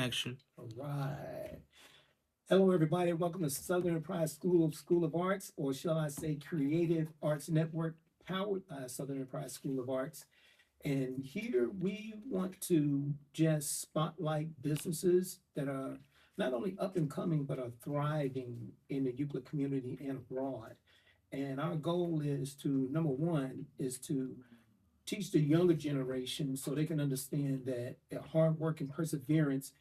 action. All right. Hello, everybody. Welcome to Southern Enterprise School of Arts, or shall I say Creative Arts Network, powered by Southern Enterprise School of Arts. And here we want to just spotlight businesses that are not only up and coming, but are thriving in the Euclid community and abroad. And our goal is to, number one, is to teach the younger generation so they can understand that hard work and perseverance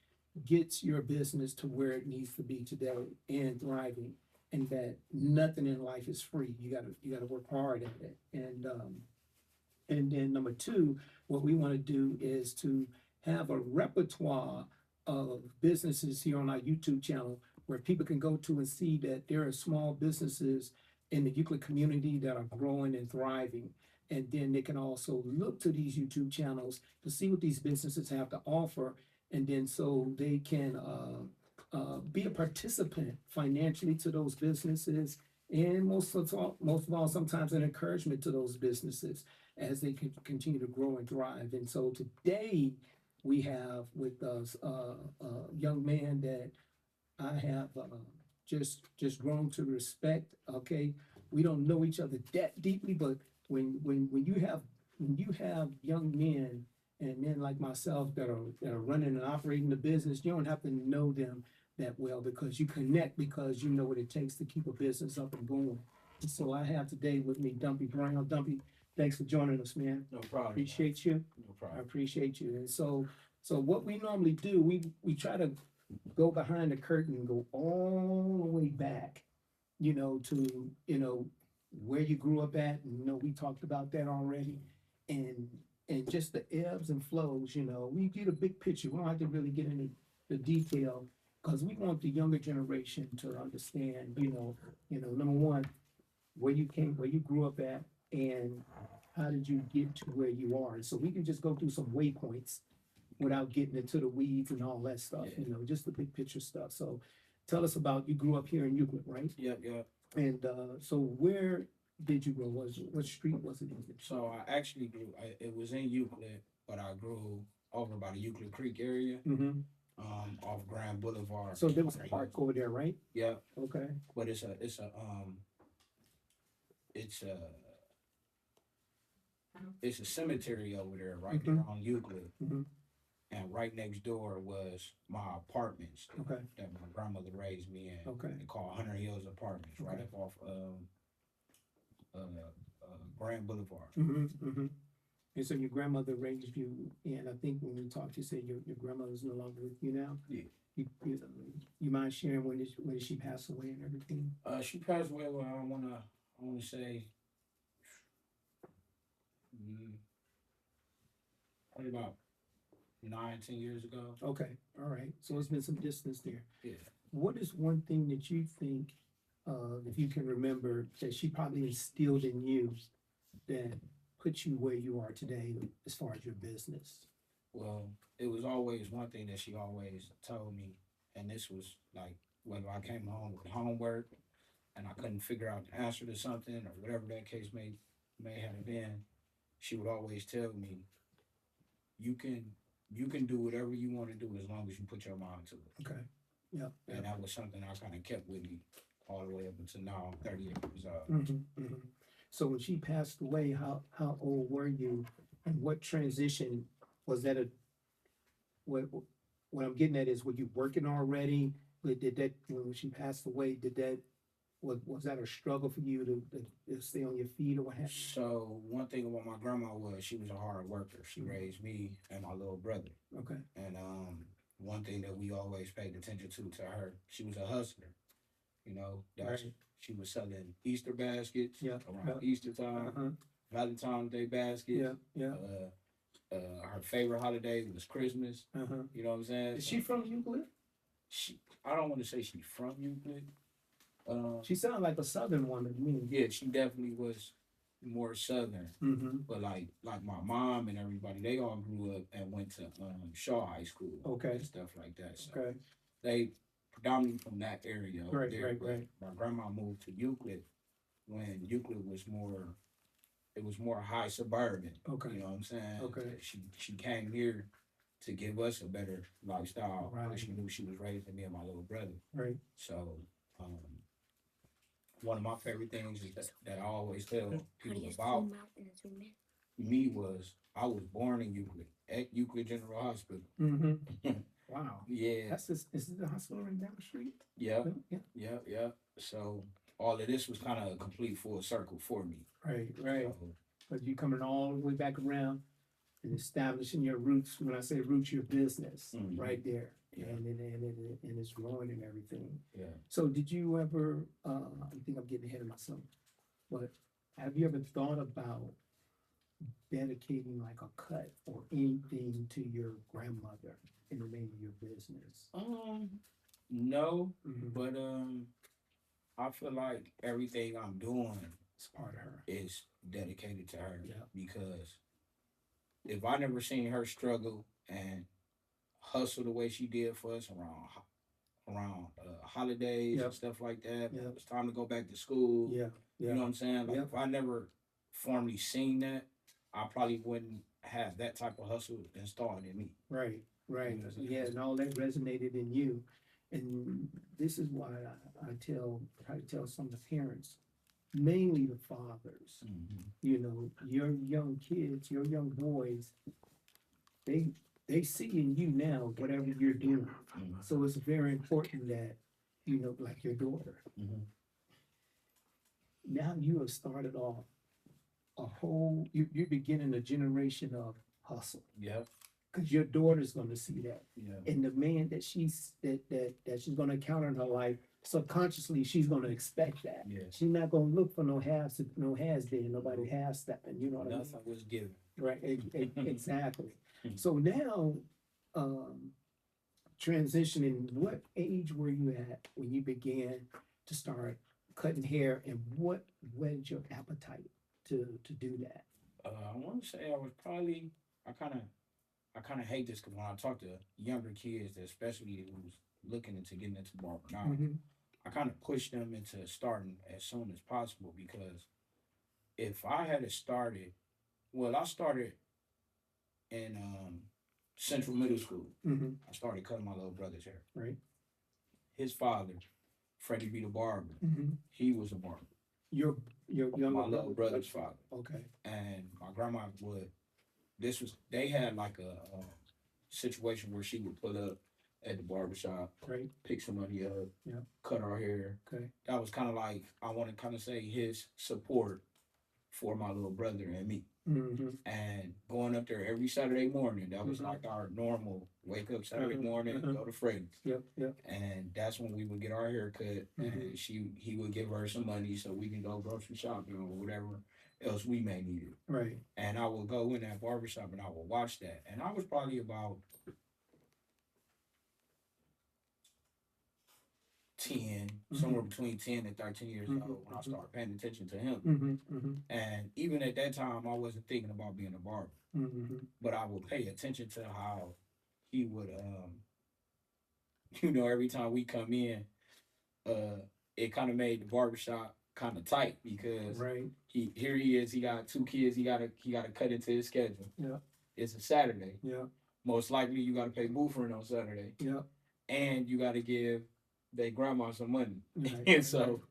gets your business to where it needs to be today and thriving, and that nothing in life is free. You gotta work hard at it. And then number two, what we want to do is to have a repertoire of businesses here on our YouTube channel where people can go to and see that there are small businesses in the Euclid community that are growing and thriving. And then they can also look to these YouTube channels to see what these businesses have to offer. And then so they can be a participant financially to those businesses. And most of all, sometimes an encouragement to those businesses as they can continue to grow and thrive. And so today we have with us a young man that I have just grown to respect. Okay, we don't know each other that deeply, but when you have young men and men like myself that are running and operating the business, you don't have to know them that well because you connect because you know what it takes to keep a business up and going. So I have today with me Dumpy Brown. Dumpy, thanks for joining us, man. No problem. Appreciate you. No I problem. appreciate you. And so what we normally do, we try to go behind the curtain and go all the way back, to where you grew up at. And we talked about that already, and just the ebbs and flows. We get a big picture. We don't have to really get into the detail because we want the younger generation to understand. Number one, where you grew up at, and how did you get to where you are. So we can just go through some waypoints without getting into the weeds and all that stuff. Yeah. Just the big picture stuff. So tell us about, you grew up here in Euclid, right? Yep. And so where did you grow? What street was it in? So I actually it was in Euclid, but I grew over by the Euclid Creek area, Mm-hmm. off Grand Boulevard. So there was a park over there, right? Yeah, Okay. but it's a it's a cemetery over there, right there on Euclid. Mm-hmm. And right next door was my apartments Okay. that my grandmother raised me in. Okay. They call Hunter Hills Apartments, right Okay. up off Grand Boulevard. Mm-hmm. Mm-hmm. And so your grandmother raised you, and I think when we talked, you said your grandmother's no longer with you now. Yeah. You mind sharing when did she pass away and everything? She passed away. Well, I wanna say, probably about 9-10 years ago. Okay, all right. So it's been some distance there. Yeah. What is one thing that you think, if you can remember, that she probably instilled in you that put you where you are today as far as your business? Well, it was always one thing that she always told me, and this was like whether I came home with homework and I couldn't figure out the answer to something or whatever that case may have been, she would always tell me, you can do whatever you want to do as long as you put your mind to it. Okay. Yeah. And that was something I kind of kept with me all the way up until now. I'm 38 years old. Mm-hmm, mm-hmm. So when she passed away, how old were you, and what transition was that? What I'm getting at is, were you working already? Did that, when she passed away, was that a struggle for you to stay on your feet, or what happened? So one thing about my grandma was she was a hard worker. She raised me and my little brother. Okay. And one thing that we always paid attention to her, she was a hustler. Right. She was selling Easter baskets around Yeah. Easter time, Uh-huh. Valentine's Day baskets. Yeah. Her favorite holiday was Christmas. Uh-huh. You know what I'm saying? Is she from Euclid? I don't want to say she's from Euclid. She sounded like a Southern woman to me. Yeah, she definitely was more Southern. Mm-hmm. But like my mom and everybody, they all grew up and went to Shaw High School. Okay. And stuff like that. So Okay. they predominantly from that area over Right, there. right, but right. My grandma moved to Euclid when Euclid was more high suburban. Okay. You know what I'm saying? Okay. She came here to give us a better lifestyle. Right. She knew she was raising me and my little brother. Right. So one of my favorite things is that I always tell people about me was I was born in Euclid at Euclid General Hospital. Mm-hmm. Wow. Yeah. That's this. Is it the hospital right down the street? Yeah. Yeah. Yeah. So all of this was kind of a complete full circle for me. Right. Right. So, But you coming all the way back around and establishing your roots. When I say roots, your business right there, Yeah. and it's growing and everything. Yeah. So did you ever? I think I'm getting ahead of myself. But have you ever thought about dedicating like a cut or anything to your grandmother in the name of your business? No, Mhm. but I feel like everything I'm doing It's part of her. is dedicated to her. Yeah. Because if I never seen her struggle and hustle the way she did for us around holidays Yep. and stuff like that, when Yep. it was time to go back to school. Yeah. You know what I'm saying? Like Yep. if I never formally seen that, I probably wouldn't have that type of hustle installed in me. Right. Right. You know what I'm Yeah. saying? And all that resonated in you. And this is why I try to tell some of the parents, mainly the fathers, you know, your young kids, your young boys, they see in you now whatever you're doing. So it's very important that, you know, like your daughter, now you have started off a whole, you're beginning a generation of hustle. Yep. Because your daughter's gonna see that. Yeah. And the man that she's gonna encounter in her life, subconsciously she's gonna expect that. Yeah. She's not gonna look for no has been, nobody half stepping, you know what I mean? Nothing was given. Right, exactly. So now, transitioning, what age were you at when you began to start cutting hair, and what whetted your appetite to do that? I want to say I was probably I kind of hate this because when I talk to younger kids, especially who's looking into getting into barber now, I kind of push them into starting as soon as possible because if I had started, well, I started in Central Middle School. I started cutting my little brother's hair. Right. His father, Freddie B. the Barber, he was a barber. Your younger My little brother's father. Okay. And my grandma would. They had like a situation where she would pull up at the barbershop, Right. pick somebody up, Yeah. cut our hair. Okay. That was kind of like, I want to kind of say his support for my little brother and me. And going up there every Saturday morning, that was like our normal wake up Saturday morning, go to Freddy's. Yep. And that's when we would get our hair cut, and he would give her some money so we can go grocery shopping or whatever else we may need it. Right. And I would go in that barbershop and I would watch that. And I was probably about 10, somewhere between 10 and 13 years old when I started paying attention to him. And even at that time, I wasn't thinking about being a barber. But I would pay attention to how he would, every time we come in, it kind of made the barbershop kind of tight because he is, he got 2 kids, he gotta cut into his schedule. Yeah. It's a Saturday. Yeah. Most likely you gotta pay buffering on Saturday. Yeah. And you gotta give their grandma some money. Right. And so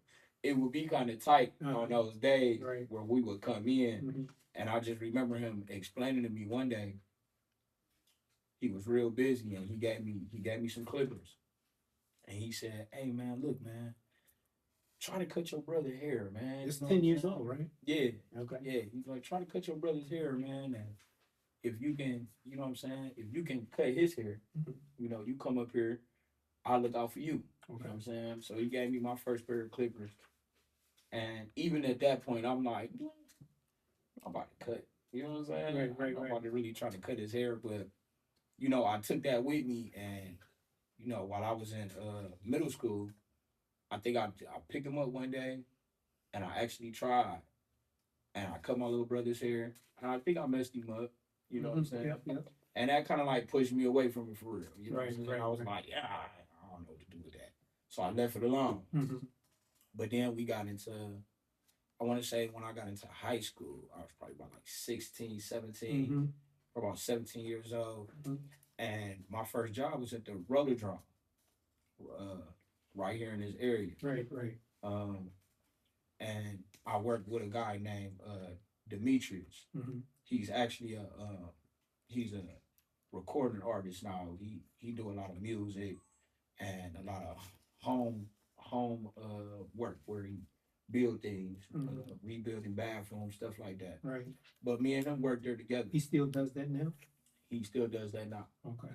it would be kind of tight on those days where we would come in. And I just remember him explaining to me one day, he was real busy and he gave me some clippers. And he said, "Hey man, look man, try to cut your brother's hair, man." It's 10 years old, right? Yeah. Okay. Yeah. He's like, try to cut your brother's hair, man. And if you can, you know what I'm saying? If you can cut his hair, you come up here, I'll look out for you. You know what I'm saying? So he gave me my first pair of clippers. And even at that point, I'm like, I'm about to cut. You know what I'm saying? Right. I'm about to really try to cut his hair. But, I took that with me. And, while I was in middle school, I think I picked him up one day. And I actually tried. And I cut my little brother's hair. And I think I messed him up. You know what I'm saying? Yep. And that kind of like pushed me away from it for real. You know what I'm saying? Right. I was like, yeah, I don't know what to do with that. So I left it alone. But then we got into, I want to say when I got into high school, I was probably about like 16, 17, or about 17 years old. And my first job was at the roller drome, uh, right here in this area. Right, right. Um, and I worked with a guy named Demetrius. Mm-hmm. He's actually he's a recording artist now. He do a lot of music and a lot of home work where he build things, rebuilding bathrooms, stuff like that. Right. But me and him worked there together. He still does that now? He still does that now. Okay.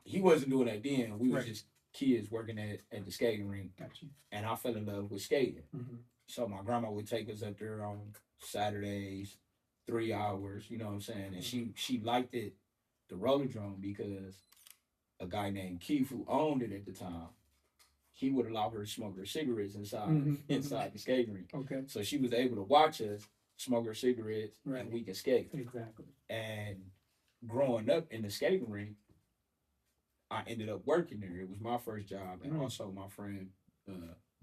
He wasn't doing that then. We was Right. just kids working at the skating rink. Gotcha. And I fell in love with skating. Mm-hmm. So my grandma would take us up there on Saturdays, 3 hours, you know what I'm saying? And she liked it, the roller drone, because a guy named Keith, who owned it at the time, he would allow her to smoke her cigarettes inside the skating rink. Okay. So she was able to watch us smoke her cigarettes and we can skate. Exactly. And growing up in the skating rink, I ended up working there. It was my first job, and also my friend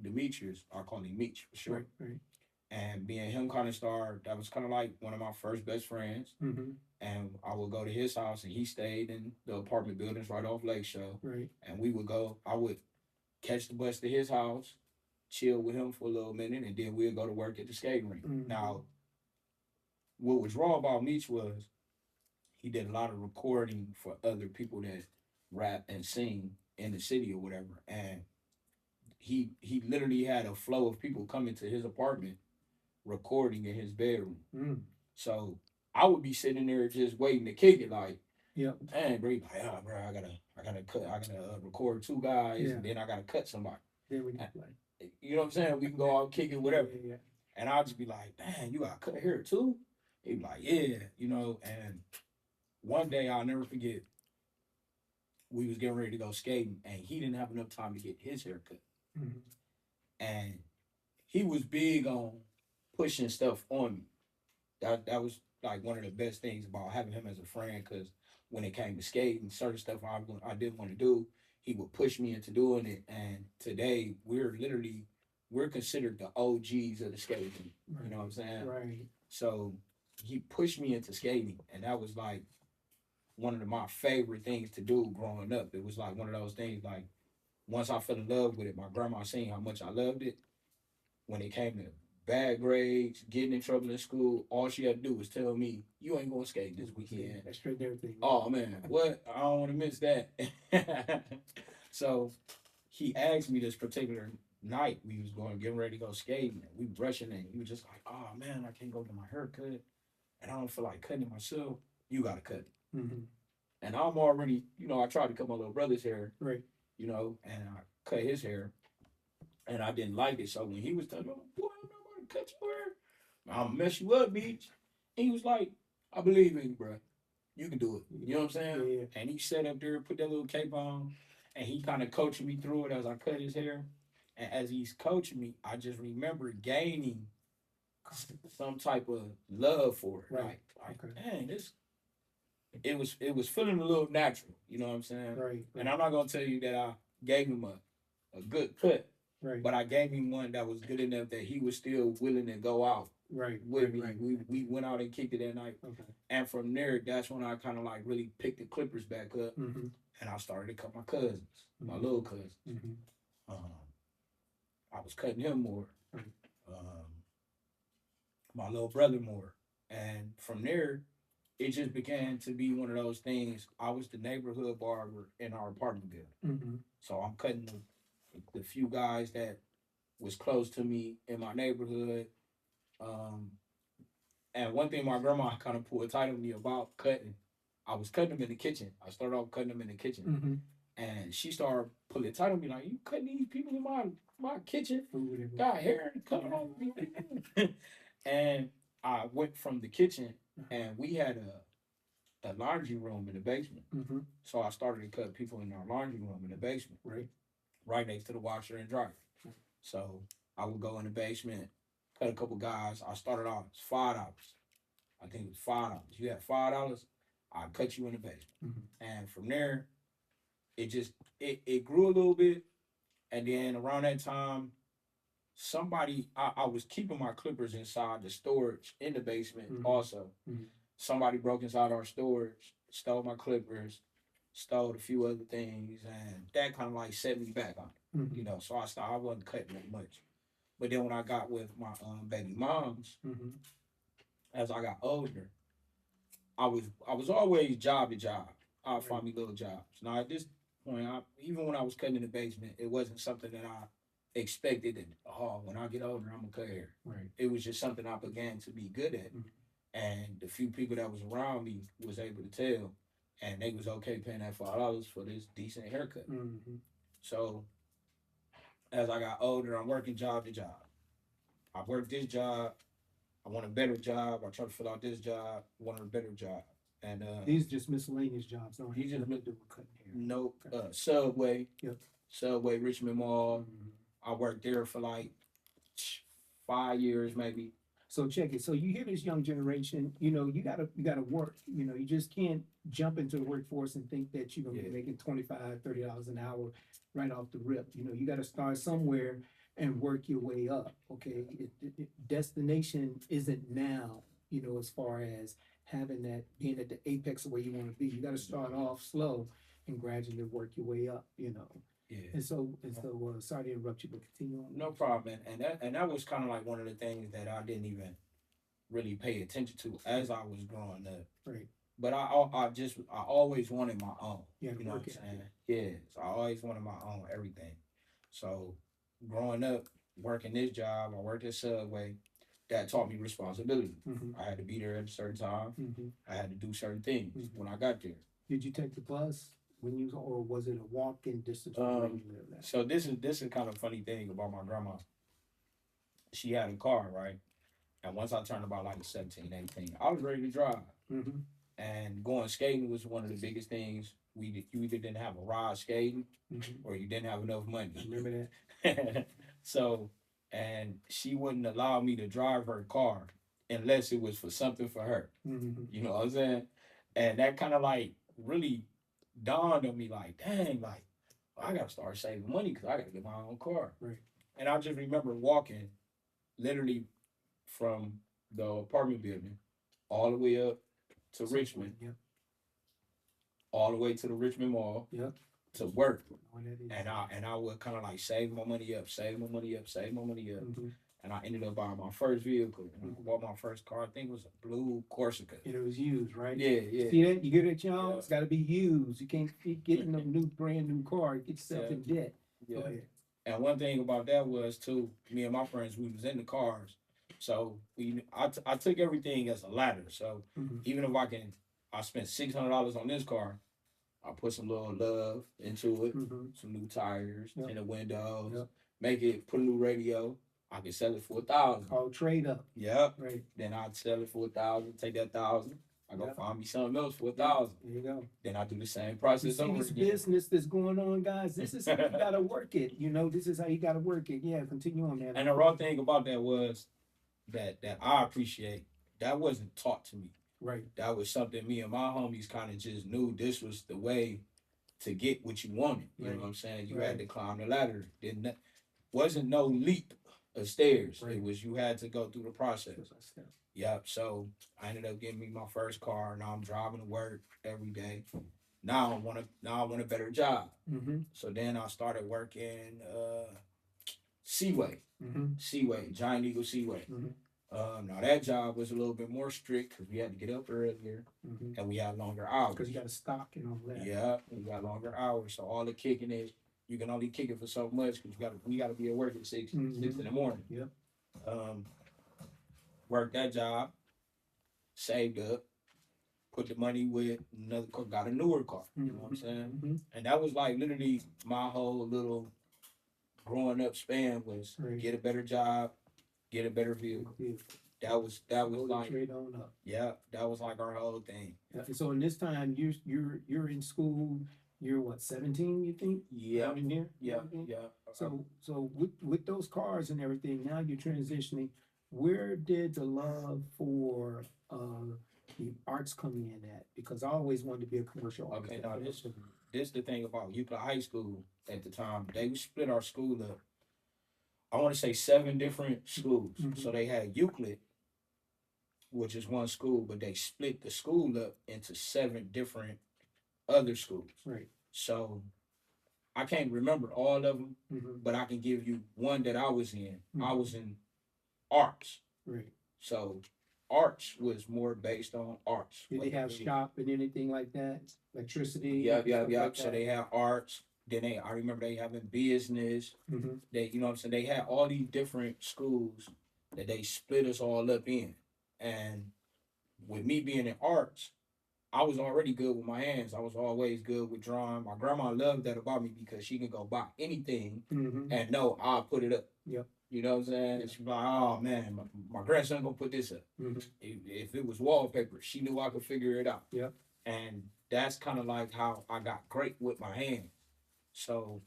Demetrius, I call him Meech for short. Right. And being him kind of started, that was kind of like one of my first best friends. Mm-hmm. And I would go to his house, and he stayed in the apartment buildings right off Lake Show. Right. And we would go, I would catch the bus to his house, chill with him for a little minute, and then we'd go to work at the skating rink. Mm-hmm. Now, what was raw about Meech was he did a lot of recording for other people that rap and sing in the city or whatever. And he literally had a flow of people coming to his apartment recording in his bedroom. So I would be sitting there just waiting to kick it, like, man, bro, like, bro, I gotta record 2 guys, and then I gotta cut somebody. Then we can play. You know what I'm saying? We can go out kicking, whatever. Yeah. And I'll just be like, man, you gotta cut hair too? He'd be like, yeah, you know. And one day I'll never forget, we was getting ready to go skating, and he didn't have enough time to get his hair cut. Mm-hmm. And he was big on pushing stuff on me. That was like one of the best things about having him as a friend, because when it came to skating, certain stuff I didn't want to do, he would push me into doing it. And today we're considered the OGs of the skating. Right. You know what I'm saying? Right. So he pushed me into skating, and that was like one of my favorite things to do growing up. It was like one of those things, like, once I fell in love with it, my grandma seen how much I loved it. When it came to bad grades, getting in trouble in school, all she had to do was tell me, you ain't going to skate this weekend. That's straight everything. Oh, man, what? I don't want to miss that. So he asked me this particular night, we was getting ready to go skating, and we were rushing, and he was just like, oh, man, I can't go get my hair cut, and I don't feel like cutting it myself. You got to cut it. Mm-hmm. And I'm already, I tried to cut my little brother's hair. Right. And I cut his hair, and I didn't like it. So when he was telling me, boy, I'm not going to cut your hair, I'll mess you up, bitch. And he was like, I believe in you, bro. You can do it. You know what I'm saying? Yeah. And he sat up there, put that little cape on, and he kind of coaching me through it as I cut his hair. And as he's coaching me, I just remember gaining some type of love for it. Right. Like, dang, it was feeling a little natural, you know what I'm saying? Right. And I'm not gonna tell you that I gave him a good cut, right, but I gave him one that was good enough that he was still willing to go out with me. Right. We went out and kicked it that night. Okay. And from there, that's when I kind of like really picked the clippers back up, and I started to cut my cousins, my little cousins. I was cutting him more, my little brother more, and from there, it just began to be one of those things. I was the neighborhood barber in our apartment building. So I'm cutting the few guys that was close to me in my neighborhood. And one thing my grandma kind of pulled tight on me about cutting, I was cutting them in the kitchen. I started off cutting them in the kitchen. And she started pulling tight on me, like, you cutting these people in my kitchen? Got hair coming on me. And I went from the kitchen, and we had a laundry room in the basement. So I started to cut people in our laundry room in the basement, right next to the washer and dryer. So I would go in the basement, cut a couple guys. I started off $5. I think it was $5. You had $5, I'll cut you in the basement. And from there, it grew a little bit. And then around that time, I was keeping my clippers inside the storage in the basement also. Somebody broke inside our storage, stole my clippers, stole a few other things, and that kind of like set me back on it, Mm-hmm. So I wasn't cutting that much. But then when I got with my baby moms, Mm-hmm. as I got older, I was always job to job. I'd Right. find me little jobs. Now at this point, even when I was cutting in the basement, it wasn't something that I expected that, oh, when I get older, I'm gonna cut hair. Right. It was just something I began to be good at. Mhm. And the few people that was around me was able to tell, and they was okay paying that $5 for this decent haircut. Mm-hmm. So as I got older, I'm working job to job. I worked this job. I want a better job. I try to fill out this job. Want a better job. And These just miscellaneous jobs. Don't he have just nothing to do with cutting hair. no Okay. Subway, Yep. Subway Richmond Mall. Mhm. I worked there for like 5 years maybe. So check it. So you hear this young generation, you gotta work. You just can't jump into the workforce and think that you're gonna be Yeah. making $25, $30 an hour right off the rip. You gotta start somewhere and work your way up. Okay. Destination isn't now, as far as having that being at the apex of where you want to be. You gotta start off slow and gradually work your way up. Yeah. And so, sorry to interrupt you, but continue on. No problem. And that was kind of like one of the things that I didn't even really pay attention to as I was growing up. Right. But I always wanted my own. Yeah, You know what work I'm it. saying? Yeah. So I always wanted my own everything. So growing up, working this job, I worked at Subway. That taught me responsibility. Mm-hmm. I had to be there at a certain time. Mm-hmm. I had to do certain things Mhm. when I got there. Did you take the bus or was it a walk-in distance from where you live at? So this is kind of funny thing about my grandma. She had a car, right? And once I turned about like 17, 18, I was ready to drive. Mm-hmm. And going skating was one of the biggest things. You either didn't have a ride skating Mm-hmm. or you didn't have enough money. Remember that? So, and she wouldn't allow me to drive her car unless it was for something for her. Mm-hmm. You know what I'm saying? And that kind of like really dawned on me like, dang, like, I got to start saving money because I got to get my own car. Right. And I just remember walking literally from the apartment building all the way up to Richmond, Yep. all the way to the Richmond Mall Yep. to work. Know that is. And I would kind of like save my money up, save my money up, save my money up. Mm-hmm. And I ended up buying my first vehicle. And I bought my first car. I think it was a blue Corsica. And it was used, right? Yeah, yeah. See that? You get it, y'all? Yeah. It's got to be used. You can't keep getting a brand new car. Get yourself in debt. Yeah. Go ahead. And one thing about that was too, me and my friends, we was in the cars. So I took everything as a ladder. So Mm-hmm. even if I spent $600 on this car, I put some little love into it, Mm-hmm. some new tires Yep. in the windows, Yep. put a new radio. I could sell it for $1,000. Called trade up. Yep. Right. Then I'd sell it for $1,000, take that $1,000. I go Yep. find me something else for $1,000. There you go. Then I do the same You process see over this again. business that's going on, guys? This is how you gotta work it. This is how you gotta work it. Yeah, continue on, man. And the raw thing about that was that I appreciate that wasn't taught to me. Right. That was something me and my homies kind of just knew this was the way to get what you wanted. You know what I'm saying? You had to climb the ladder. Wasn't no leap of stairs. Right. It was you had to go through the process. Step. Yep. So I ended up getting me my first car. Now I'm driving to work every day. Now I want a better job. Mm-hmm. So then I started working Seaway. Mm-hmm. Seaway, Giant Eagle Seaway. Mm-hmm. Now that job was a little bit more strict because we had to get up earlier Mm-hmm. and we had longer hours. Because you got to stock and all that. Yeah, we got longer hours. So all the kicking is you can only kick it for so much because we gotta be at work at 6 Mhm. in the morning. Yep. Worked that job, saved up, put the money with another car, got a newer car. You know what I'm saying? Mm-hmm. And that was like literally my whole little growing up span was Right. get a better job, get a better vehicle. That was like trade on up. yeah, that was like our whole thing. Yeah. And so in this time, you're in school. You're what, 17? You think? Yeah, Out in here. yeah, Okay. yeah. So with those cars and everything, now you're transitioning. Where did the love for the arts come in at? Because I always wanted to be a commercial Okay, architect. now this is the thing about Euclid High School at the time. They split our school up. I want to say 7 different schools. Mhm. So they had Euclid, which is one school, but they split the school up into 7 different other schools. Right. So I can't remember all of them, Mm-hmm. but I can give you one that I was in. Mm-hmm. I was in arts. Right. So arts was more based on arts. Did they have shop and anything like that? Electricity? Yep. Like So that? they had arts. Then I remember they having business. Mm-hmm. They, you know what I'm saying? They had all these different schools that they split us all up in. And with me being in arts, I was already good with my hands. I was always good with drawing. My grandma loved that about me because she can go buy anything Mm-hmm. and know I'll put it up. Yep. You know what I'm saying? Yeah. She's like, oh man, my grandson gonna put this up. Mm-hmm. If it was wallpaper, she knew I could figure it out. Yep. And that's kind of like how I got great with my hands. So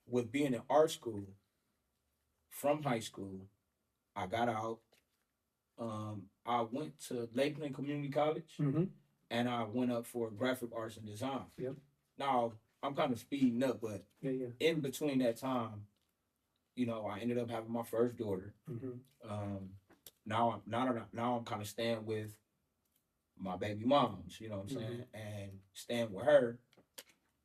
with being in art school, from high school, I got out. I went to Lakeland Community College, Mm-hmm. and I went up for graphic arts and design. Yep. Now I'm kind of speeding up, but Yeah. in between that time, you know, I ended up having my first daughter. Mm-hmm. Now I'm kind of staying with my baby moms. You know what I'm saying, Mm-hmm. and staying with her.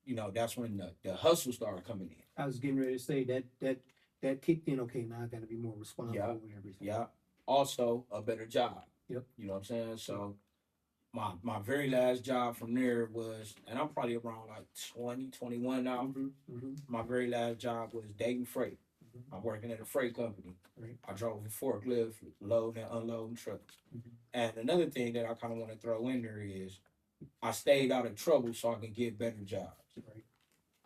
You know, that's when the hustle started coming in. I was getting ready to say that kicked in. Okay, now I got to be more responsible and everything. Yeah. Also, a better job. Yep. You know what I'm saying? So my very last job from there was, and I'm probably around like 20, 21 now. Mm-hmm. Mm-hmm. My very last job was Dayton Freight. Mm-hmm. I'm working at a freight company. Right. I drove a forklift, loading and unloading trucks. Mm-hmm. And another thing that I kind of want to throw in there is I stayed out of trouble so I can get better jobs. Right.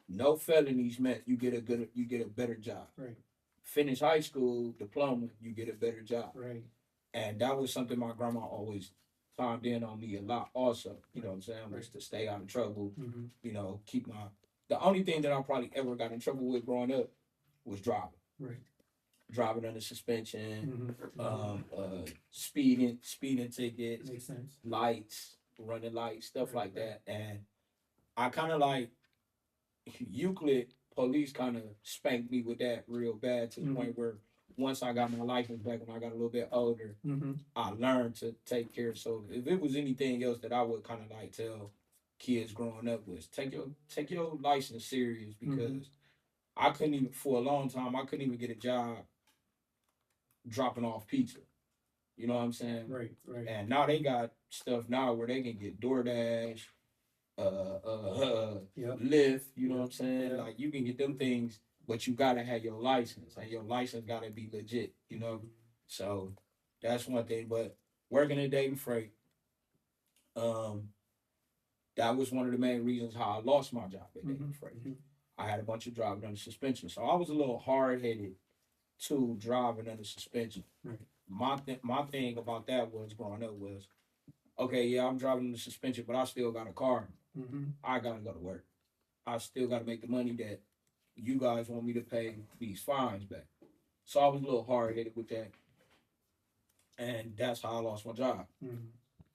No felonies meant you get a better job. Right. Finish high school diploma, you get a better job. Right. And that was something my grandma always timed in on me a lot also. You know what I'm saying? Was to stay out of trouble, Mm-hmm. you know, the only thing that I probably ever got in trouble with growing up was driving. Right. Driving under suspension, Mm-hmm. speeding tickets, Makes sense. lights, running lights, stuff Right, like that. And I kind of like Euclid police kind of spanked me with that real bad to the Mhm. point where once I got my license back when I got a little bit older, Mm-hmm. I learned to take care. So if it was anything else that I would kind of like tell kids growing up was take your license serious because I couldn't even for a long time I couldn't even get a job dropping off pizza. You know what I'm saying? Right. Right. And now they got stuff now where they can get DoorDash, Yep. Lyft. You know what I'm saying? Yeah. Like you can get them things, but you gotta have your license, and your license gotta be legit. You know, so that's one thing. But working at Dayton Freight, that was one of the main reasons how I lost my job at Dayton Freight. Mm-hmm. I had a bunch of driving under suspension, so I was a little hard headed to driving under suspension. Right. My thing about that was growing up was, okay, yeah, I'm driving under suspension, but I still got a car. Mm-hmm. I gotta go to work. I still gotta make the money that you guys want me to pay these fines back. So I was a little hard headed with that, and that's how I lost my job. Mm-hmm.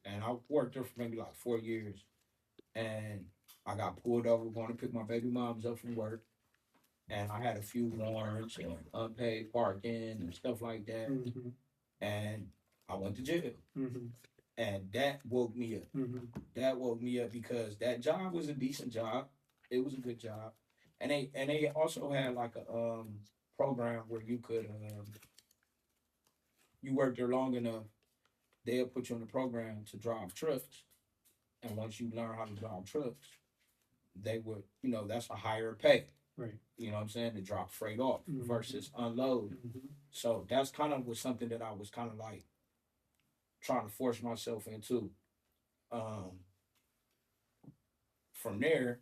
And I worked there for maybe like 4 years, and I got pulled over going to pick my baby moms up from work, and I had a few warrants and unpaid parking and stuff like that, Mm-hmm. and I went to jail. Mm-hmm. And that woke me up. Mm-hmm. That woke me up because that job was a decent job. It was a good job, and they also had like a program where you could you work there long enough, they'll put you on the program to drive trucks, and once you learn how to drive trucks, they would that's a higher pay. Right. You know what I'm saying, to drop freight off versus unload. Mm-hmm. So that's kind of was something that I was kind of like trying to force myself into. From there,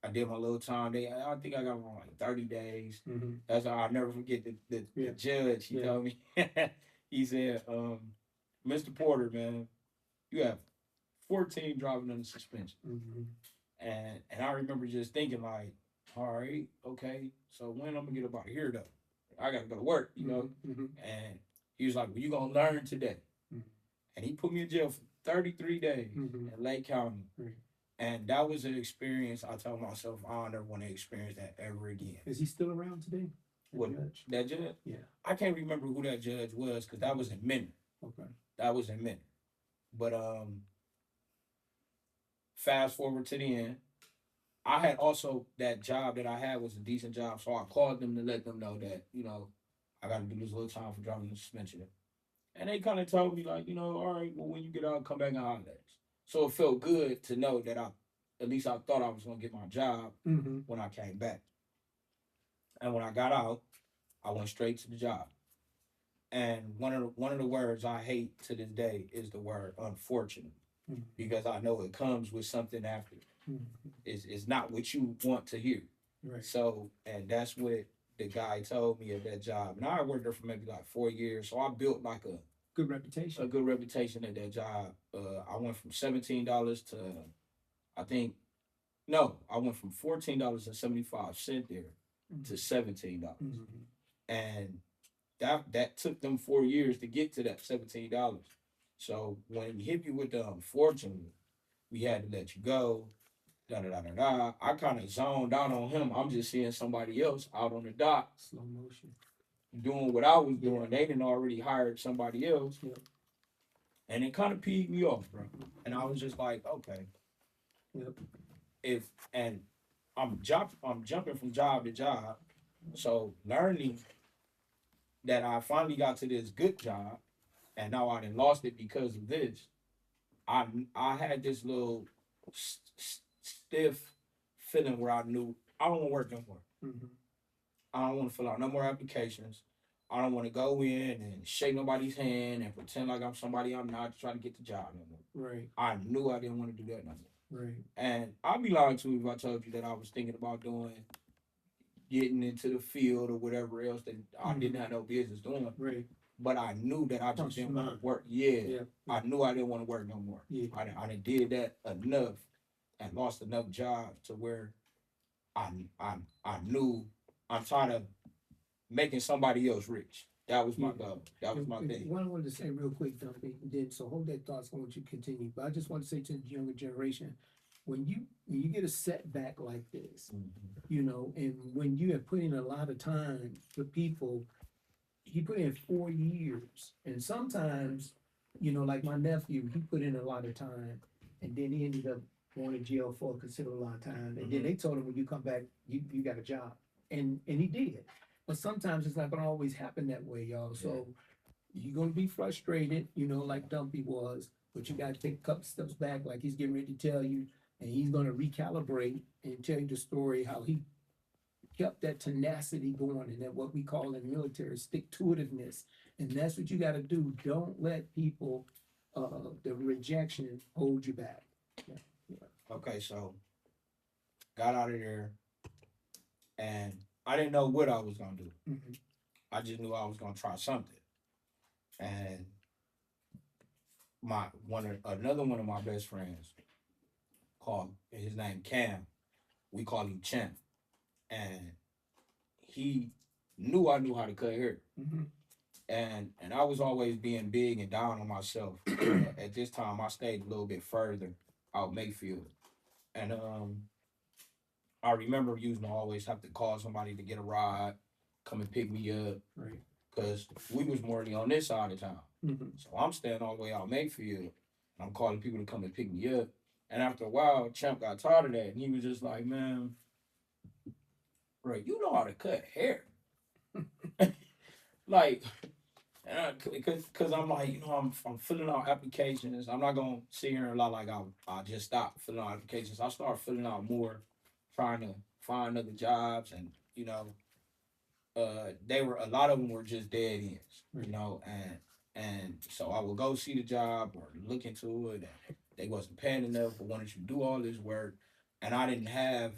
I did my little time. I think I got around like 30 days. Mm-hmm. That's how I'll never forget the judge. He told me, he said, Mr. Porter, man, you have 14 driving under suspension. Mm-hmm. And I remember just thinking like, all right, okay, so when I'm gonna get up out of here though? I gotta go to work, you know? Mm-hmm. And he was like, well, you gonna learn today. Mm-hmm. And he put me in jail for 33 days Mm-hmm. in Lake County. Right. And that was an experience I told myself I never want to experience that ever again. Is he still around today? What, judge? that judge? Yeah. I can't remember who that judge was because that was in Minner. Okay. That was in Minner. But fast forward to the end. I had also that job that I had was a decent job, so I called them to let them know that I got to do this little time for driving the suspension, and they kind of told me like, all right, well when you get out, come back and holler at us. So it felt good to know that at least I thought I was gonna get my job when I came back, and when I got out, I went straight to the job. And one of the words I hate to this day is the word unfortunate, because I know it comes with something after. It's not what you want to hear. Right. So, and that's what the guy told me at that job. And I worked there for maybe like 4 years, so I built like a Good reputation. good reputation at that job. I went from $17 to I think no, I went from $14.75 there to $17, and that took them 4 years to get to that $17. So when he hit me with the unfortunate, we had to let you go. Da da da da da. I kind of zoned out on him. I'm just seeing somebody else out on the dock Slow motion. doing what I was doing. They didn't already hired somebody else, and it kind of peeved me off, bro. And I was just like, okay, if and I'm jumping from job to job, so learning that I finally got to this good job, and now I done lost it because of this. I had this little stiff feeling where I knew I don't want to work no more. I don't want to fill out no more applications. I don't want to go in and shake nobody's hand and pretend like I'm somebody I'm not to try to get the job no more. Right. I knew I didn't want to do that no more. Right. And I'd be lying to you if I told you that I was thinking about getting into the field or whatever else that I didn't have no business doing. Right. But I knew that I just didn't want to work. Yeah. I knew I didn't want to work no more. Yeah. I done did that enough and lost enough jobs to where I knew I'm tired of making somebody else rich. That was my goal. That was my thing. What I wanted to say real quick, Dumpy, and then so hold that thought. So I want you to continue. But I just want to say to the younger generation, when you get a setback like this, and when you have put in a lot of time for people, he put in 4 years, and sometimes, like my nephew, he put in a lot of time, and then he ended up going to jail for a considerable amount of time, and then they told him when you come back, you got a job, and he did. But sometimes it's not gonna always happen that way, y'all. So you're gonna be frustrated, like Dumpy was, but you gotta take a couple steps back, like he's getting ready to tell you, and he's gonna recalibrate and tell you the story how he kept that tenacity going, and that what we call in military stick-to-itiveness. And that's what you gotta do. Don't let people, the rejection hold you back. Okay, so got out of there, and I didn't know what I was gonna do. I just knew I was gonna try something. And another one of my best friends, called his name Cam. We call him Champ, and he knew I knew how to cut hair. And I was always being big and down on myself. At this time, I stayed a little bit further out Mayfield, and I remember using to always have to call somebody to get a ride, come and pick me up, Right. because we was more on this side of town. So I'm staying all the way out Mayfield, and I'm calling people to come and pick me up. And after a while, Champ got tired of that, and he was just like, "Man, bro, you know how to cut hair." Like, because I'm like, I'm filling out applications. I'm not gonna sit here and lie like I just stopped filling out applications. I started filling out more, trying to find other jobs, and a lot of them were just dead ends, and so I would go see the job or look into it, and they wasn't paying enough or wanted you to do all this work, and I didn't have,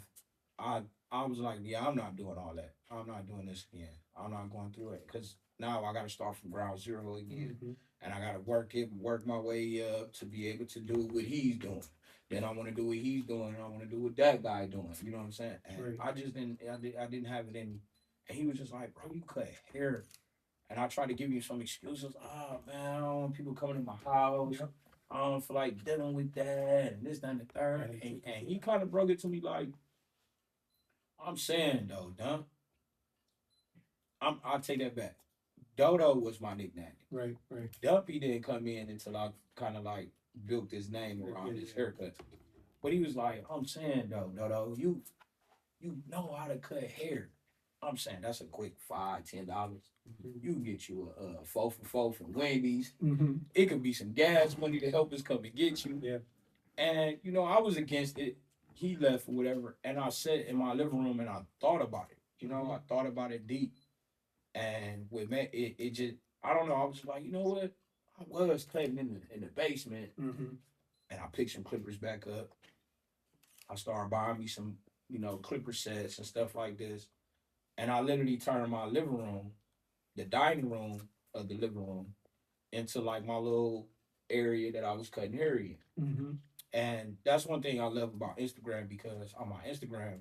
I was like, yeah, I'm not doing all that. I'm not doing this again. I'm not going through it, because now I got to start from ground zero again, and I got to work my way up to be able to do what he's doing. Then I want to do what he's doing, and I want to do what that guy doing. You know what I'm saying? And I just didn't. I didn't have it in me. And he was just like, "Bro, you cut hair." And I tried to give you some excuses. Oh man, I don't want people coming to my house. I don't feel like dealing with that and this, that, and the third. And he kind of broke it to me like, I'm saying though, Dump. I'll take that back. Dodo was my nickname. Right. Dumpy didn't come in until I kind of like built his name around his haircut. But he was like, I'm saying though, Dodo, you know how to cut hair. I'm saying that's a quick $5, $10. You can get you a 4 for 4 from Wendy's. It could be some gas money to help us come and get you. Yeah. And you know, I was against it. He left or whatever, and I sat in my living room and I thought about it. You know, I thought about it deep, and with me, it just I don't know. I was like, you know what? I was cutting in the basement, and I picked some clippers back up. I started buying me some, you know, clipper sets and stuff like this. And I literally turned my living room, the dining room of the living room, into like my little area that I was cutting hair in. And that's one thing I love about Instagram because on my Instagram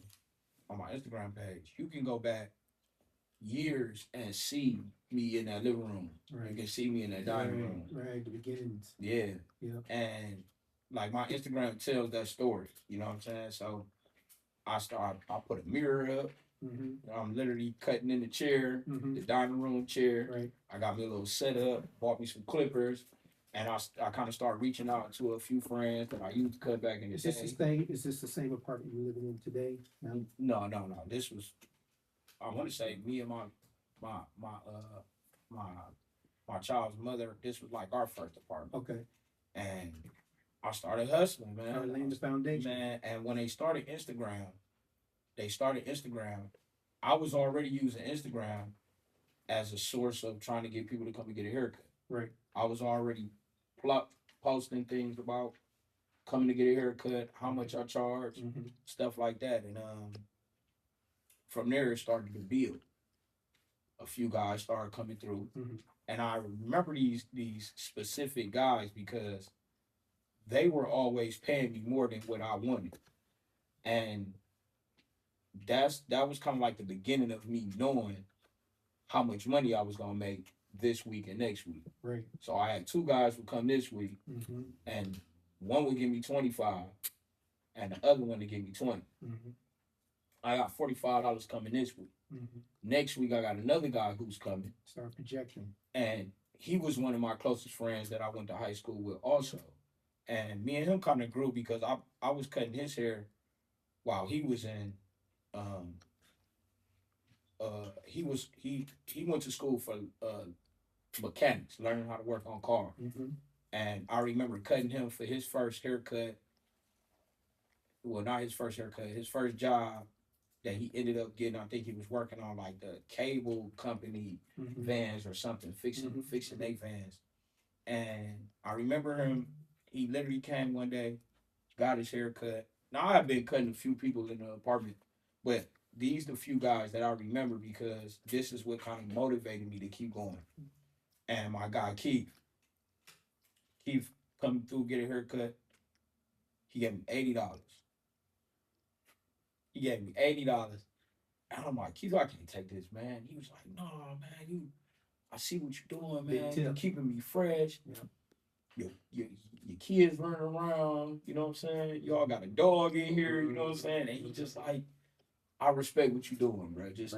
page, you can go back years and see me in that living room. Right. You can see me in that dining room. Right, the beginnings. Yeah. Yeah. And like my Instagram tells that story. You know what I'm saying? So I put a mirror up. I'm literally cutting in the chair, the dining room chair. Right. I got me a little setup, bought me some clippers, and I kind of started reaching out to a few friends that I used to cut back in the day. Is this the same apartment you're living in today? No. This was, I want to say, me and my my child's mother. This was like our first apartment. Okay. And I started hustling, man. Started laying the foundation. Man, and when they started Instagram, I was already using Instagram as a source of trying to get people to come and get a haircut. Right. I was already posting things about coming to get a haircut, how much I charge, stuff like that. And from there, it started to build. A few guys started coming through. And I remember these specific guys because they were always paying me more than what I wanted. And that was kind of like the beginning of me knowing how much money I was gonna make this week and next week. Right. So I had two guys who come this week, and one would give me 25, and the other one to give me 20. I got $45 coming this week. Next week I got another guy who's coming. Start projecting. And he was one of my closest friends that I went to high school with also. And me and him kind of grew because I was cutting his hair while he was in he went to school for mechanics, learning how to work on cars. And I remember cutting him for his first haircut. Well, not his first haircut, his first job that he ended up getting. I think he was working on like the cable company vans or something, fixing their vans. And I remember him, he literally came one day, got his hair cut. Now, I have been cutting a few people in the apartment, but these the few guys that I remember because this is what kind of motivated me to keep going. And my guy, Keith coming through, get a haircut. He gave me $80. He gave me $80. And I'm like, Keith, I can't take this, man. He was like, no, man, I see what you're doing, man. You're keeping me fresh. Yeah. Your kids running around, you know what I'm saying? Y'all got a dog in here, you know what I'm saying? And he just like, I respect what you're doing, bro. Just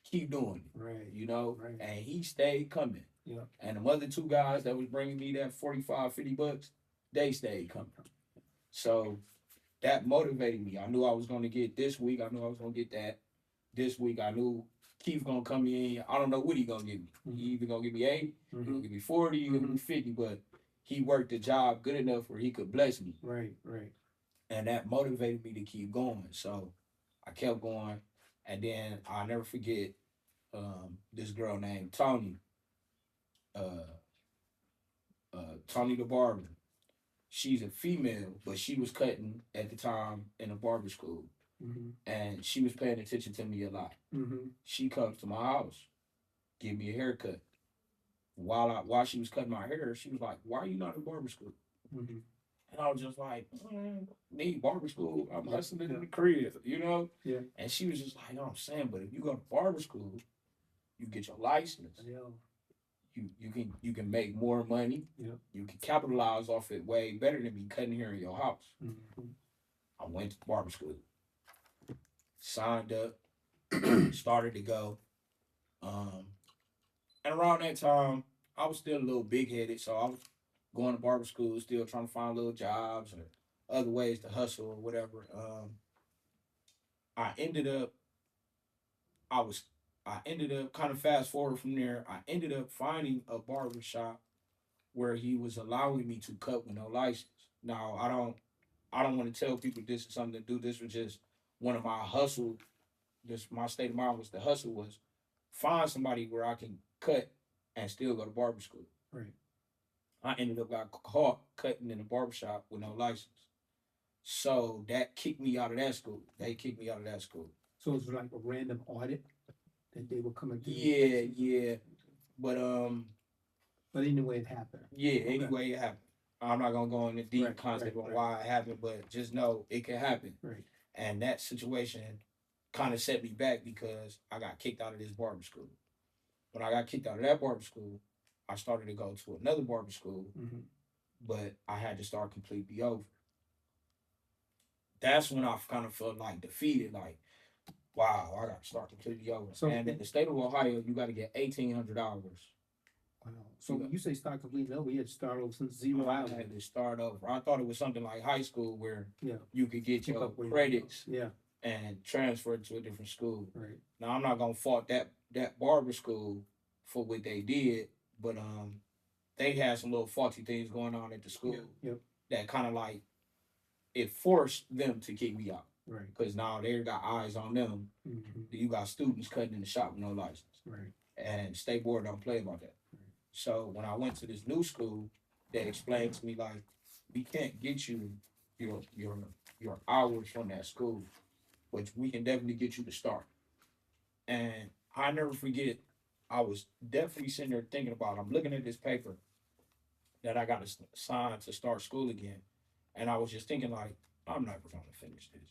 keep doing it, you know? And he stayed coming. And the other two guys that was bringing me that $45-$50, they stayed coming. So that motivated me. I knew I was going to get this week. I knew I was going to get that. This week, I knew Keith going to come in. I don't know what he going to give me. He either going to give me 80, he going to give me 40, he going to give me 50, but he worked the job good enough where he could bless me. Right. And that motivated me to keep going. So I kept going. And then I'll never forget this girl named Tony. Tony the Barber. She's a female, but she was cutting at the time in a barber school. And she was paying attention to me a lot. She comes to my house, give me a haircut. While she was cutting my hair, she was like, why are you not in barber school? And I was just like, need barber school. I'm hustling in the crib, you know? And she was just like, you know what I'm saying? But if you go to barber school, you get your license. You can make more money. You can capitalize off it way better than me cutting hair in your house. I went to barber school. Signed up, started to go. And around that time, I was still a little big-headed, so I was going to barber school, still trying to find little jobs or other ways to hustle or whatever. I ended up I was I ended up kind of fast forward from there. I ended up finding a barber shop where he was allowing me to cut with no license. Now I don't want to tell people this is something to do. This was just one of my hustle. Just my state of mind was the hustle was find somebody where I can cut and still go to barber school. Right. I ended up got caught cutting in a barbershop with no license. So that kicked me out of that school. They kicked me out of that school. So it's like a random audit that they were coming through. Yeah, yeah. But But anyway, it happened. yeah, Okay. anyway it happened. I'm not gonna go into deep Right, concept right, on right. why it happened, but just know it can happen. Right. And that situation kind of set me back because I got kicked out of this barber school. When I got kicked out of that barber school, I started to go to another barber school, Mm-hmm. but I had to start completely over. That's when I kind of felt like defeated, like, wow, I got to start completely over. So- and in the state of Ohio, you got to get $1,800. Wow. So when you say start completely over, you had to start over since zero I out. had to start over. I thought it was something like high school where Yeah. you could get Pick your up where you credits Yeah. and transfer to a different school. Right. Now I'm not gonna fault that barber school for what they did, but they had some little faulty things going on at the school Yep. that kind of like it forced them to kick me out Right. because now they got eyes on them. Mm-hmm. You got students cutting in the shop with no license, Right. and state board don't play about that. So when I went to this new school, they explained to me like, we can't get you your hours from that school, but we can definitely get you to start. And I never forget, I was definitely sitting there thinking about. I'm looking at this paper that I got to sign to start school again, and I was just thinking like, I'm never gonna finish this.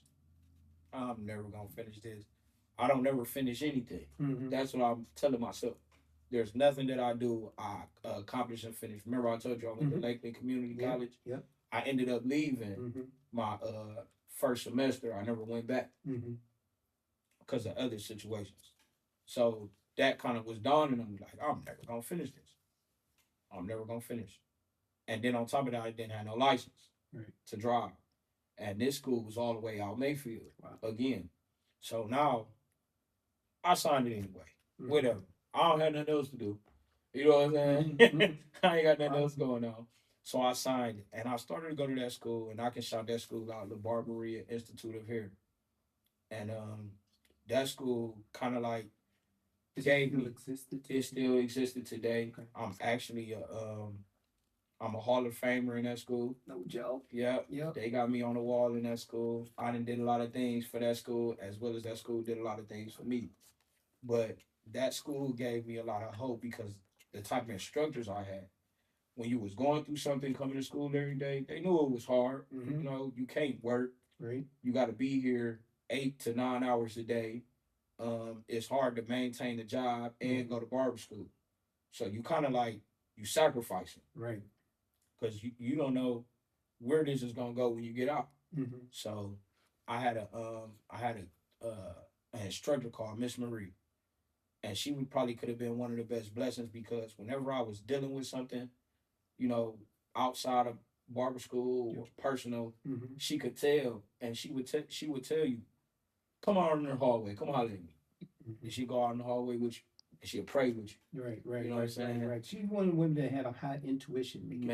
I'm never gonna finish this. I don't never finish anything. Mm-hmm. That's what I'm telling myself. There's nothing that I do I accomplish and finish. Remember I told you I went to Lakeland Community College? Yep. I ended up leaving Mm-hmm. my first semester. I never went back Mm-hmm. because of other situations. So that kind of was dawning on me like, I'm never gonna finish this. I'm never gonna finish. And then on top of that, I didn't have no license Right. to drive. And this school was all the way out Mayfield Wow. again. So now I signed it anyway. Mm-hmm. Whatever. I don't have nothing else to do. You know what I'm saying? Mhm. I ain't got nothing else going on. So I signed it. And I started to go to that school, and I can shout that school out, the Barbery Institute of Hair. And that school kind of like Is gave it still me. existed? It still existed today. Okay. I'm actually I'm a Hall of Famer in that school. No joke. Yeah, Yep. they got me on the wall in that school. I done did a lot of things for that school, as well as that school did a lot of things for me. But that school gave me a lot of hope because the type of instructors I had, when you was going through something, coming to school every day, they knew it was hard. Mm-hmm. You know, you can't work. Right. You got to be here 8 to 9 hours a day. It's hard to maintain a job and go to barber school. So you kind of like, you sacrificing Right. because you don't know where this is gonna go when you get out. Mm-hmm. So I had an instructor called Miss Marie, and she would probably could have been one of the best blessings because whenever I was dealing with something, you know, outside of barber school or personal, Mm-hmm. she could tell, and she would tell you, come out in the hallway, come holler at me, Mm-hmm. and she go out in the hallway with you, and she'll pray with you. Right. You know what I'm saying? Right. She's one of the women that had a high intuition.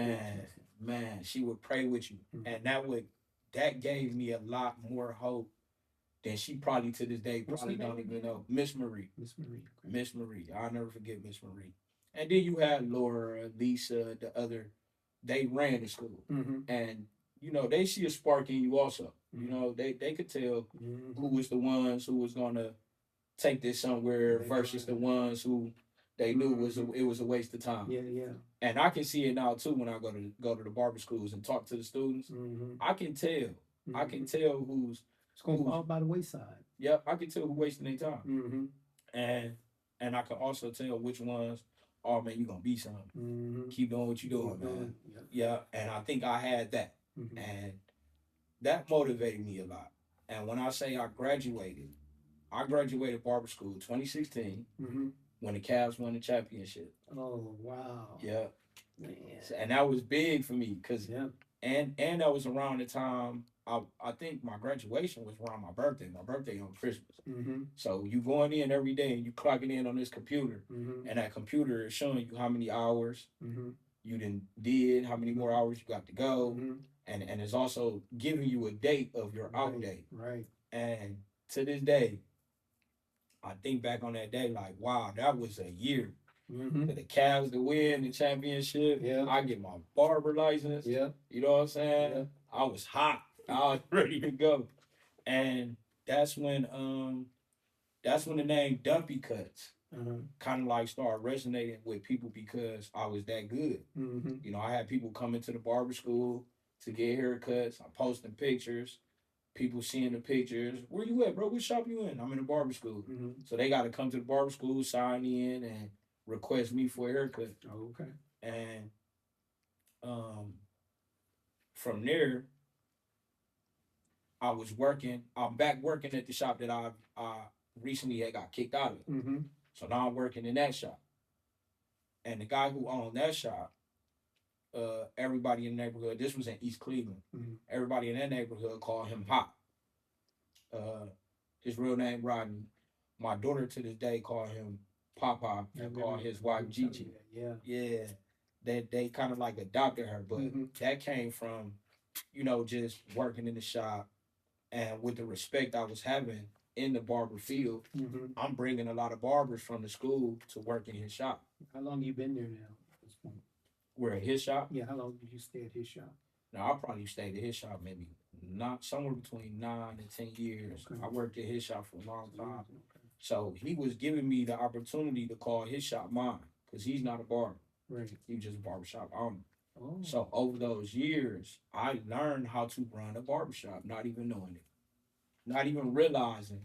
Man, she would pray with you, Mhm. and that gave me a lot more hope than she probably to this day What's probably her don't name even again? know. Miss Marie, Miss Marie. Okay. Miss Marie, I'll never forget Miss Marie. And then you had Laura, Lisa, the other. They ran the school, Mm-hmm. and you know they see a spark in you also. You Mhm. know they could tell Mm-hmm. who was the ones who was gonna take this somewhere Right, versus right. the ones who they knew it was a waste of time. Yeah. And I can see it now too when I go to the barber schools and talk to the students. Mm-hmm. I can tell. I can tell who's It's gonna fall by the wayside. yep, I can tell who wasting their time. Mm-hmm. And I can also tell which ones, oh man, you gonna be something. Mm-hmm. Keep doing what you doing, man. Yep. Yeah. And I think I had that. Mm-hmm. And that motivated me a lot. And when I say I graduated barber school 2016 Mm-hmm. when the Cavs won the championship. Oh wow. Yeah. Man. And that was big for me because Yeah. and that was around the time I think my graduation was around my birthday. My birthday on Christmas. Mm-hmm. So you going in every day and you clocking in on this computer, Mm-hmm. and that computer is showing you how many hours Mm-hmm. you did, how many more hours you got to go, Mm-hmm. and it's also giving you a date of your out date. Right. And to this day, I think back on that day like, wow, that was a year. Mm-hmm. For the Cavs to win the championship, Yeah. I get my barber license. Yeah. You know what I'm saying? Yeah. I was hot. I was ready to go. And that's when the name Dumpy Cuts kind of like started resonating with people because I was that good. Mm-hmm. You know, I had people coming to the barber school to get haircuts. I'm posting pictures. People seeing the pictures. Where you at, bro? What shop you in? I'm in the barber school. Mm-hmm. So they got to come to the barber school, sign in, and request me for a haircut. Oh, okay. And um, from there, I was working. I'm back working at the shop that I recently had got kicked out of. Mm-hmm. So now I'm working in that shop. And the guy who owned that shop, everybody in the neighborhood, this was in East Cleveland. Mm-hmm. Everybody in that neighborhood called him Hot. His real name Rodney. My daughter to this day called him Papa and called his wife Gigi. Yeah. Yeah. They kind of like adopted her, but that came from, you know, just working in the shop and with the respect I was having in the barber field. Mm-hmm. I'm bringing a lot of barbers from the school to work in his shop. How long you been there now at this point? We're at his shop. Yeah, how long did you stay at his shop? Now I probably stayed at his shop maybe not somewhere between 9 and 10 years. Okay. I worked at his shop for a long time. Okay. So he was giving me the opportunity to call his shop mine because he's not a barber. Right. He's just a barbershop owner. Oh. So over those years, I learned how to run a barbershop, not even knowing it, not even realizing.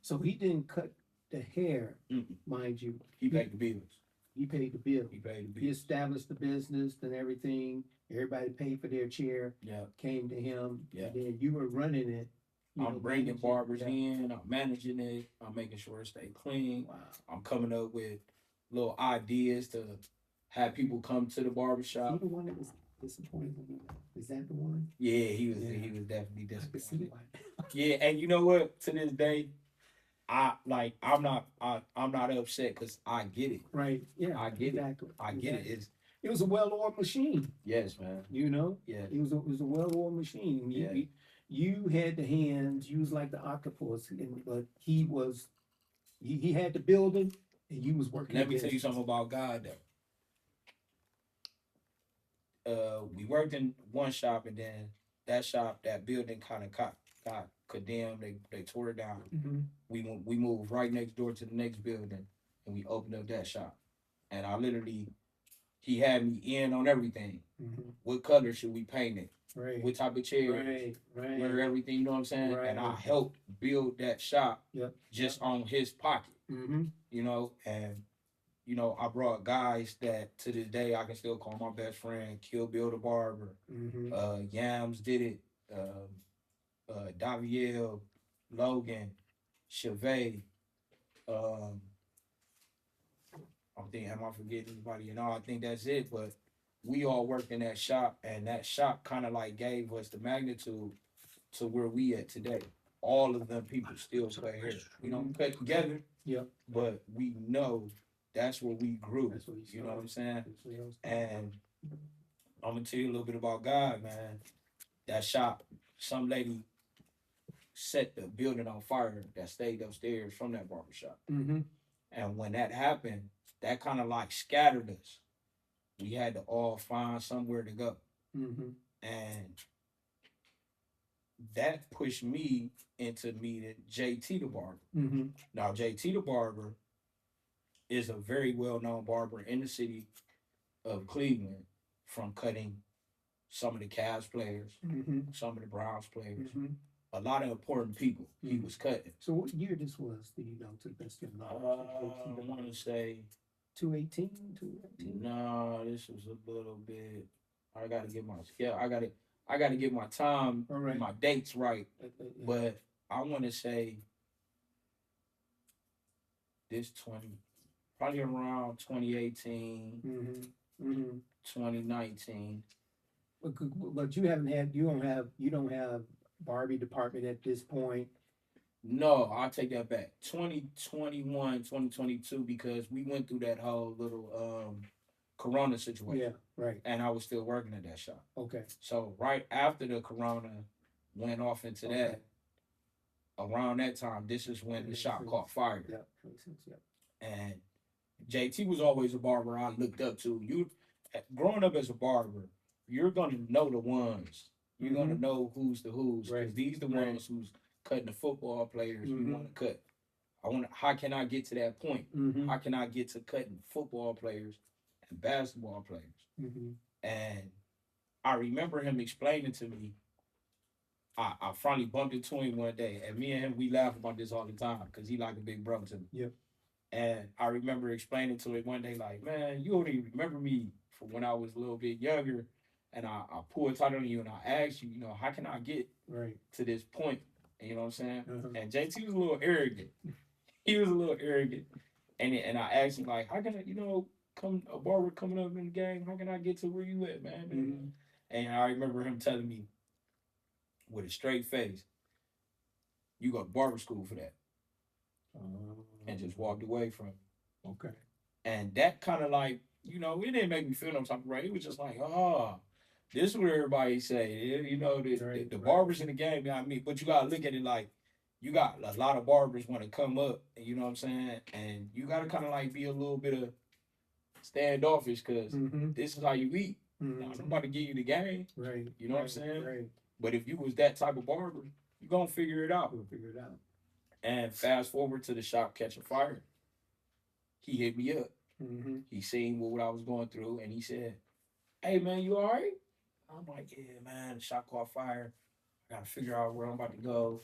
So he didn't cut the hair, Mm-mm. mind you. He paid the bills. He paid the bill. He paid the bills. He established the business and everything. Everybody paid for their chair. Yeah. Came to him. Yeah. And then you were running it. I'm bringing barbers in. I'm managing it. I'm making sure it stay clean. Wow. I'm coming up with little ideas to have people come to the barbershop. He the one that was disappointed? Is that the one? Yeah, he was. Yeah. He was definitely I could see disappointed. why. Yeah, and you know what? To this day, I'm not upset because I get it. Right. Yeah. I get exactly. it. I get it. It was a well-oiled machine. Yes, man. You know. Yeah. It was a well-oiled machine. Yeah. You had the hands. You was like the octopus, but he had the building, and you was working. Let me tell you something about God though. We worked in one shop, and then that building kind of got condemned. They tore it down. Mm-hmm. We moved right next door to the next building, and we opened up that shop. And he had me in on everything. Mm-hmm. What color should we paint it? Right. What type of chairs? Right. Where everything, you know what I'm saying? Right. And I helped build that shop just on his pocket. Mm-hmm. You know, and you know, I brought guys that to this day I can still call my best friend, Kill Bill the Barber. Mm-hmm. Yams did it. Daviel, Logan, Chevy. I'm thinking, am I forgetting anybody? You know, I think that's it. But we all worked in that shop, and that shop kind of like gave us the magnitude to where we at today. All of them people still cut hair. We don't cut together. Yeah. But we know that's where we grew. That's where you know what I'm saying? That's And I'm gonna tell you a little bit about God, man. That shop, some lady set the building on fire that stayed upstairs from that barbershop. Mm-hmm. And when that happened, that kind of like scattered us. We had to all find somewhere to go. Mm-hmm. And that pushed me into meeting JT the Barber. Mm-hmm. Now, JT the Barber is a very well-known barber in the city of Cleveland from cutting some of the Cavs players, some of the Browns players, a lot of important people he was cutting. So what year this was, do you know, to the best of your knowledge? I want to say 218? no, this was a little bit. I got to get my I got to get my time, my dates right. But I want to say this probably around 2018, 2019. But you don't have Barbie department at this point. No, I'll take that back. 2021, 2022, because we went through that whole little corona situation. Yeah, right. And I was still working at that shop. Okay. So right after the corona went off into that, around that time, this is when the shop caught fire. Yeah, makes sense. Yeah. And JT was always a barber I looked up to. You growing up as a barber, you're gonna know the ones. You're gonna know who's the who's, because these the ones who's cutting the football players we want to cut. How can I get to that point? How can I get to cutting football players and basketball players? And I remember him explaining to me. I finally bumped into him one day, and me and him, we laugh about this all the time because he like a big brother to me. Yep. And I remember explaining to him one day, like, man, you don't even remember me from when I was a little bit younger, and I pulled tight on you and I asked you, how can I get to this point? And you know what I'm saying? And JT was a little arrogant. He was a little arrogant. And I asked him, like, how can I, a barber coming up in the game, how can I get to where you at, man? And I remember him telling me with a straight face, you go to barber school for that. And just walked away from it. Okay. And that kind of like, it didn't make me feel no type of way. It was just like, this is what everybody say. The barbers in the game, but you got to look at it like, you got a lot of barbers want to come up, you know what I'm saying? And you got to kind of like be a little bit of standoffish, because this is how you eat. Now, I'm about to give you the game. Right. You know what I'm saying? Right. But if you was that type of barber, you're going to figure it out. We'll figure it out. And fast forward to the shop catching fire. He hit me up. He seen what I was going through, and he said, hey, man, you all right? I'm like, yeah, man, the shop caught fire. I got to figure out where I'm about to go.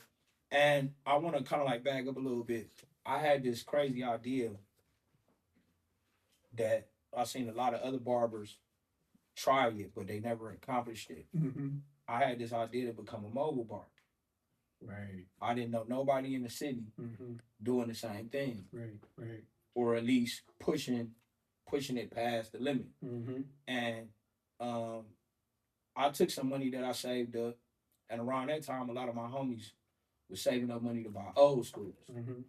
And I want to kind of like back up a little bit. I had this crazy idea that I've seen a lot of other barbers try it, but they never accomplished it. I had this idea to become a mobile barber. Right. I didn't know nobody in the city doing the same thing. Right. Or at least pushing it past the limit. And I took some money that I saved up, and around that time, a lot of my homies was saving up money to buy old schools.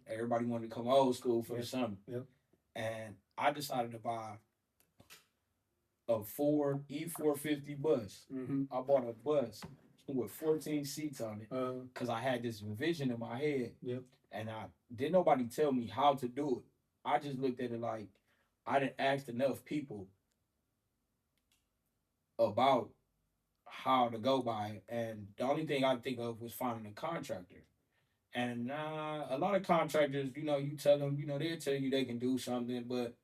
Everybody wanted to come old school for the summer. Yep. And I decided to buy a Ford E450 bus. I bought a bus with 14 seats on it because I had this vision in my head. Yep. And I didn't nobody tell me how to do it. I just looked at it like I didn't ask enough people about how to go by it. And the only thing I think of was finding a contractor. And a lot of contractors, you tell them, they'll tell you they can do something, but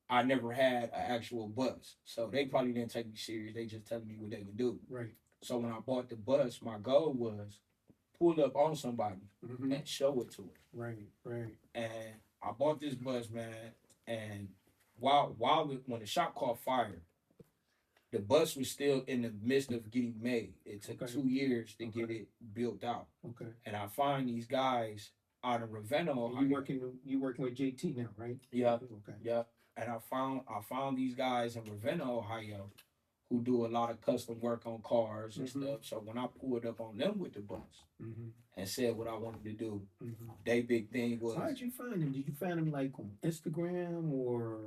I never had an actual bus. So they probably didn't take me serious. They just telling me what they can do. Right. So when I bought the bus, my goal was pull up on somebody and show it to them. Right. And I bought this bus, man, and when the shop caught fire, the bus was still in the midst of getting made. It took 2 years to get it built out. Okay. And I find these guys out of Ravenna, Ohio. You working with JT now, right? Yeah. Okay. Yeah. And I found these guys in Ravenna, Ohio, who do a lot of custom work on cars and stuff. So when I pulled up on them with the bus and said what I wanted to do, they big thing was. How did you find them? Did you find them like on Instagram or?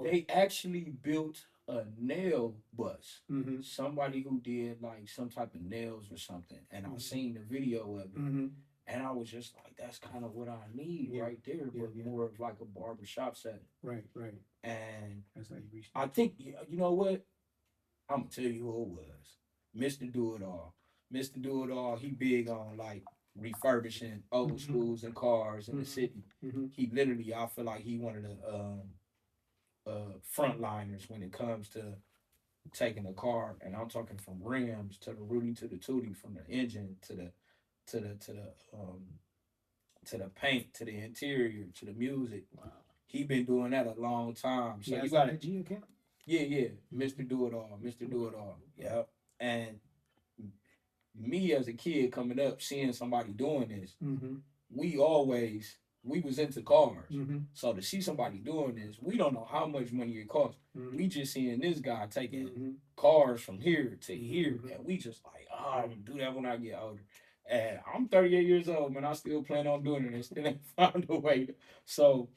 They actually built a nail bus. Somebody who did like some type of nails or something, and I seen the video of it. And I was just like, that's kind of what I need right there, but more of like a barbershop setting. Right. And that's how you reach that. I think, you know what? I'm going to tell you who it was. Mr. Do-It-All. Mr. Do-It-All, he big on like refurbishing old schools and cars in the city. He literally, I feel like he one of the frontliners when it comes to taking a car. And I'm talking from rims to the Rudy to the Tootie, from the engine to the paint, to the interior, to the music. Wow. He been doing that a long time. So you got a G account? Yeah. Mr. Do-It-All. Yeah. And me as a kid coming up, seeing somebody doing this, we always we was into cars. Mm-hmm. So to see somebody doing this, we don't know how much money it costs. Mm-hmm. We just seeing this guy taking Mm-hmm. cars from here to here, Mhm. and we just like, oh, I'm gonna do that when I get older. And I'm 38 years old, man. I still plan on doing it and still ain't found a way. So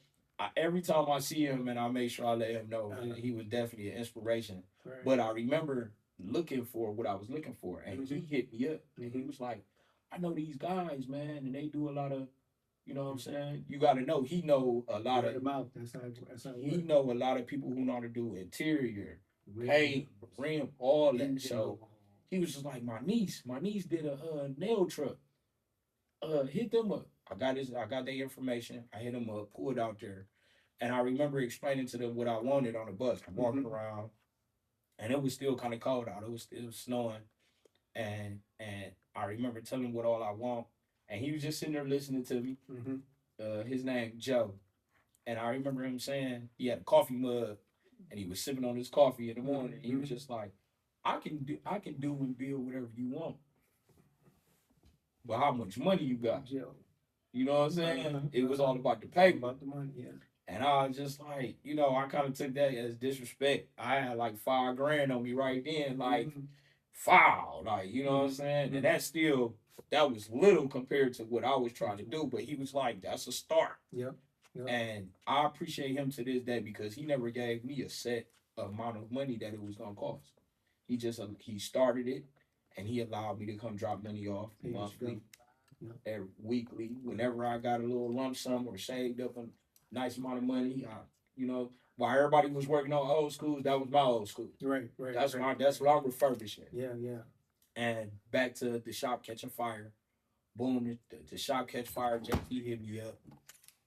every time I see him, and I make sure I let him know he was definitely an inspiration. Right. But I remember looking for what I was looking for, and he hit me up, and he was like, I know these guys, man, and they do a lot of, you know what I'm saying? You got to know, he know a lot of, That's how he know a lot of people who know how to do interior, paint, rim, all that. So he was just like, my niece did a nail truck. Hit them up. I got their information. I hit them up, pulled out there. And I remember explaining to them what I wanted on the bus. I'm walking around, and it was still kind of cold out. It was still snowing. And I remember telling him what all I want. And he was just sitting there listening to me. His name Joe. And I remember him saying he had a coffee mug and he was sipping on his coffee in the morning. He was just like, I can do and build whatever you want. But how much money you got? Joe. You know what I'm saying? It was all about the paper. About the money, yeah. And I was just like, you know, I kind of took that as disrespect. I had like $5,000 on me right then, like foul, like, you know what I'm saying? And that was little compared to what I was trying to do. But he was like, that's a start. Yep. And I appreciate him to this day because he never gave me a set amount of money that it was gonna cost. He started it, and he allowed me to come drop money off monthly, every weekly. Whenever I got a little lump sum or saved up a nice amount of money, while everybody was working on old schools, that was my old school. Right. That's what I'm refurbishing. Yeah. And back to the shop catching fire. Boom, the shop catch fire. JT hit me up.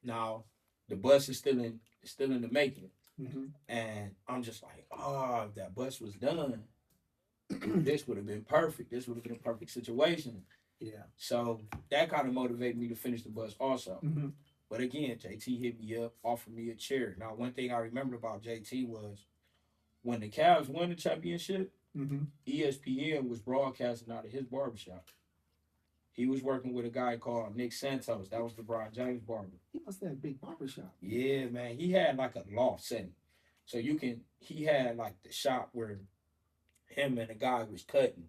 Now the bus is still in the making, and I'm just like, oh, if that bus was done, this would have been perfect. This would have been a perfect situation. Yeah. So that kind of motivated me to finish the bus also. But again, JT hit me up, offered me a chair. Now, one thing I remember about JT was when the Cavs won the championship, ESPN was broadcasting out of his barbershop. He was working with a guy called Nick Santos. That was LeBron James' barber. He must have a big barbershop. Yeah, man. He had like a loft setting. So he had like the shop where him and the guy was cutting.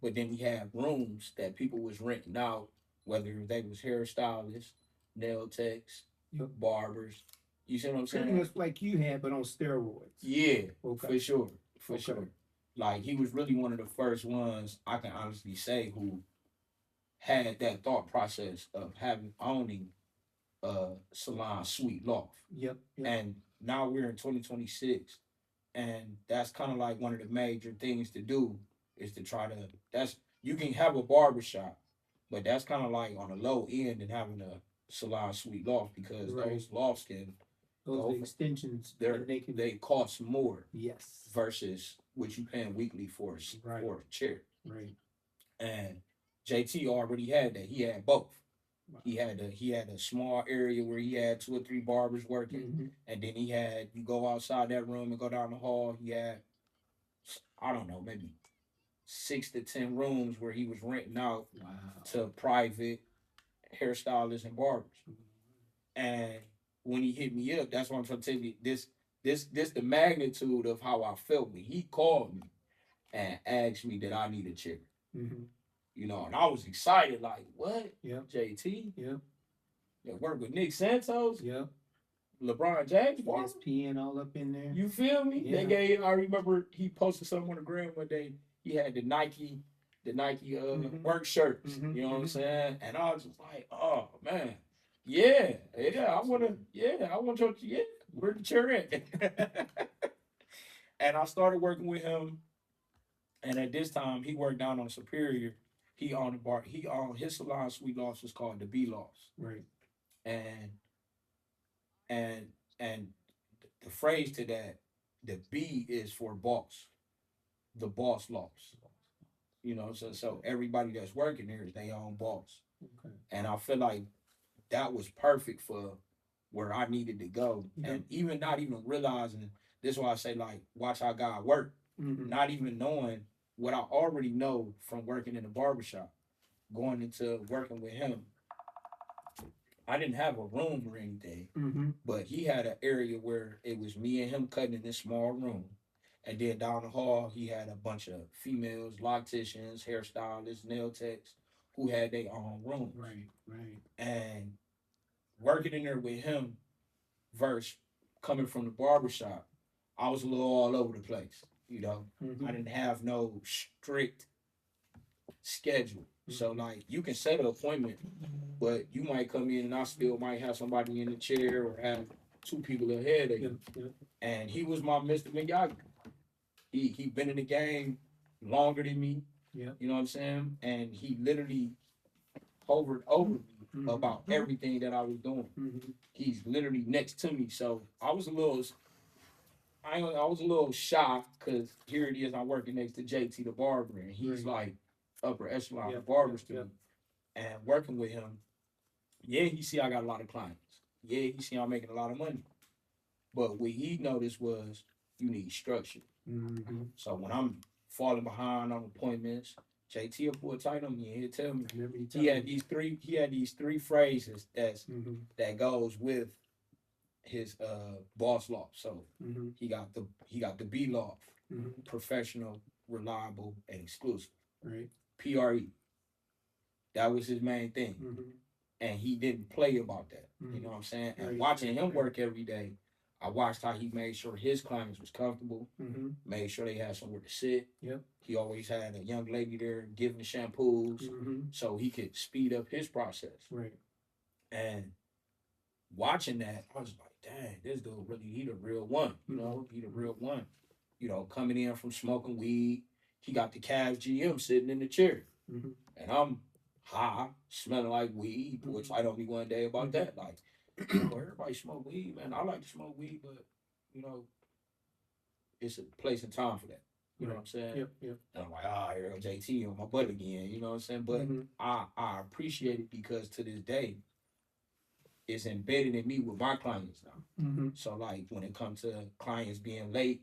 But then he had rooms that people was renting out, whether they was hairstylists, nail techs, barbers. You see what I'm saying? Pretty much like you had, but on steroids. Yeah, for sure. Sure. Like, he was really one of the first ones I can honestly say who had that thought process of owning a salon suite loft. Yep. And now we're in 2026, and that's kind of like one of the major things to do is to try to, you can have a barbershop, but that's kind of like on the low end and having a salon suite loft because those lofts can, those extensions, they cost more. Yes. Versus what you paying weekly for a chair. Right. And JT already had that. He had both. Wow. He had a small area where he had 2 or 3 barbers working, and then you go outside that room and go down the hall. He had, I don't know, maybe 6 to 10 rooms where he was renting out to private hairstylists and barbers. And when he hit me up, that's what I'm trying to tell you. This the magnitude of how I felt when he called me and asked me that I need a chair. You know, and I was excited, like, what? Yeah. JT? Yeah. You work with Nick Santos? Yeah. LeBron James? ESPN all up in there. You feel me? Yeah. I remember he posted something on the gram one day. He had the Nike work shirts. You know what I'm saying? And I was just like, oh man. Yeah, I want your, where the chair at? And I started working with him. And at this time, he worked down on Superior. He owned his salon suite lofts was called the B lofts. Right. And the phrase to that, the B is for boss. The boss lofts. You know, so everybody that's working there is their own boss. Okay. And I feel like that was perfect for where I needed to go. And even not even realizing, this is why I say, like, watch how God work. Not even knowing what I already know from working in the barbershop, going into working with him. I didn't have a room or anything, Mm-hmm. but he had an area where it was me and him cutting in this small room. And then down the hall, he had a bunch of females, locticians, hairstylists, nail techs, who had their own room. Right, right. And working in there with him versus coming from the barbershop, I was a little all over the place. You know, Mm-hmm. I didn't have no strict schedule. So like you can set an appointment, but you might come in and I still might have somebody in the chair or have two people ahead of Yeah, you. yeah, And he was my Mr. Miyagi. He been in the game longer than me. yeah. You know what I'm saying? And he literally hovered over me Mm-hmm. about everything that I was doing. Mm-hmm. He's literally next to me. So I was a little shocked because here it is, I'm working next to JT the barber, and he's Right. like upper echelon Yep, of barbers yep, to yep. me. And working with him, yeah, he see I got a lot of clients. Yeah, he see I'm making a lot of money. But what he noticed was you need structure. Mm-hmm. So when I'm falling behind on appointments, JT will pull tight on me and he'll tell me I remember you he telling had me. these three phrases Mm-hmm. that goes with his boss law. So Mm-hmm. he got the B law, Mm-hmm. professional, reliable, and exclusive. Right. PRE. That was his main thing. Mm-hmm. And he didn't play about that. Mm-hmm. You know what I'm saying? And Right, watching right, him right. work every day, I watched how he made sure his clients was comfortable, Mm-hmm. made sure they had somewhere to sit. Yep. He always had a young lady there giving the shampoos Mm-hmm. so he could speed up his process. Right. And watching that, I was like, dang, this dude really, he the real one. You know, he the real one. You know, coming in from smoking weed, he got the Cavs GM sitting in the chair. Mm-hmm. And I'm high, smelling like weed. He pulled tight on me one day about that. Like, oh, everybody smoke weed, man. I like to smoke weed, but, you know, it's a place and time for that. You know what I'm saying? Yep, yep. And I'm like, ah, here go JT on my butt again. You know what I'm saying? But Mm-hmm. I appreciate it because to this day, it's embedded in me with my clients now. Mm-hmm. So like when it comes to clients being late,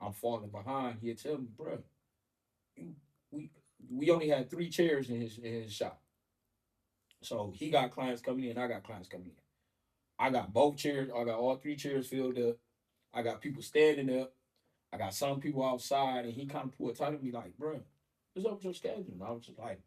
I'm falling behind. He'll tell me, bro, you, we only had 3 chairs in his shop. So he got clients coming in, I got clients coming in. I got both chairs, I got all 3 chairs filled up. I got people standing up. I got some people outside, and he kind of pulled tight on me like, bro, what's up with your schedule? And I was just like,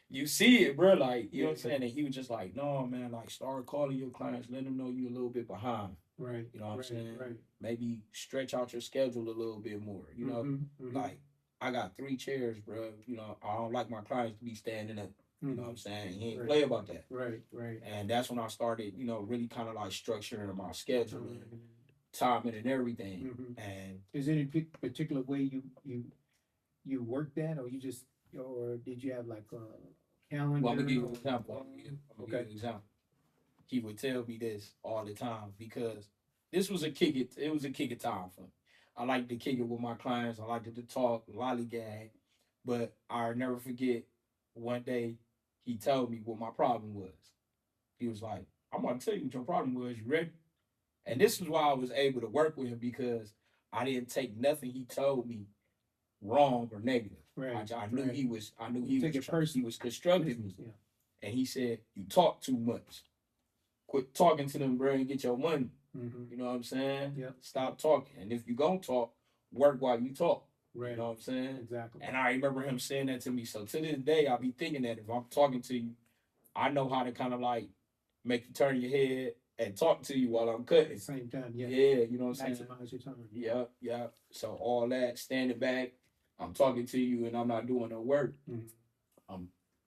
you see it, bro. Like, you know what I'm saying? And he was just like, no, man, like, start calling your clients, let them know you're a little bit behind. Right. You know what I'm saying? Right. Maybe stretch out your schedule a little bit more. You know, Mm-hmm. like, I got 3 chairs, bro. You know, I don't like my clients to be standing up. You know what I'm saying? He ain't play about that. Right, right. And that's when I started, you know, really kind of like structuring my schedule and timing and everything. Mm-hmm. And is there any particular way you work that, or you just, or did you have like a calendar? well, I'm gonna give you an example. I'm gonna Okay. give you an example. He would tell me this all the time because this was a kick it. It was a kick it time for me. I like to kick it with my clients. I like to talk, lollygag, but I'll never forget one day he told me what my problem was. He was like, I'm gonna tell you what your problem was. You ready? And this is why I was able to work with him because I didn't take nothing he told me wrong or negative. Right. I knew right. he was he was constructive me. Yeah. And he said, you talk too much. Quit talking to them, bro, and get your money. Mm-hmm. You know what I'm saying? Yep. Stop talking. And if you gonna talk, work while you talk. Right. You know what I'm saying? Exactly. And I remember him saying that to me. So to this day, I'll be thinking that if I'm talking to you, I know how to kind of like make you turn your head and talk to you while I'm cutting. At the same time, yeah. Yeah, you know what I'm saying? Maximize your time. Yeah, yeah. So all that, standing back, I'm talking to you and I'm not doing no work. Mm-hmm.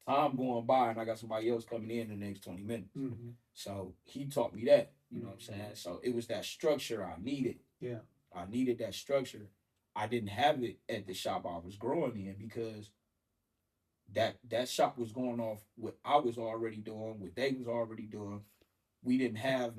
Time going by and I got somebody else coming in the next 20 minutes. Mm-hmm. So he taught me that, you know what I'm saying? So it was that structure I needed. Yeah. I needed that structure. I didn't have it at the shop I was growing in because that shop was going off what I was already doing, what they was already doing. We didn't have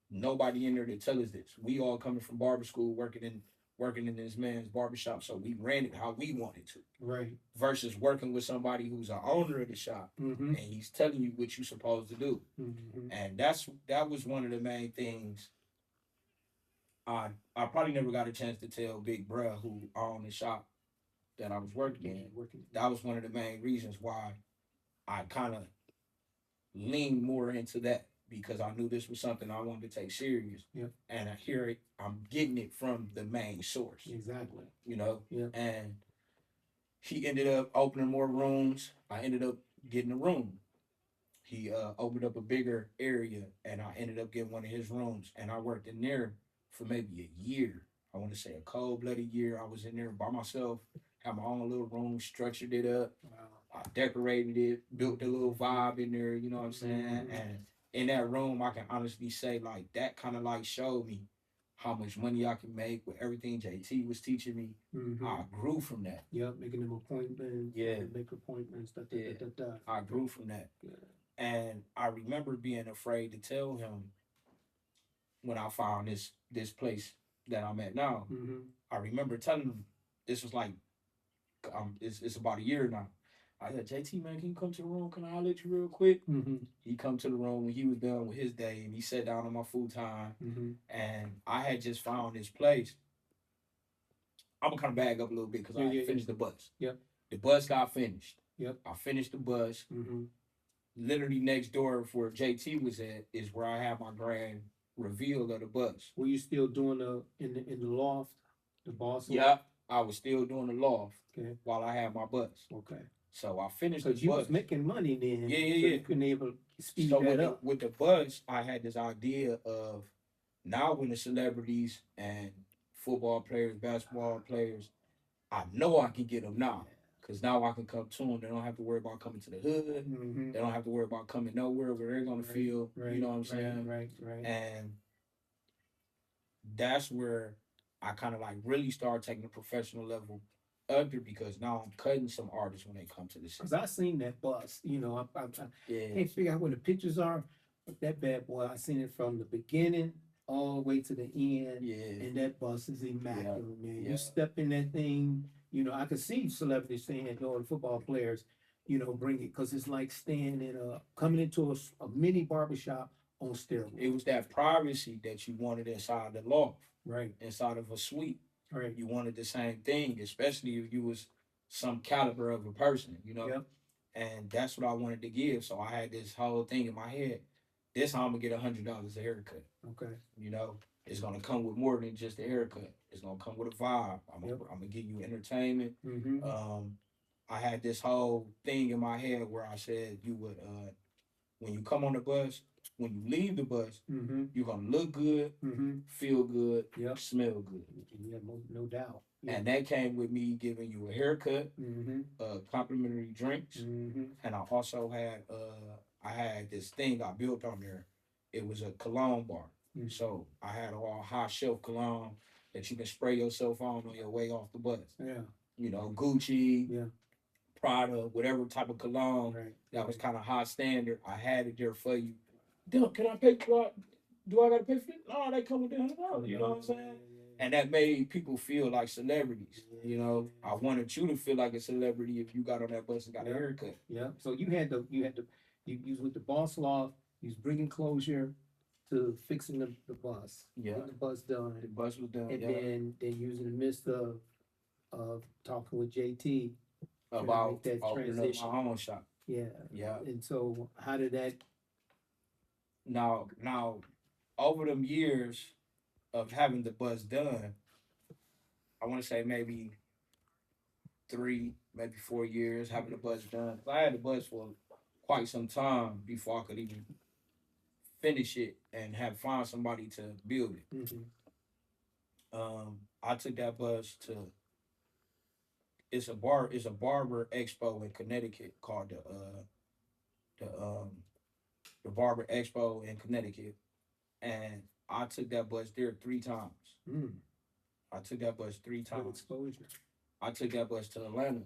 nobody in there to tell us this. We all coming from barber school, working in this man's barbershop, so we ran it how we wanted to. Right. Versus working with somebody who's an owner of the shop and he's telling you what you're supposed to do. Mm-hmm. And that was one of the main things. I probably never got a chance to tell Big Bruh who owned the shop that I was working in. That was one of the main reasons why I kind of lean more into that because I knew this was something I wanted to take serious. Yep. And I hear it, I'm getting it from the main source. Exactly. You know? Yep. And he ended up opening more rooms. I ended up getting a room. He opened up a bigger area and I ended up getting one of his rooms. And I worked in there for maybe a year. I want to say a cold-blooded year. I was in there by myself, had my own little room, structured it up. Wow. I decorated it, built a little vibe in there, you know what I'm saying? Mm-hmm. And in that room, I can honestly say, like, that kind of like showed me how much money I can make with everything JT was teaching me. Mm-hmm. I grew from that. Yep, making them appointments. Yeah. Make appointments. I grew from that. Yeah. And I remember being afraid to tell him when I found this place that I'm at now. Mm-hmm. I remember telling him, this was like, it's about a year now. I said, JT, man, can you come to the room? Can I holler at you real quick? Mm-hmm. He come to the room when he was done with his day, and he sat down on my futon. Mm-hmm. And I had just found this place. I'm gonna kind of bag up a little bit because I finished the bus. Yep. The bus got finished. Yep. I finished the bus. Mm-hmm. Literally next door where JT was at is where I had my grand reveal of the bus. Were you still doing in the loft, the boss? Yeah, I was still doing the loft. Okay. While I had my bus. Okay. So I finished the bus. Because you was making money then. Yeah. So you couldn't able to speed so that up. With the bus, I had this idea of now when the celebrities and football players, basketball players, I know I can get them now. Because now I can come to them. They don't have to worry about coming to the hood. Mm-hmm. They don't have to worry about coming nowhere where they're going to feel, you know what I'm saying? Right. And that's where I kind of like really start taking the professional level up there because now I'm cutting some artists when they come to the city. Because I seen that bus, I can't figure out where the pictures are, but that bad boy, I seen it from the beginning all the way to the end. Yeah. And that bus is immaculate, man. Yeah. You step in that thing, I could see celebrities saying that, or football players, bring it, because it's like coming into a mini barbershop on steroids. It was that privacy that you wanted inside the loft. Right. Inside of a suite. Right. You wanted the same thing, especially if you was some caliber of a person, Yep. And that's what I wanted to give. So I had this whole thing in my head. This how I'm gonna get $100 a haircut. Okay. It's gonna come with more than just a haircut. It's gonna come with a vibe. I'm gonna give you entertainment. Mm-hmm. I had this whole thing in my head where I said you would when you come on the bus, when you leave the bus, mm-hmm. you're gonna look good, mm-hmm. feel good, yep. smell good. Yeah, no doubt. Yeah. And that came with me giving you a haircut, mm-hmm. Complimentary drinks, mm-hmm. and I also had I had this thing I built on there. It was a cologne bar, mm-hmm. So I had all high shelf cologne that you can spray yourself on your way off the bus. Yeah, Gucci, yeah, Prada, whatever type of cologne that was kind of high standard. I had it there for you. Can I pay? Do I gotta pay for it? No, they come with $100. You know what I'm saying? And that made people feel like celebrities. I wanted you to feel like a celebrity if you got on that bus and got a haircut. Yeah. So you was with the boss loft. You was bringing closure to fixing the bus. Yeah. Getting the bus done. The bus was done. And then you was in the midst of talking with JT about that transition. Up my own shop. Yeah. Yeah. And so how did that? Now, over them years of having the bus done, I want to say maybe 3, maybe 4 years having the bus done. I had the bus for quite some time before I could even finish it and find somebody to build it. Mm-hmm. I took that bus to. It's a barber expo in Connecticut called the Barber Expo in Connecticut, and I took that bus there 3 times. I took that bus 3 times. Good exposure. I took that bus to Atlanta.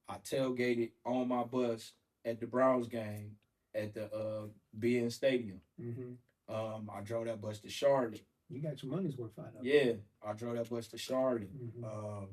I tailgated on my bus at the Browns game at the BN Stadium. Mm-hmm. I drove that bus to Charlotte. You got your money's worth out of it. Yeah, I drove that bus to Charlotte. Mm-hmm.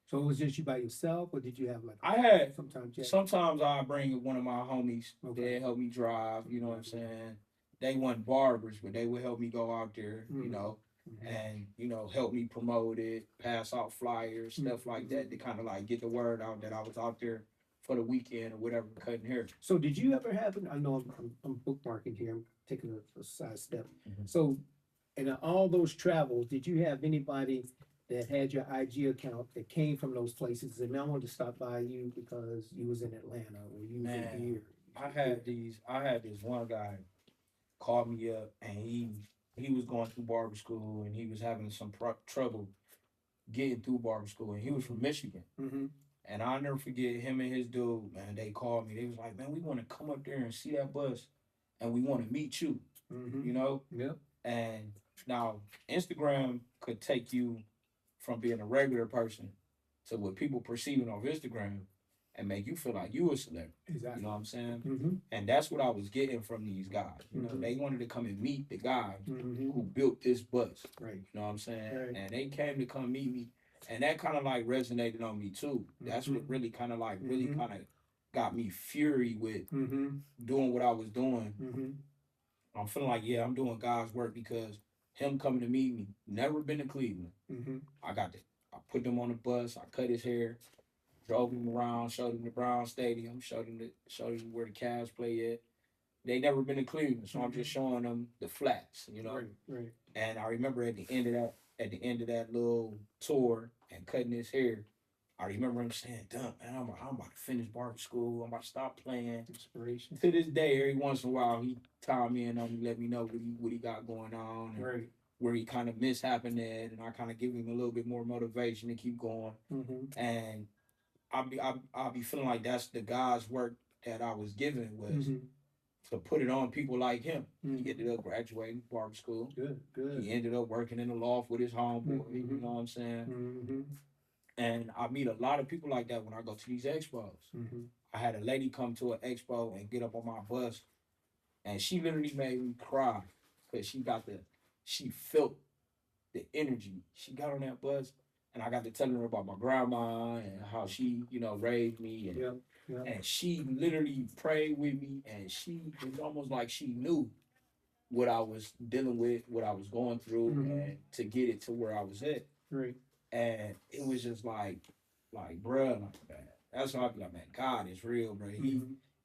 So it was just you by yourself, or did you have like? I had sometimes. Yeah. Sometimes I bring one of my homies. Okay. They help me drive. You know what I'm saying? They weren't barbers, but they would help me go out there. Mm-hmm. And help me promote it, pass out flyers, stuff like that, to kind of like get the word out that I was out there for the weekend or whatever, cutting hair. So did you ever have, I know I'm bookmarking here, I'm taking a side step. Mhm. So in all those travels, did you have anybody that had your IG account that came from those places and I wanted to stop by you because you was in Atlanta or you was in Man, here? I had this one guy called me up and he was going through barber school and he was having some trouble getting through barber school and he was from Michigan. Mm-hmm. And I'll never forget him and his dude, man, they called me. They was like, man, we want to come up there and see that bus and we want to meet you, Mm-hmm. you know? Yep. And now Instagram could take you from being a regular person to what people perceiving on Instagram and make you feel like you a celebrity. Exactly. You know what I'm saying? Mm-hmm. And that's what I was getting from these guys. You know, Mhm. they wanted to come and meet the guy Mm-hmm. who built this bus. Right. You know what I'm saying? Right. And they came to come meet me. And that kind of like resonated on me too. That's what really kind of like really kind of got me fury with Mm-hmm. doing what I was doing. Mm-hmm. I'm feeling like, yeah, I'm doing God's work because him coming to meet me, never been to Cleveland. Mm-hmm. I put him on the bus, I cut his hair, drove him around, showed him the Brown Stadium, showed him where the Cavs play at. They never been to Cleveland, so I'm just showing them the flats, you know. Right. Right. And I remember at the end of that little tour and cutting his hair, I remember him saying, "Dump, man, I'm about to finish barber school. I'm about to stop playing." Inspiration. To this day, every once in a while, he tied me in on me, let me know what he got going on, and Right. where he kind of mishappened at, and I kind of give him a little bit more motivation to keep going. Mm-hmm. And I'll be feeling like that's the God's work that I was given was Mm-hmm. to put it on people like him. Mm-hmm. He ended up graduating barber school. Good. Good. He ended up working in the loft with his homeboy. Mm-hmm. You know what I'm saying? Mm-hmm. And I meet a lot of people like that when I go to these expos. Mm-hmm. I had a lady come to an expo and get up on my bus, and she literally made me cry because she felt the energy. She got on that bus, and I got to telling her about my grandma and how she, you know, raised me, and and she literally prayed with me, and she was almost like she knew what I was dealing with, what I was going through, and to get it to where I was at. Right. And it was just like, bruh, like, man, that's why I be like, man, God is real, bro.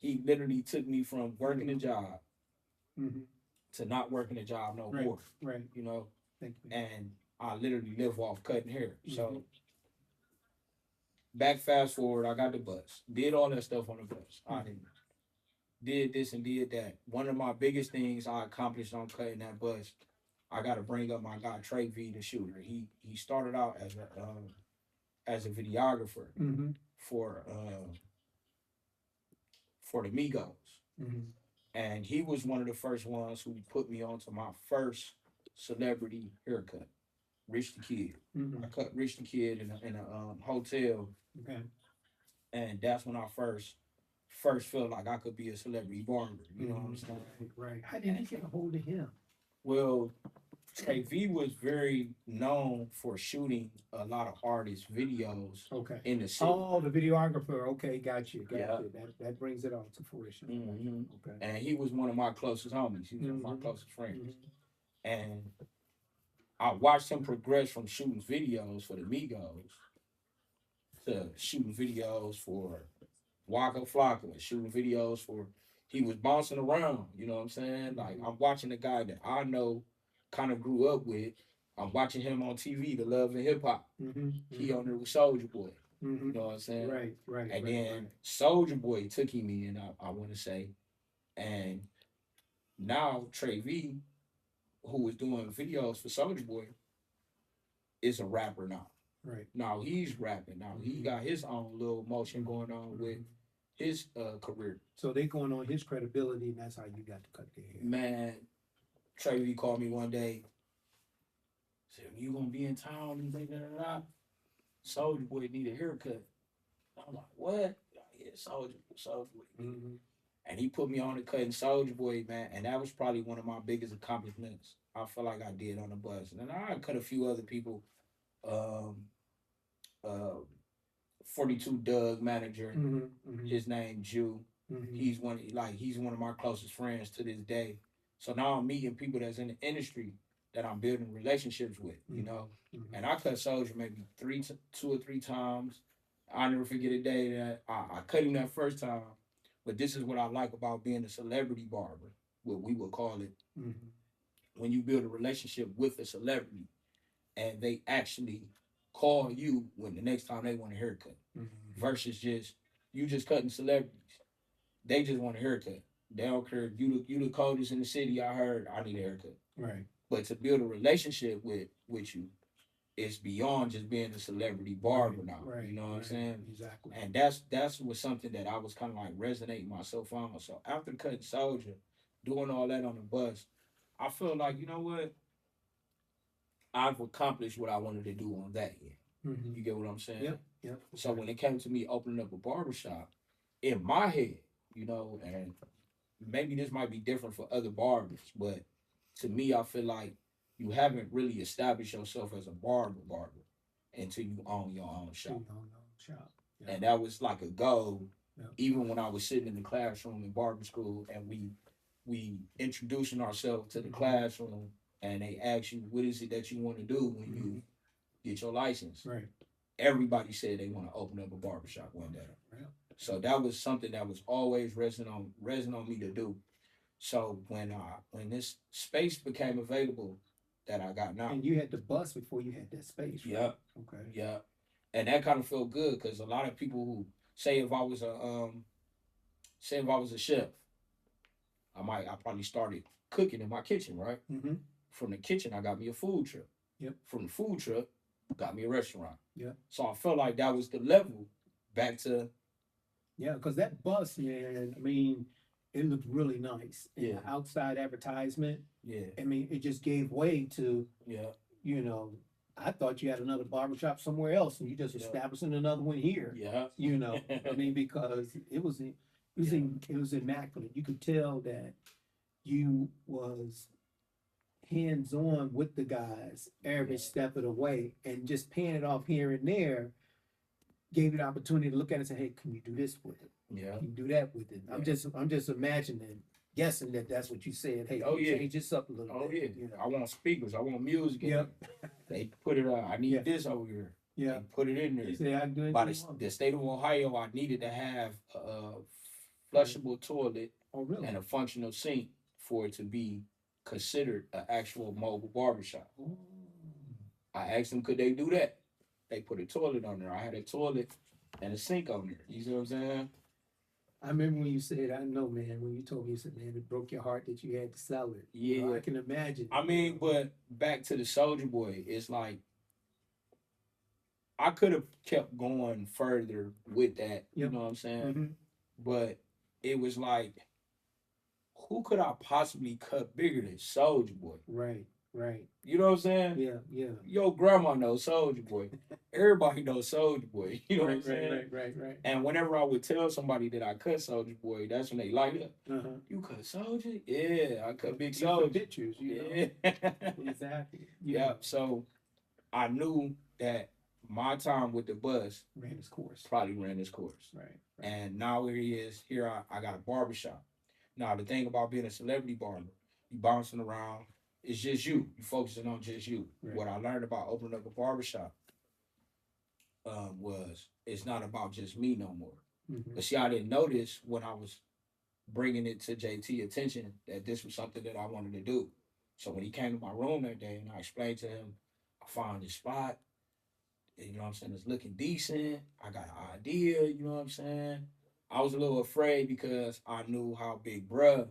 He literally took me from working a job to not working a job no more. Right. You know, Thank you. and I literally live off cutting hair. So back fast forward, I got the bus, did all that stuff on the bus. I did this and did that. One of my biggest things I accomplished on cutting that bus, I got to bring up my guy Trey V, the shooter. He started out as a videographer for the Migos, and he was one of the first ones who put me onto my first celebrity haircut, Rich the Kid. I cut Rich the Kid in a hotel, Okay. and that's when I first felt like I could be a celebrity barber. You know what I'm saying? Right. How did you get a hold of him? Well, Trey V was very known for shooting a lot of artists' videos Okay. in the city. Oh, the videographer. Okay, got you. Yeah. That brings it all to fruition. Okay. And he was one of my closest homies. He was one of my closest friends. And I watched him progress from shooting videos for the Migos to shooting videos for Waka Flocka, shooting videos for, he was bouncing around, you know what I'm saying? Like, I'm watching a guy that I know, kind of grew up with. I'm watching him on TV, The Love and Hip Hop. He on there with Soulja Boy. You know what I'm saying? Right. And then Soulja Boy took him in, I want to say. And now Trey V, who was doing videos for Soulja Boy, is a rapper now. Right. Now he's rapping. Now he got his own little motion going on with his career. So they going on his credibility, and that's how you got to cut their hair. Man, Trey V called me one day. Said, "You gonna be in town?" And Soulja Boy need a haircut. I'm like, "What?" Yeah, Soulja Boy. And he put me on the cutting Soulja Boy, man. And that was probably one of my biggest accomplishments I feel like I did on the bus. And then I cut a few other people. 42 Doug manager, his name Jew. He's one of my closest friends to this day. So now I'm meeting people that's in the industry that I'm building relationships with, you know. And I cut Soulja maybe 2 or 3 times I'll never forget a day that I cut him that first time. But this is what I like about being a celebrity barber, what we would call it, Mm-hmm. when you build a relationship with a celebrity and they actually call you when the next time they want a haircut Mm-hmm. versus just you just cutting celebrities. They just want a haircut. They don't care. You the coldest in the city. I heard. I need a haircut. Right. But to build a relationship with you, it's beyond just being a celebrity barber now. Right. You know what I'm Right. saying? Exactly. And that's was something that I was kind of like resonating myself on. So after cutting Soldier, doing all that on the bus, I feel like, you know what? I've accomplished what I wanted to do on that end. Mm-hmm. You get what I'm saying? Yep. Yep. So when it came to me opening up a barbershop, in my head, you know, and maybe this might be different for other barbers, but to me, I feel like you haven't really established yourself as a barber until you own your own shop. Shop. Yeah. And that was like a goal, yeah. Even when I was sitting in the classroom in barber school and we introducing ourselves to the classroom and they ask you, what is it that you want to do when you get your license? Right. Everybody said they want to open up a barbershop one day. Right. So that was something that was always resting on me to do. So when this space became available that I got now. And you had the bus before you had that space, right? Yeah. Okay. Yeah. And that kind of felt good because a lot of people who say if I was a chef, I probably started cooking in my kitchen, right? Mm-hmm. From the kitchen, I got me a food truck. Yep. From the food truck, got me a restaurant. Yeah. So I felt like that was the level back to. Yeah, because that bus, man, I mean, it looked really nice. And Yeah. the outside advertisement, Yeah. I mean, it just gave way to, Yeah. you know, I thought you had another barbershop somewhere else and you just establishing another one here. Yeah. You know, I mean, because it was immaculate. You could tell that you was hands on with the guys every step of the way, and just paying it off here and there gave you the opportunity to look at it and say, hey, can you do this with it? Yeah. Can you do that with it? I'm just imagining, guessing that that's what you said. Hey, change this up a little bit. Yeah. You know? I want speakers. I want music. Yep. They put it I need this over here. Yeah. They put it in there. You say I can do it. By the state of Ohio, I needed to have a flushable toilet and a functional sink for it to be considered an actual mobile barbershop. Oh. I asked them, could they do that? They put a toilet on there. I had a toilet and a sink on there. You see what I'm saying? I remember when you said, I know, man, when you told me, you said, man, it broke your heart that you had to sell it. Yeah. You know, I can imagine. I mean, but back to the Soldier Boy, it's like, I could have kept going further with that, you know what I'm saying? Mm-hmm. But it was like, who could I possibly cut bigger than Soldier Boy? Right. You know what I'm saying? Yeah. Your grandma knows Soldier Boy. Everybody knows Soldier Boy. You know what I'm saying? Right. And whenever I would tell somebody that I cut Soldier Boy, that's when they light up. Uh-huh. You cut Soldier? Yeah, I cut Big For Soldier. pictures, you know. Exactly. Yeah. So I knew that my time with the bus ran its course. Right. And now here he is. Here I got a barbershop. Now the thing about being a celebrity barber, you bouncing around. It's just you. You focusing on just you. Right. What I learned about opening up a barbershop was it's not about just me no more. Mm-hmm. But see, I didn't notice when I was bringing it to JT attention that this was something that I wanted to do. So when he came to my room that day and I explained to him, I found this spot. You know what I'm saying? It's looking decent. I got an idea. You know what I'm saying? I was a little afraid because I knew how Big Bruh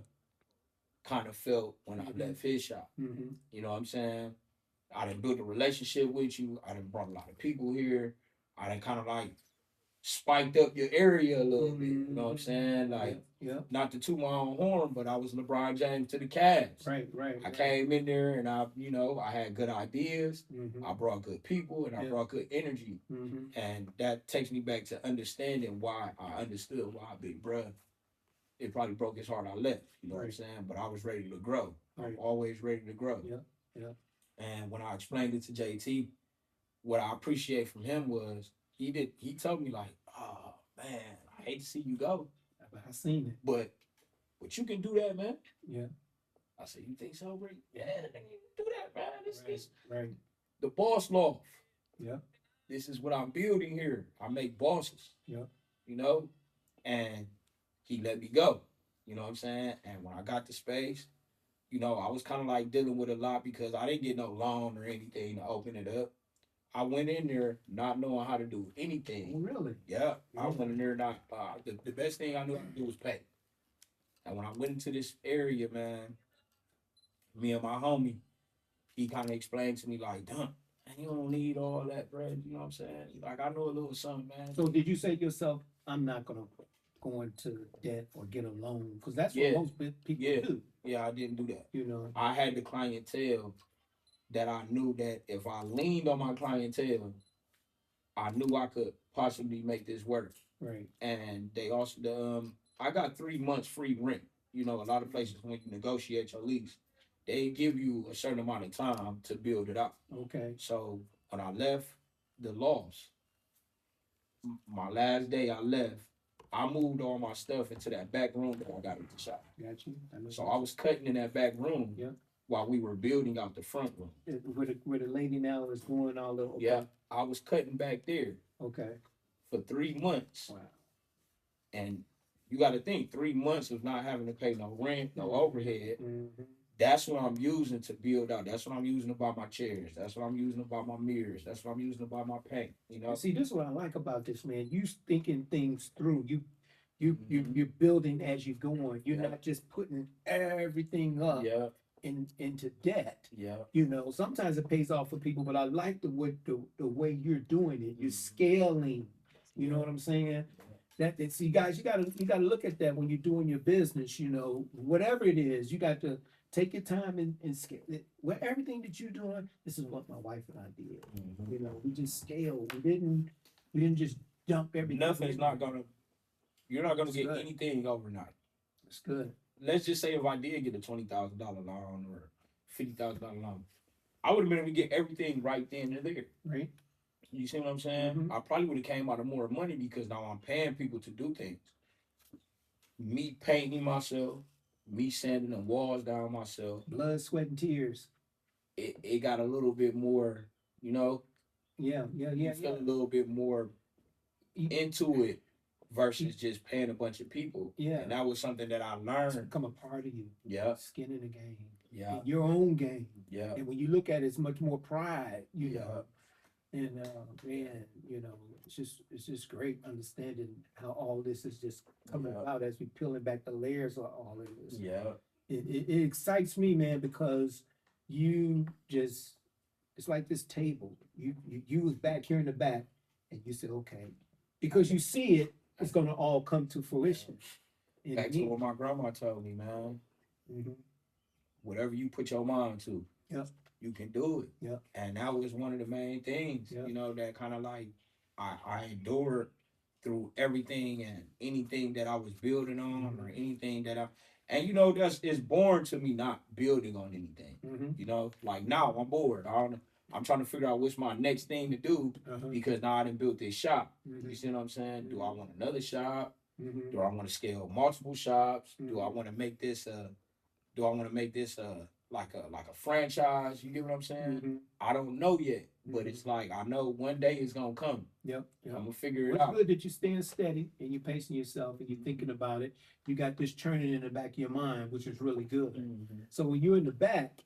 kind of felt when I left his shop. Mm-hmm. You know what I'm saying? I done built a relationship with you. I done brought a lot of people here. I done kind of like spiked up your area a little bit. You know what I'm saying? Like, not to toot my own horn, but I was LeBron James to the Cavs. Right. I came in there and I had good ideas. Mm-hmm. I brought good people and I brought good energy. Mm-hmm. And that takes me back to understanding why I understood why Big Bruh, it probably broke his heart I left. You know what I'm saying? But I was ready to grow. I'm always ready to grow. Yeah. And when I explained it to JT, what I appreciate from him was he told me like, oh man, I hate to see you go. I seen it. But you can do that, man. Yeah. I said, you think so, Rick? Yeah, you can do that, man. This right. The boss loft. Yeah. this is what I'm building here. I make bosses, Yep. you know, and he let me go. You know what I'm saying? And when I got the space, you know, I was kind of like dealing with a lot because I didn't get no loan or anything to open it up. I went in there not knowing how to do Oh, anything. really? Yeah, I Yeah. went in there not. The best thing I knew how to do was pay. And when I went into this area, man, me and my homie, he kind of explained to me like, "Dump, man, you don't need all that bread." You know what I'm saying? Like I know a little something, man. So did you say to yourself, I'm not gonna go into debt or get a loan? Because that's what Yeah, most people yeah, do, yeah. I didn't do that. you know? I had the clientele that I knew that if I leaned on my clientele, I knew I could possibly make this work. Right. And they also I got 3 months free rent. You know, a lot of places when you negotiate your lease, they give you a certain amount of time to build it up. Okay. So when I left the loss, my last day I left, I moved all my stuff into that back room that I got at the shop. Got you. So I was cutting in that back room Yeah. while we were building out the front room. Where the lady now is going all the. Okay. Yeah, I was cutting back there Okay. for 3 months. Wow. And you got to think 3 months of not having to pay no rent, no overhead. Mm-hmm. That's what I'm using to build out. That's what I'm using to buy my chairs. That's what I'm using to buy my mirrors. That's what I'm using to buy my paint. You know. See, this is what I like about this, man. You thinking things through. Mhm. You're building as you're going. You're Yeah. not just putting everything up Yeah. into debt. Yeah. You know, sometimes it pays off for people, but I like the way you're doing it. You're Mhm. scaling. You know what I'm saying? That see, guys, you gotta look at that when you're doing your business. You know, whatever it is, you got to take your time and scale it. Well, everything that you're doing, this is what my wife and I did. Mhm. You know, we just scaled. We didn't just dump everything. Nothing's not gonna. You're not gonna That's get good. anything overnight. It's good. Let's just say if I did get a $20,000 loan or $50,000 loan, I would have been able to get everything right then and there. Right. You see what I'm saying? Mhm. I probably would have came out of more money because now I'm paying people to do things. Me painting myself, me sanding the walls down myself. Blood, sweat, and tears. It got a little bit more, you know, Yeah. you feel a little bit more You- into it versus just paying a bunch of people. Yeah. And that was something that I It's learned. become a part of you. Yeah. Skin in the game. Yeah. In your own game. Yeah. And when you look at it, it's much more pride, you Yeah. know. And man, you know, it's just great understanding how all this is just coming Yeah. about as we peeling back the layers of all of this. Yeah. It excites me, man, because you just it's like this table. You was back here in the back, and you said, okay, because you see it, it's gonna all come to fruition. In Back the to end. what my grandma told me, man. Mhm. Whatever you put your mind to, Yep. you can do it. Yep. And that was one of the main things, Yep. you know, that kind of like I endured through everything and anything that I was building on or anything that and you know, that's it's boring to me not building on anything. Mhm. You know, like now I'm bored. I'm trying to figure out what's my next thing to do Uh-huh. because now I done built this shop. Mhm. You see what I'm saying? Do I want another shop? Mhm. Do I want to scale multiple shops? Do I Mhm. want to make this like a franchise? You get what I'm saying? Mhm. I don't know yet, but Mhm. it's like I know one day it's gonna come. Yep. I'm Yep. gonna figure it Well, it's out. good that you're staying steady and you're pacing yourself and you're thinking about it. You got this churning in the back of your mind, which is really good. Mhm. So when you're in the back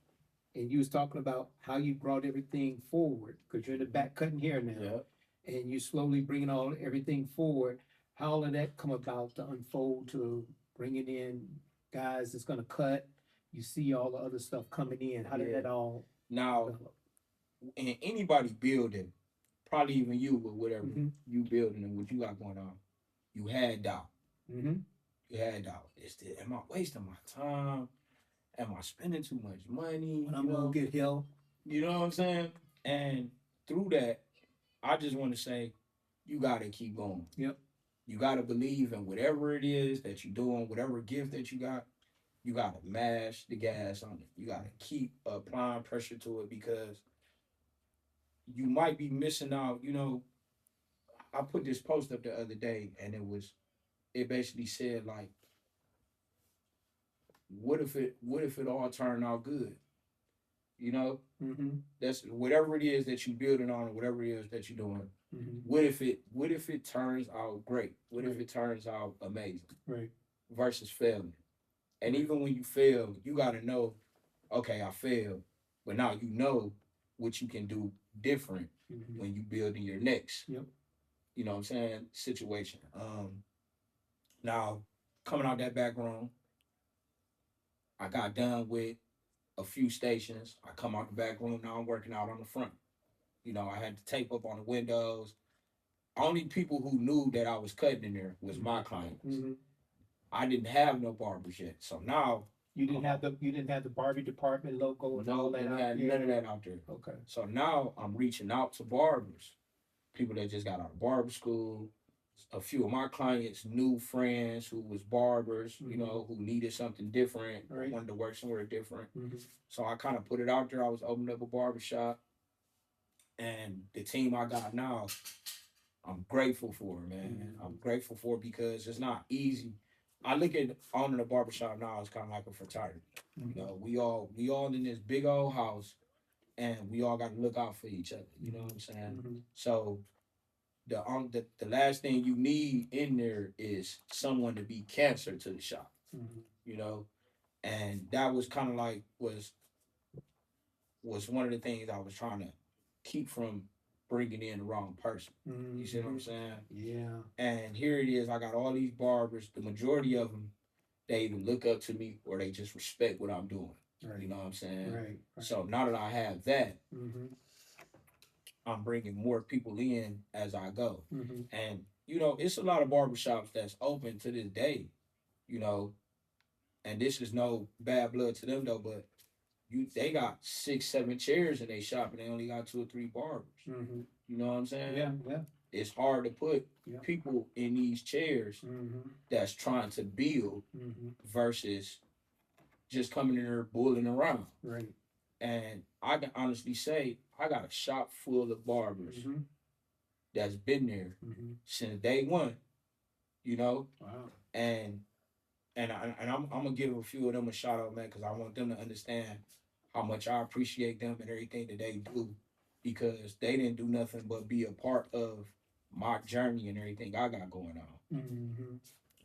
and you was talking about how you brought everything forward, because you're in the back cutting hair now, Yeah. and you slowly bringing everything forward, how all of that come about to unfold to bringing in guys that's gonna cut? You see all the other stuff coming in. How did Yeah. that all Now, develop? and anybody building, probably even you, but whatever Mhm. you building and what you got going on, you had doubt. Mm-hmm. You had doubt. Am I wasting my time? Am I spending too much money? When I'm gonna get help. You know what I'm saying? And through that, I just want to say, you gotta keep going. Yep. You gotta believe in whatever it is that you're doing, whatever gift that you got. You gotta mash the gas on it. You gotta keep applying pressure to it because you might be missing out. You know, I put this post up the other day, and it basically said like, what if it all turned out good? You know, Mm-hmm. that's whatever it is that you're building on, or whatever it is that you're doing. Mm-hmm. What if it turns out great? What if Right. it turns out amazing? Right. Versus failing. And Right. even when you fail, you got to know, okay, I failed, but now you know what you can do different Mm-hmm. when you build in your next, Yep. you know what I'm saying, situation. Now coming out that background, I got done with a few stations. I come out the back room. Now I'm working out on the front. You know, I had to tape up on the windows. Only people who knew that I was cutting in there was my clients. Mm-hmm. I didn't have no barbers yet, so now You didn't have the Barbie department logo and all no, that I out had there. none of that out there. Okay. So now I'm reaching out to barbers, people that just got out of barber school. A few of my clients, new friends who was barbers, you know, who needed something different, Right. wanted to work somewhere different. Mm-hmm. So I kind of put it out there. I was opening up a barber shop, and the team I got now, I'm grateful for, man. I'm grateful for because it's not easy. I look at owning a barbershop now as kind of like a fraternity. You know, we all in this big old house, and we all got to look out for each other. You know what I'm saying? Mm-hmm. So the last thing you need in there is someone to be cancer to the shop. Mm-hmm. You know, and that was kind of like was one of the things I was trying to keep from bringing in the wrong person. Mm-hmm. You see what I'm saying? Yeah. And here it is. I got all these barbers. The majority of them, they either look up to me or they just respect what I'm doing. Right. You know what I'm saying? Right. So now that I have that, Mm-hmm. I'm bringing more people in as I go. Mm-hmm. And, you know, it's a lot of barbershops that's open to this day, you know, and this is no bad blood to them though, but they got 6, 7 chairs in their shop and they only got 2 or 3 barbers. Mm-hmm. You know what I'm saying? Yeah. Yeah. It's hard to put Yeah. people in these chairs Mm-hmm. that's trying to build Mm-hmm. versus just coming in there bulling around. Right. And I can honestly say I got a shop full of barbers Mm-hmm. that's been there Mm-hmm. since day one, you know, Wow. and I'm gonna give a few of them a shout out, man, because I want them to understand how much I appreciate them and everything that they do, because they didn't do nothing but be a part of my journey and everything I got going on. Mm-hmm.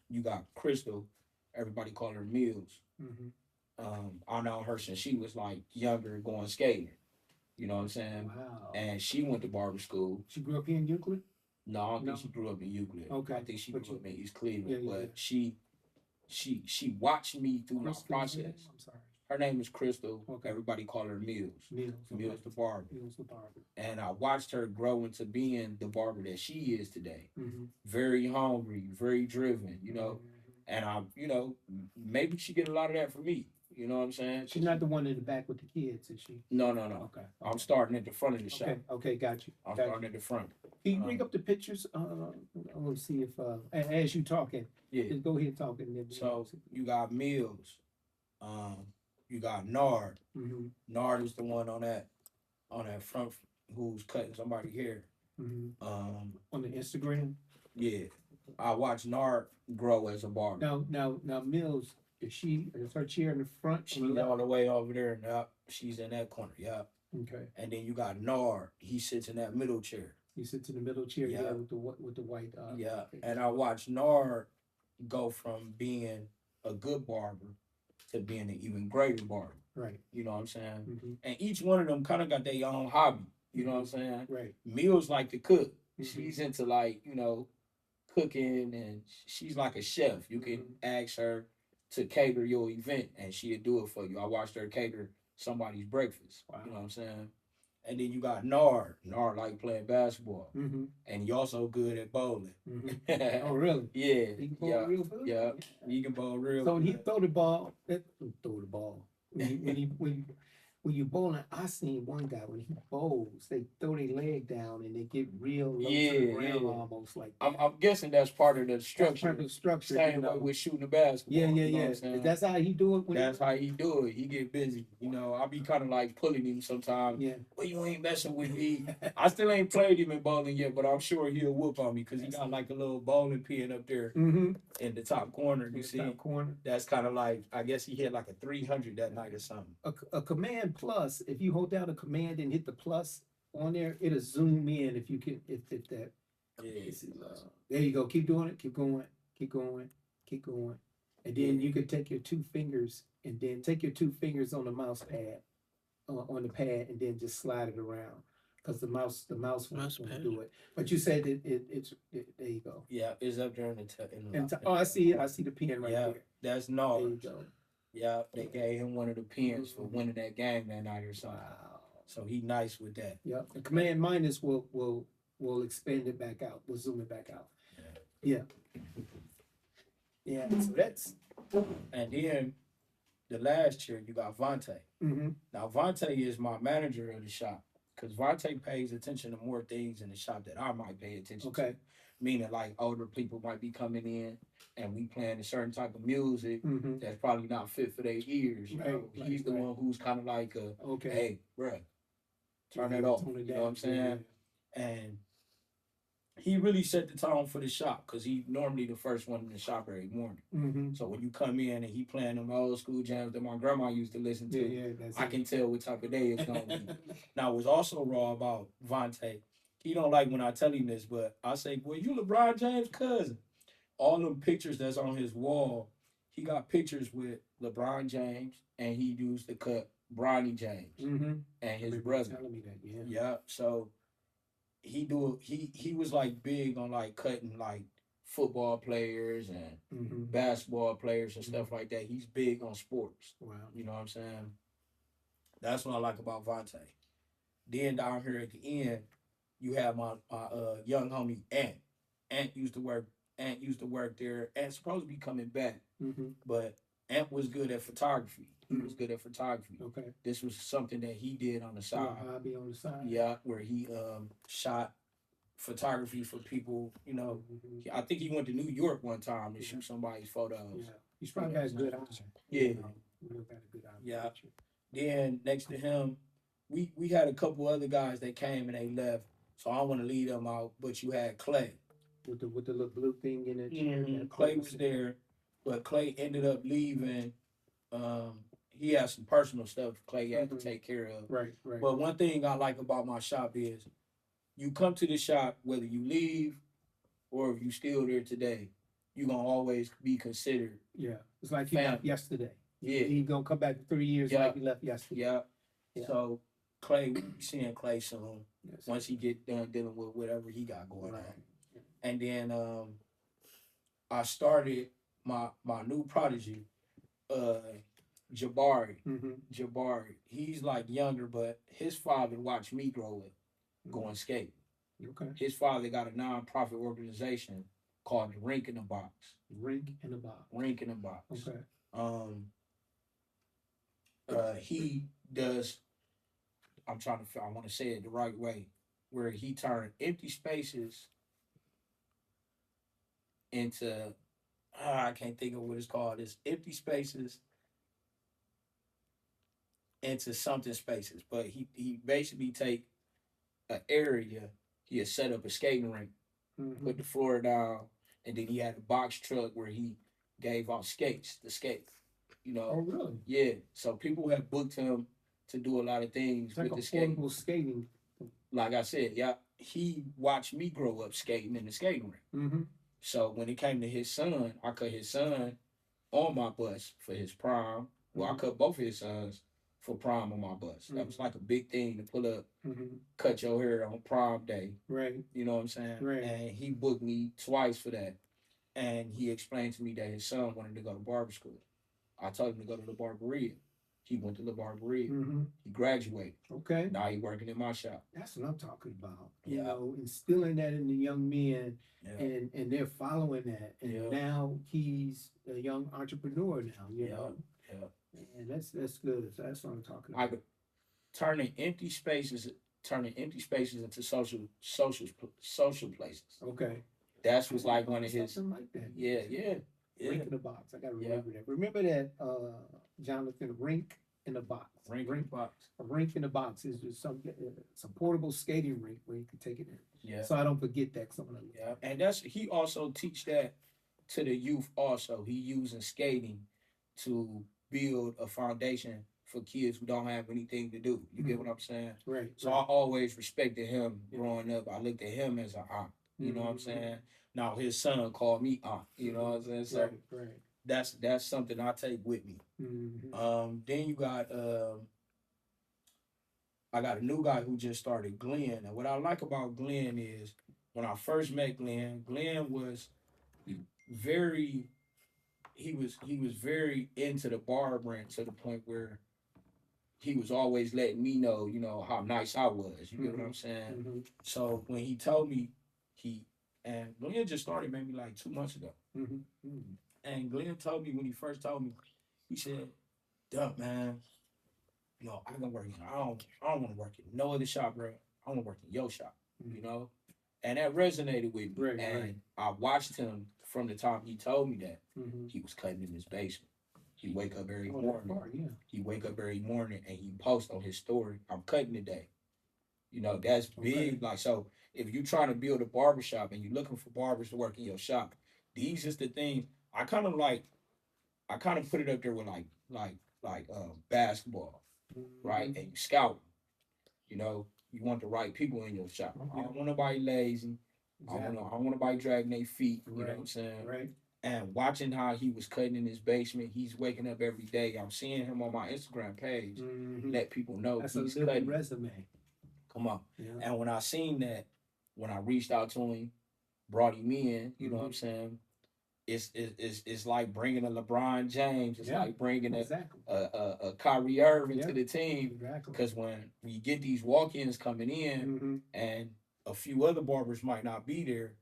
You got Crystal, everybody call her Mills. Mm-hmm. I know her since she was like younger, going skating. You know what I'm saying? Wow. And she went to barber school. She grew up here in Euclid? No, I don't No? think she grew up in Euclid. Okay. I think she But grew up in East Cleveland. Yeah, yeah, But yeah. she watched me through my Crystal's process. name? I'm sorry. Her name is Crystal. Okay. Everybody call her Mills. Mills. Mills the barber. Mills the barber. And I watched her grow into being the barber that she is today. Mm-hmm. Very hungry, very driven, you know. Mm-hmm. And I, you know, maybe she get a lot of that from me. You know what I'm saying? She's not the one in the back with the kids, is she? No. Okay. I'm starting at the front of the shop. Okay, got you. I'm Got starting at the front. Can you bring up the pictures? I want to see if, as you talking, Yeah. just go ahead talking. Then So you got Mills. You got Nard. Mm-hmm. Nard is the one on that front who's cutting somebody hair. Mm-hmm. On the Instagram. Yeah, I watched Nard grow as a barber. Now, Mills, is her chair in the front? She's all the way over there, and up. She's in that corner. Yeah. Okay. And then you got Nard. He sits in that middle chair. He sits in the middle chair Yeah. with the white. Yeah. Okay. And I watched Nard go from being a good barber to being an even greater barber. Right. You know what I'm saying? Mm-hmm. And each one of them kind of got their own hobby. You know what I'm saying? Right. Mills like to cook. Mm-hmm. She's into like, you know, cooking, and she's like a chef. You can ask her to cater your event and she'll do it for you. I watched her cater somebody's breakfast. Wow. You know what I'm saying? And then you got Nard. Nard like playing basketball. Mm-hmm. And he also good at bowling. Mm-hmm. Oh, really? Yeah. He can bowl real good? Yeah. He can bowl real so good. he throw the ball. When you bowling, I seen one guy when he bowls, they throw their leg down and they get real low to the ground, almost like that. I'm guessing that's part of the structure. That's part of the structure. Same way with shooting the basketball. Yeah. You know what I'm That's how he do it. That's how he do it. He get busy. You know, I be kind of like pulling him sometimes. Yeah. Well, you ain't messing with me. I still ain't played him in bowling yet, but I'm sure he'll whoop on me because he got like a little bowling pin up there in the top corner. You see, top corner. That's kind of like, I guess he hit like a 300 that night or something. A command command plus, if you hold down a command and hit the plus on there, it'll zoom in if you can, if that. Yeah. This is, there you go. Keep doing it. Keep going. Keep going. Keep going. And then you can take your 2 fingers and then take your 2 fingers on the mouse pad, on the pad, and then just slide it around. Because the mouse won't do it. But you said that it's there you go. Yeah, it's up there in the Oh, I see it. I see the pen right there. That's There Nard. you go. Yeah, they gave him one of the pins for winning that game that night or something. Wow. So he nice with that. Yep. The command minus will expand it back out. We'll zoom it back out. Yeah. Yeah. So that's. And then the last year you got Vontae. Mm-hmm. Now Vontae is my manager of the shop because Vontae pays attention to more things in the shop that I might pay attention to. Meaning like older people might be coming in and we playing a certain type of music that's probably not fit for their ears. You know? He's the one who's kind of like, hey, bruh, turn it off. You know what I'm saying? And he really set the tone for the shop because he normally the first one in the shop every morning. So when you come in and he playing them old school jams that my grandma used to listen to, I can tell what type of day it's gonna be. Now, what's also raw about Vontae, he don't like when I tell him this, but I say, "Boy, you LeBron James' cousin." All them pictures that's on his wall, he got pictures with LeBron James, and he used to cut Bronny James and his brother. Telling me that, yeah. So he was like big on like cutting like football players and basketball players and stuff like that. He's big on sports. Wow. You know what I'm saying? That's what I like about Vontae. Then down here at the end, you have my young homie Ant. Ant used to work there. Ant's supposed to be coming back. But Ant was good at photography. He was good at photography. Okay. This was something that he did on the side. Hobby on the side. Yeah, where he shot photography for people. You know, I think he went to New York one time to shoot somebody's photos. Yeah, he's probably got a good eye. Yeah, Real got a good eye. Yeah. Then next to him, we had a couple other guys that came and they left. So I don't want to leave them out. But you had Clay with the little blue thing in it. Clay was there, but Clay ended up leaving. He had some personal stuff Clay had to take care of. Right. But one thing I like about my shop is you come to the shop, whether you leave or if you still there today, you're going to always be considered. Yeah. It's like you left yesterday. Yeah. You're going to come back in 3 years like you left yesterday. Yeah. So Clay, we'll be seeing Clay soon once he get done dealing with whatever he got going on. And then I started my new prodigy, Jabari. Jabari. He's like younger, but his father watched me grow up going skating. Okay. His father got a non-profit organization called the Rink in the Box. Rink in the Box. Rink in the Box. Okay. He does, I want to say it the right way, where he turned empty spaces into, I can't think of what it's called. It's empty spaces into something spaces. But he basically take an area, he'll set up a skating rink, put the floor down, and then he had a box truck where he gave out skates to skate. You know? Oh, really? Yeah. So people have booked him to do a lot of things with the skating. Skating. Like I said, he watched me grow up skating in the skating rink. So when it came to his son, I cut his son on my bus for his prom. Well, I cut both of his sons for prom on my bus. That was like a big thing to pull up, cut your hair on prom day. Right. You know what I'm saying? Right. And he booked me twice for that. And he explained to me that his son wanted to go to barber school. I told him to go to the Barbery. He went to the Barbery. He graduated. Okay. Now he's working in my shop. That's what I'm talking about. You know, instilling that in the young men and they're following that. And now he's a young entrepreneur now, you know. And that's good. That's what I'm talking about. Turning empty spaces into social places. Okay. That's was like one of his. Something like that. Yeah. Rink in the Box. I gotta remember that. Remember that, Jonathan, Rink in the Box. Rink in the Box. A Rink in the Box is just it's a portable skating rink where you can take it in. Yeah. So I don't forget that. And he also teach that to the youth also. He using skating to build a foundation for kids who don't have anything to do. You get what I'm saying? Right. So right. I always respected him growing up. I looked at him as an aunt. You know what I'm Mhm. saying? Now his son called me aunt. You know what I'm saying? So right. that's something I take with me. Then you got I got a new guy who just started, Glenn. And what I like about Glenn is when I first met Glenn, Glenn was very he was very into the barbering to the point where he was always letting me know, how nice I was. You get what I'm saying? Mhm. So when he told me he and Glenn just started maybe like 2 months ago. Mhm. Mhm. And Glenn told me when he first told me, he said, Dump, man, I can work. I don't want to work in no other shop, bro. I want to work in your shop, you know? And that resonated with me. Right, and right. I watched him from the time he told me that. Mhm. He was cutting in his basement. He wake up every Oh, that morning. part, yeah. He wake up every morning and he post on his story, I'm cutting today. That's Okay. big. Like, so if you're trying to build a barbershop and you're looking for barbers to work in your shop, these is the things I kind of put it up there with basketball, right? Mhm. And you scout, you want the right people in your shop. I Yeah. don't want nobody lazy. Exactly. I don't want nobody dragging their feet. You know what I'm Right. saying? Right. And watching how he was cutting in his basement, he's waking up every day. I'm seeing him on my Instagram page. Mhm. Let people know That's a he's living cutting. resume. Come on. Yeah. And when I seen that, when I reached out to him, brought him in, you know what I'm saying? It's like bringing a LeBron James. It's Yeah. like bringing Exactly. a Kyrie Irving Yeah. to the team. Exactly. Because when we get these walk-ins coming in, Mhm. and a few other barbers might not be there,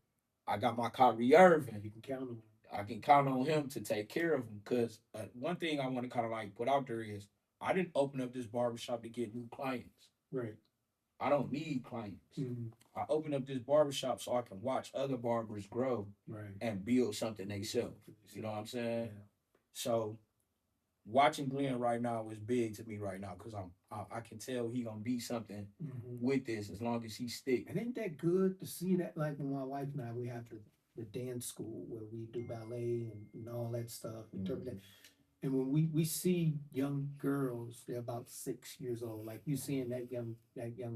I got my Kyrie Irving. You can count on. I can count on him to take care of him. Because one thing I want to kind of like put out there is I didn't open up this barbershop to get new clients. Right. I don't need clients. Mhm. I open up this barbershop so I can watch other barbers grow Right. and build something themselves. You know what I'm saying? Yeah. So watching Glenn right now is big to me right now because I can tell he gonna be something with this as long as he stick. And ain't that good to see that? Like when my wife and I, we have the dance school where we do ballet and all that stuff. And when we see young girls, they're about 6 years old, like you seeing that young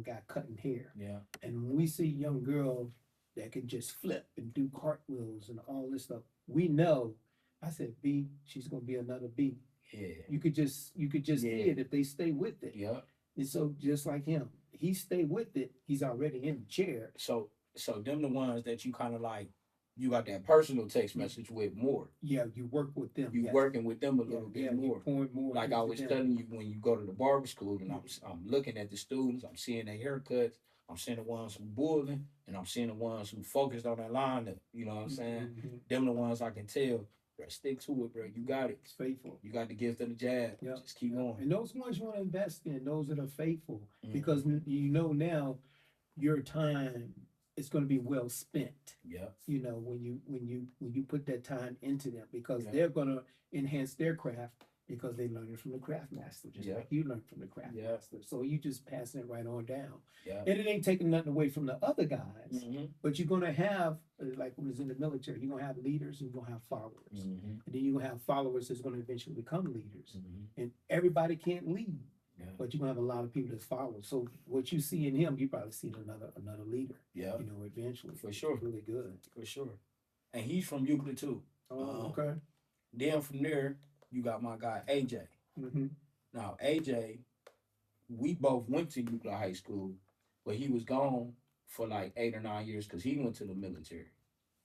guy cutting hair. Yeah. And when we see young girls that can just flip and do cartwheels and all this stuff, we know. I said, B, she's gonna be another B. Yeah. You could just see it if they stay with it. Yeah. And so just like him, he stay with it. He's already in the chair. So them the ones that you kind of like. You got that personal text message with more. Yeah, you work with them. You yes. working with them a little bit more. Pouring more. Like I was telling you, when you go to the barber school and I'm looking at the students, I'm seeing their haircuts, I'm seeing the ones who bullying, and I'm seeing the ones who focused on that line. You know what I'm saying? Them the ones I can tell. Bro, stick to it, bro. You got it. It's faithful. You got the gift of the jab. Yep. Just keep going. And those ones you want to invest in, those that are faithful, because now your time is going to be well spent. Yeah. When you put that time into them, because they're going to enhance their craft because they learn it from the craft master, just like you learned from the craft master. So you just passing it right on down. Yeah. And it ain't taking nothing away from the other guys, but you're going to have, like when it's in the military, you're going to have leaders and you're going to have followers. And then you're going to have followers that's going to eventually become leaders. And everybody can't lead. Yeah. But you're gonna have a lot of people that follow. So what you see in him, you probably see in another leader. Yeah. Eventually. For sure. It's really good. For sure. And he's from Euclid too. Oh, okay. Then from there, you got my guy AJ. Now AJ, we both went to Euclid High School, but he was gone for like 8 or 9 years because he went to the military.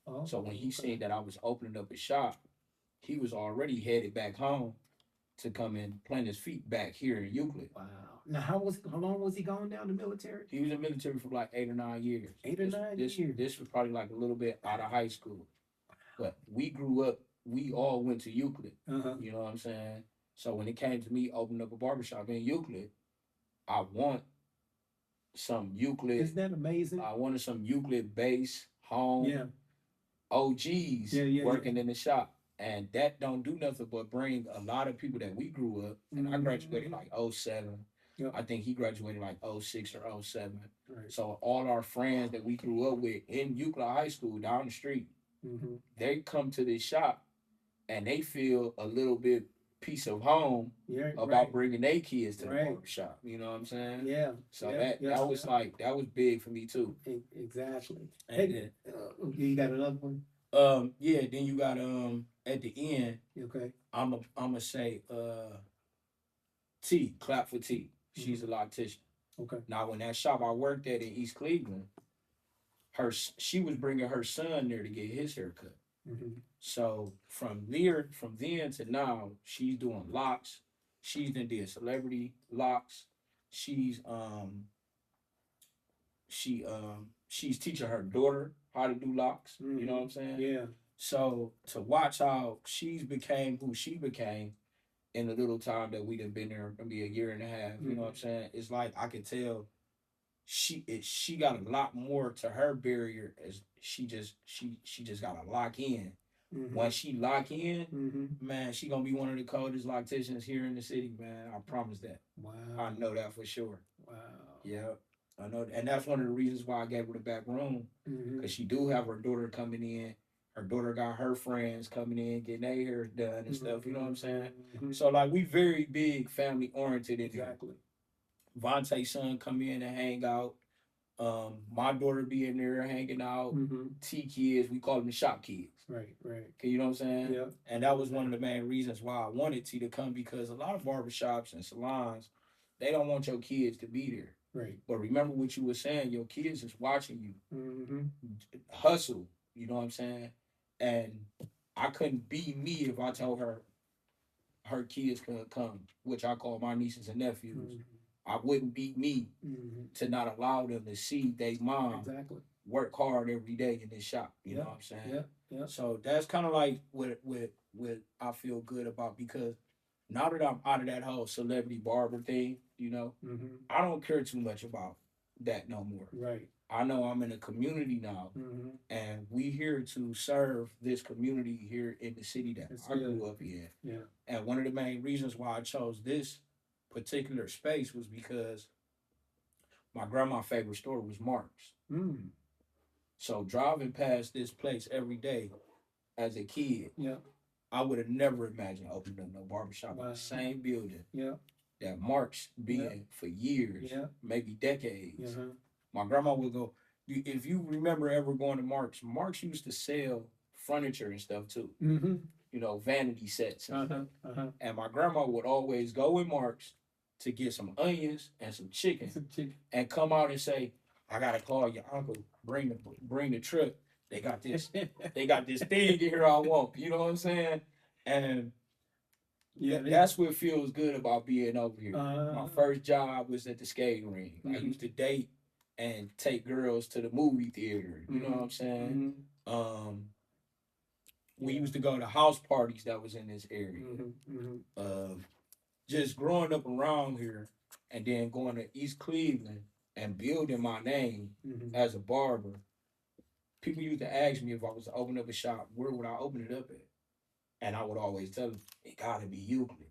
Oh, so when he seen that I was opening up a shop, he was already headed back home to come and plant his feet back here in Euclid. Wow. Now, how long was he going down the military? He was in the military for like 8 or 9 years. 8 or 9 years. This was probably like a little bit out of high school. But we grew up, we all went to Euclid. You know what I'm saying? So when it came to me opening up a barbershop in Euclid, I want some Euclid. Isn't that amazing? I wanted some Euclid base home OGs working in the shop. And that don't do nothing but bring a lot of people that we grew up. And I graduated like 07. Yep. I think he graduated like 06 or 07. Right. So all our friends that we grew up with in Euclid High School down the street, they come to this shop and they feel a little bit piece of home Yeah, about right, bringing their kids to the right. barbershop. You know what I'm saying? Yeah, So yeah, that yeah, that was yeah. like that was big for me too. Exactly. And Hey, you got another one? yeah, then you got at the end, Okay. I'm gonna say T, clap for T. She's a Mhm. loctician. Okay. Now when that shop I worked at in East Cleveland, she was bringing her son there to get his hair cut. Hmm. So from then to now, she's doing locks. She's done did celebrity locks. She's she's teaching her daughter how to do locks. You know what I'm saying? Yeah. So to watch how she's became who she became in the little time that we done been there, maybe a year and a half. You know what I'm saying? It's like I could tell she got a lot more to her barrier as she just got to lock in. Hmm. Once she lock in, Hmm. man, she gonna be one of the coldest locticians here in the city, man. I promise that. I Wow. know that for sure. Wow. Yeah, I know, and that's one of the reasons why I gave her the back room, Hmm. cause she do have her daughter coming in. Her daughter got her friends coming in, getting their hair done and stuff. You know what I'm saying? Hmm. So like we very big family oriented in here. Exactly. Vontae's son come in and hang out. My daughter be in there hanging out. Hmm. T kids, we call them the shop kids. Right. Right. You know what I'm saying? Yeah. And that was one of the main reasons why I wanted T to come because a lot of barbershops and salons, they don't want your kids to be there. Right. But remember what you were saying, your kids is watching you Hmm. hustle. You know what I'm saying? And I couldn't be me if I told her kids could come, which I call my nieces and nephews. Hmm. I wouldn't be me Hmm. to not allow them to see their mom Exactly. work hard every day in this shop. You know what I'm saying? Yeah. Yeah. So that's kind of like what I feel good about because now that I'm out of that whole celebrity barber thing, Hmm. I don't care too much about that no more. Right. I know I'm in a community now, Hmm. and we here to serve this community here in the city that That's I good. grew up in. Yeah. And one of the main reasons why I chose this particular space was because my grandma's favorite store was Mark's. Mm. So driving past this place every day as a kid, Yeah. I would have never imagined opening up no barbershop in Wow. the same building Yeah. that Mark's been Yeah. for years, Yeah. maybe decades. Uh-huh. My grandma would go, if you remember ever going to Mark's, Mark's used to sell furniture and stuff too, Hmm. vanity sets and Uh-huh. stuff. Uh-huh. And my grandma would always go in Mark's to get some onions and some chicken Some chicken. and come out and say, I gotta call your uncle, bring the truck. They got this thing in here I want. You know what I'm saying? And Yeah. that's what feels good about being over here. My Uh, first job was at the skating rink. I used to date and take girls to the movie theater. You know what I'm saying? Um, we Yeah. used to go to house parties that was in this area. Uh, just growing up around here and then going to East Cleveland and building my name as a barber. People used to ask me if I was to open up a shop, where would I open it up at? And I would always tell them, it gotta be Euclid.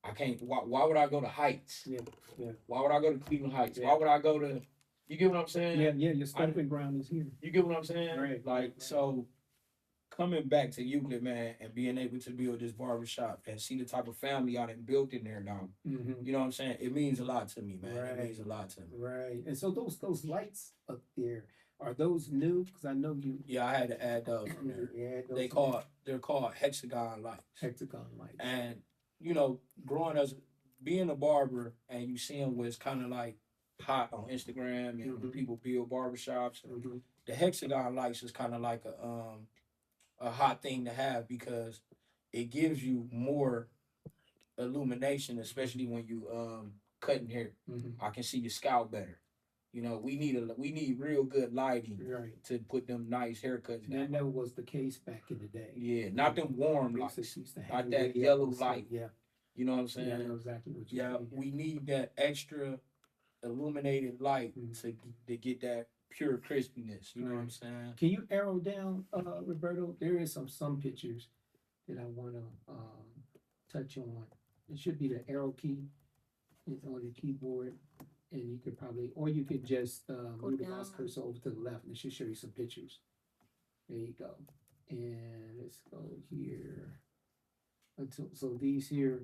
I can't. Why would I go to Heights? Yeah. Yeah. Why would I go to Cleveland Heights? Yeah. Why would I go to? You get what I'm saying? Yeah. Yeah. Your stomping ground is here. You get what I'm saying? Right. Like so, coming back to Euclid, man, and being able to build this barbershop and see the type of family I done built in there now. You know what I'm saying? It means a lot to me, man. Right. It means a lot to me. Right. And so those lights up there, are those new? Because I know you. Yeah, I had to add those in there. Yeah. They're called hexagon lights. hexagon lights. And growing as being a barber and you seeing what's kind of like hot on Instagram and when people build barbershops, the hexagon lights is kind of like a hot thing to have because it gives you more illumination, especially when you cutting hair. I can see your scalp better. We need real good lighting Right. to put them nice haircuts That down. never was the case back in the day. Yeah, not them warm lights, Basics used to not hang that way up yellow and stuff. light. Yeah. You know what I'm Yeah, I saying? know exactly what you're Yeah, saying. we need that extra illuminated light to get that pure crispiness. You know what I'm saying? Can you arrow down, Roberto? There is some pictures that I want to touch on. It should be the arrow key. It's on the keyboard, and you could probably, or you could just move the mouse cursor over to the left, and it should show you some pictures. There you go. And let's go here. until, so these here,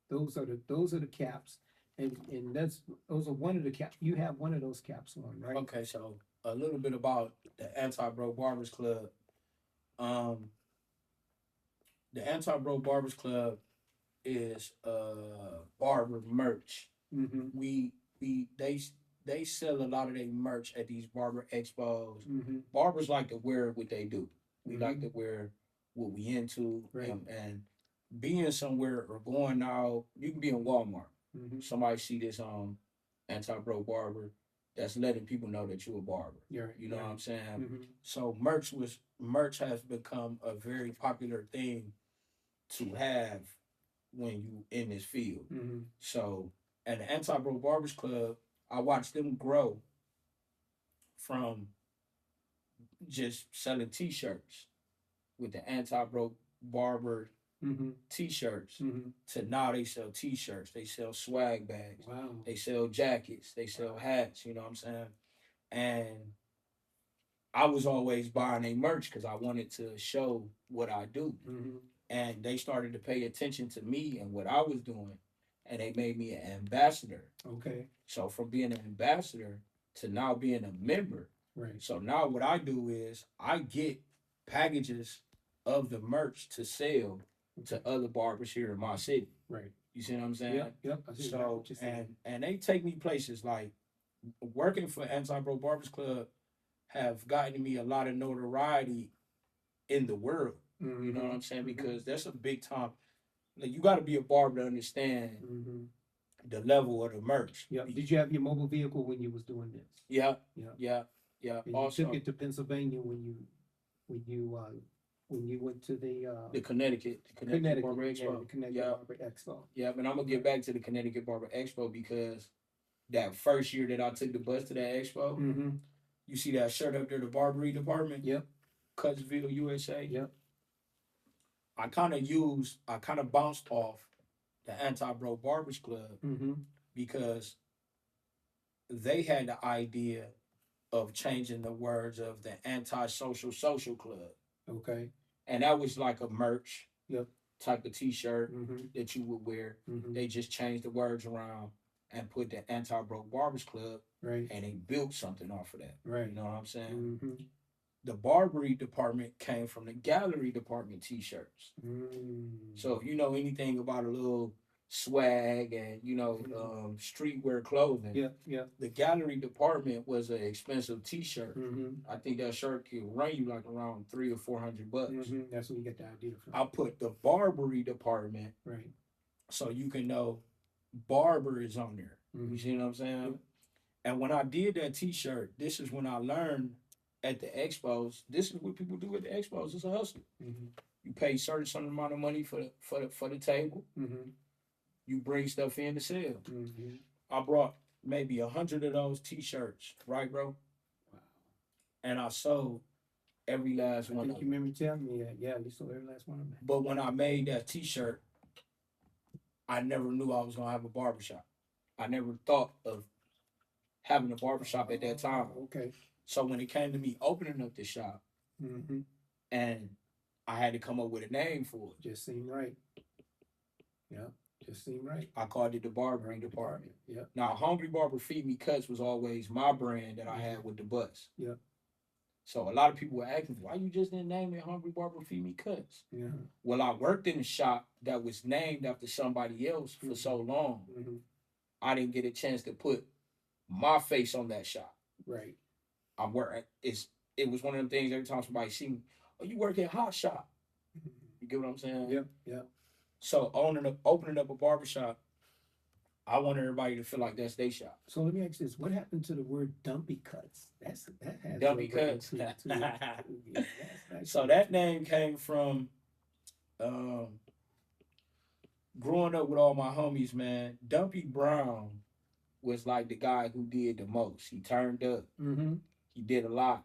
those are the caps. And those are one of the caps. You have one of those caps on, right? Okay, so a little bit about the Anti-Bro Barbers Club. Um, the Anti-Bro Barbers Club is barber merch. Mm-hmm. We they sell a lot of their merch at these barber expos. Mm-hmm. Barbers like to wear what they do. We Mm-hmm. like to wear what we into, Right. and being somewhere or going out. You can be in Walmart. Mm-hmm. Somebody see this anti-bro barber, that's letting people know that you're a barber. You're right. You know what I'm saying? Mm-hmm. So merch has become a very popular thing to have when you in this field. Mm-hmm. So at the Anti-Bro Barbers Club, I watched them grow from just selling t-shirts with the Anti-Bro Barber Mm-hmm. t-shirts Mm-hmm. to now they sell t-shirts, they sell swag bags, Wow. they sell jackets, they sell hats, you know what I'm saying? And I was always buying their merch because I wanted to show what I do. Mm-hmm. And they started to pay attention to me and what I was doing. And they made me an ambassador. Okay. So from being an ambassador to now being a member. Right. So now what I do is I get packages of the merch to sell to other barbers here in my city. Right. You see what I'm saying? Yep. Yep. I see So what you're saying. and they take me places like working for Anti-Bro Barbers Club have gotten me a lot of notoriety in the world. Mm-hmm. You know what I'm saying? Mm-hmm. Because that's a big time. Like you got to be a barber to understand Mm-hmm. the level of the merch. Yep. Did you have your mobile vehicle when you was doing this? Yeah, Yeah. yeah. And Also, you took it to Pennsylvania when you went to the Connecticut Barber yeah, Expo. the Connecticut Yeah, Barber Expo. yeah. But I'm gonna get back to the Connecticut Barber Expo because that first year that I took the bus to that expo, Mm-hmm. you see that shirt up there, the Barbery department. Yep. Cuttsville, USA. Yep. I kind of bounced off the Anti-Bro Barbers Club Mm-hmm. because they had the idea of changing the words of the anti-social social club. Okay. And that was like a merch Yep. type of t-shirt Mm-hmm. that you would wear. Mm-hmm. They just changed the words around and put the Anti-Bro Barbers Club, Right. and they built something off of that. Right. You know what I'm saying? Mm-hmm. The Barbery department came from the gallery department t-shirts. Mm-hmm. So if you know anything about a little swag and streetwear clothing, Yeah. the gallery department was an expensive t-shirt. Mm-hmm. I think that shirt could run you like around $300 or $400. Mm-hmm. That's where you get the idea from. I put the Barbery department Right. so you can know Barber is on there. Mm-hmm. You see what I'm saying? Yep. And when I did that t-shirt, this is when I learned at the expos. This is what people do at the expos. It's a hustle. Mm-hmm. You pay certain amount of money for the table. Mm-hmm. You bring stuff in to sell. Mm-hmm. I brought maybe 100 of those t-shirts, right, bro? Wow. And I sold every last I one think of you them. remember telling me that. Yeah, you sold every last one of them. But when I made that t-shirt, I never knew I was gonna have a barbershop. I never thought of having a barbershop at that time. Okay. So when it came to me opening up the shop, Mm-hmm. and I had to come up with a name for it, Just seemed right. Yeah. Just seemed right. I called it the Barbering Department. Yeah. Now, Hungry Barber Feed Me Cuts was always my brand that I had with the bus. Yeah. So a lot of people were asking, why you just didn't name it Hungry Barber Feed Me Cuts? Yeah. Well, I worked in a shop that was named after somebody else for so long. Mm-hmm. I didn't get a chance to put my face on that shop. Right. I'm working. It was one of them things every time somebody see me, oh, you work at Hot Shop. You get what I'm saying? Yep. Yep. So opening up a barbershop, I want everybody to feel like that's their shop. So let me ask you this: what happened to the word dumpy cuts? That has Dumpy a ring Cuts. to it. Yeah, that's So that name came from growing up with all my homies, man. Dumpy Brown was like the guy who did the most. He turned up. Mm-hmm. He did a lot.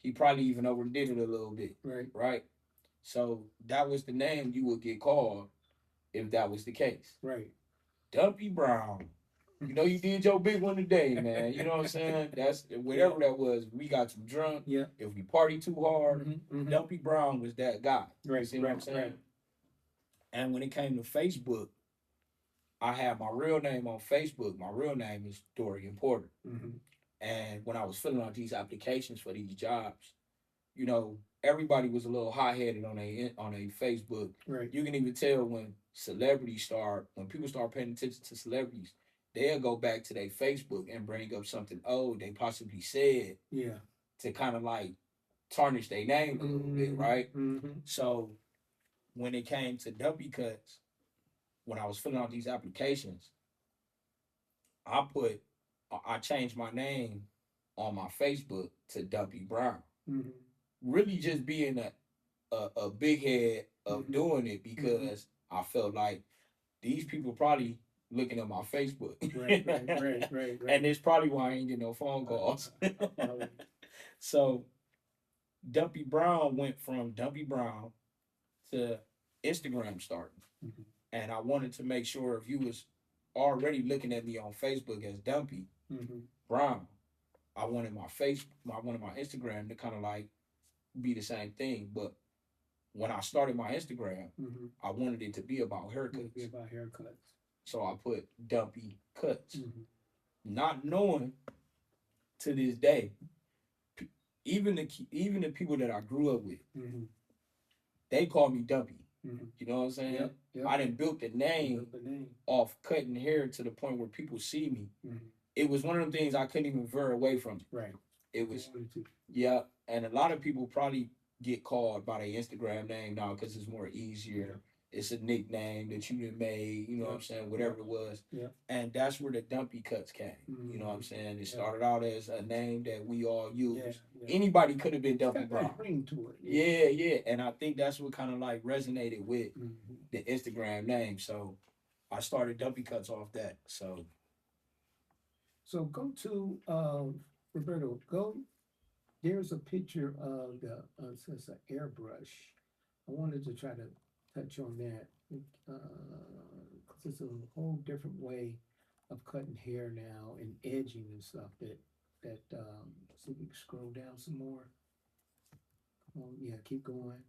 He probably even overdid it a little bit. Right. Right? So that was the name you would get called if that was the case. Right. Dumpy Brown. You know, you did your big one today, man. You know what I'm saying? That's whatever that was. We got too drunk. Yeah. If we party too hard, Mm-hmm. Mm-hmm. Dumpy Brown was that guy. Right. You see what I'm saying? Right. And when it came to Facebook, I had my real name on Facebook. My real name is Dorian Porter. Mm-hmm. And when I was filling out these applications for these jobs, you know, everybody was a little hot headed on a Facebook. Right. You can even tell when when people start paying attention to celebrities, they'll go back to their Facebook and bring up something old they possibly said. Yeah. To kind of like tarnish their name a little bit, right? Mm-hmm. So when it came to Dumpy Cuts, when I was filling out these applications, I put I changed my name on my Facebook to Dumpy Brown. Mm-hmm. Really just being a big head of Mm-hmm. doing it because I felt like these people probably looking at my Facebook. Right. And it's probably why I ain't getting no phone calls. So Dumpy Brown went from Dumpy Brown to Instagram starting. Mm-hmm. And I wanted to make sure if you was already looking at me on Facebook as Dumpy Mm-hmm. Brown, I wanted I wanted my Instagram to kind of like be the same thing. But when I started my Instagram, Mm-hmm. I wanted it to be about haircuts. Be about haircuts. So I put Dumpy Cuts. Mm-hmm. Not knowing to this day, even the people that I grew up with, mm-hmm. they call me Dumpy. Mm-hmm. You know what I'm saying? Yep. I done built the name off cutting hair to the point where people see me. Mm-hmm. It was one of them things I couldn't even veer away from. Right. It was, yeah. And a lot of people probably get called by their Instagram name now because it's more easier. Yeah. It's a nickname that you done made, you know what I'm saying, whatever it was. Yeah. And that's where the Dumpy Cuts came. Mm-hmm. You know what I'm saying? It started out as a name that we all use. Yeah. Anybody could have been Dumpy Brown. Ring to it. Yeah. And I think that's what kind of like resonated with the Instagram name. So I started Dumpy Cuts off that. So go to Roberto. There's a picture of it's an airbrush. I wanted to try to touch on that because it's a whole different way of cutting hair now and edging and stuff. See if we can scroll down some more. Oh yeah, keep going.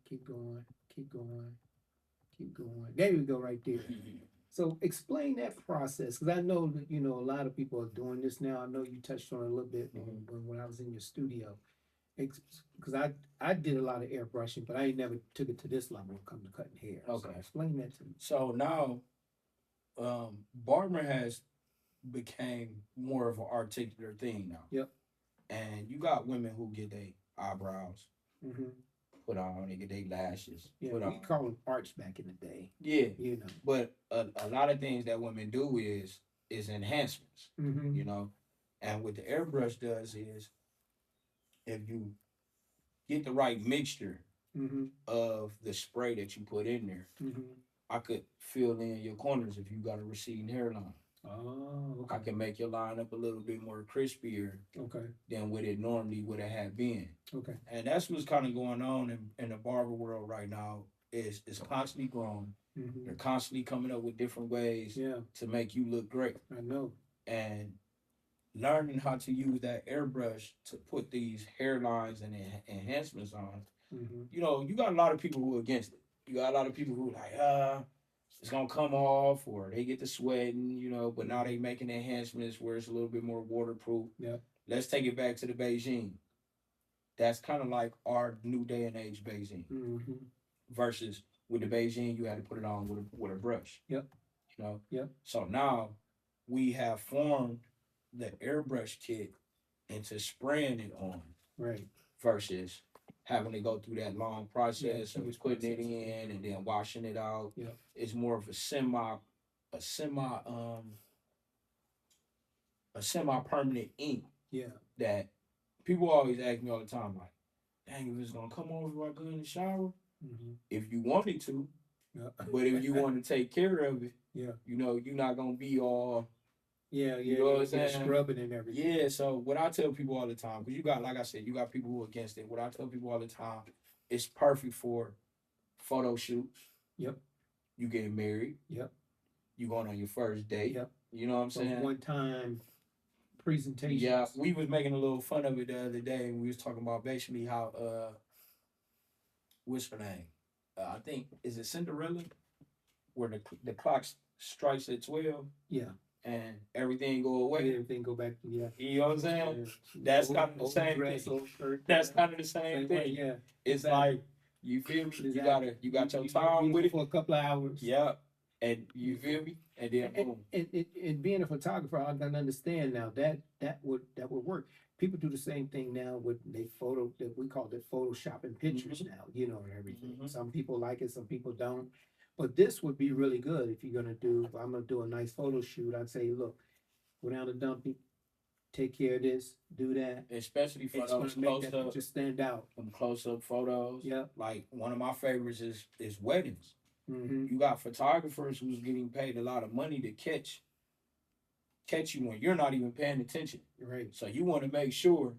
There you go, right there. So explain that process, because I know that a lot of people are doing this now. I know you touched on it a little bit when I was in your studio. Because I did a lot of airbrushing, but I ain't never took it to this level when it comes to cutting hair. Okay. So explain that to me. So now, Barber has became more of an articular thing now. Yep. And you got women who get their eyebrows put on, they get their lashes put on. We call them arch back in the day. Yeah. But a lot of things that women do is enhancements. And what the airbrush does is, if you get the right mixture of the spray that you put in there, I could fill in your corners if you got a receding hairline. Oh, okay. I can make your line up a little bit more crispier than what it normally would have had been. Okay. And that's what's kind of going on in the barber world right now. It's constantly growing. They're constantly coming up with different ways to make you look great. I know. And learning how to use that airbrush to put these hairlines and enhancements on, you got a lot of people who are against it. You got a lot of people who are like, it's gonna come off, or they get to sweating, but now they making enhancements where it's a little bit more waterproof. Yeah. Let's take it back to the Beijing. That's kind of like our new day and age Beijing. Versus with the Beijing, you had to put it on with a brush. Yep. Yep. So now we have formed the airbrush kit into spraying it on. Right. Versus having to go through that long process of putting it in and then washing it out. Yeah. It's more of a semi permanent ink. Yeah. That people always ask me all the time, like, dang, if it's gonna come off if I go in the shower. If you wanted to. But if you want to take care of it, you're not gonna be all you know what I'm saying? Scrubbing and everything. Yeah, so what I tell people all the time, because like I said, you got people who are against it. What I tell people all the time, it's perfect for photo shoots. Yep. You getting married. Yep. You going on your first date. Yep. You know what I'm saying? One time presentation. Yeah, we was making a little fun of it the other day, and we was talking about basically how what's her name? I think, is it Cinderella? where the clock strikes at 12 Yeah. and everything go away. Everything go back to, yeah. You know what I'm saying? Yeah. That's Old- kind of the old same dress, thing. old shirt, That's yeah. kind of the same Same way, thing. yeah. It's Exactly. like, you feel me? Exactly. You got your You time be with it. for a couple of hours. Yeah. And you feel me? And then boom. And being a photographer, I can understand now that would work. People do the same thing now with they photo that we call it photoshopping pictures now, you know, and everything. Mhm. Some people like it, some people don't. But this would be really good if you're gonna do. If I'm gonna do a nice photo shoot, I'd say, look, go down to Dumpy, take care of this, do that. Especially for It's gonna those make that picture stand out. close up photos. Yeah. Like one of my favorites is weddings. Mm-hmm. You got photographers who's getting paid a lot of money to catch you when you're not even paying attention. Right. So you want to make sure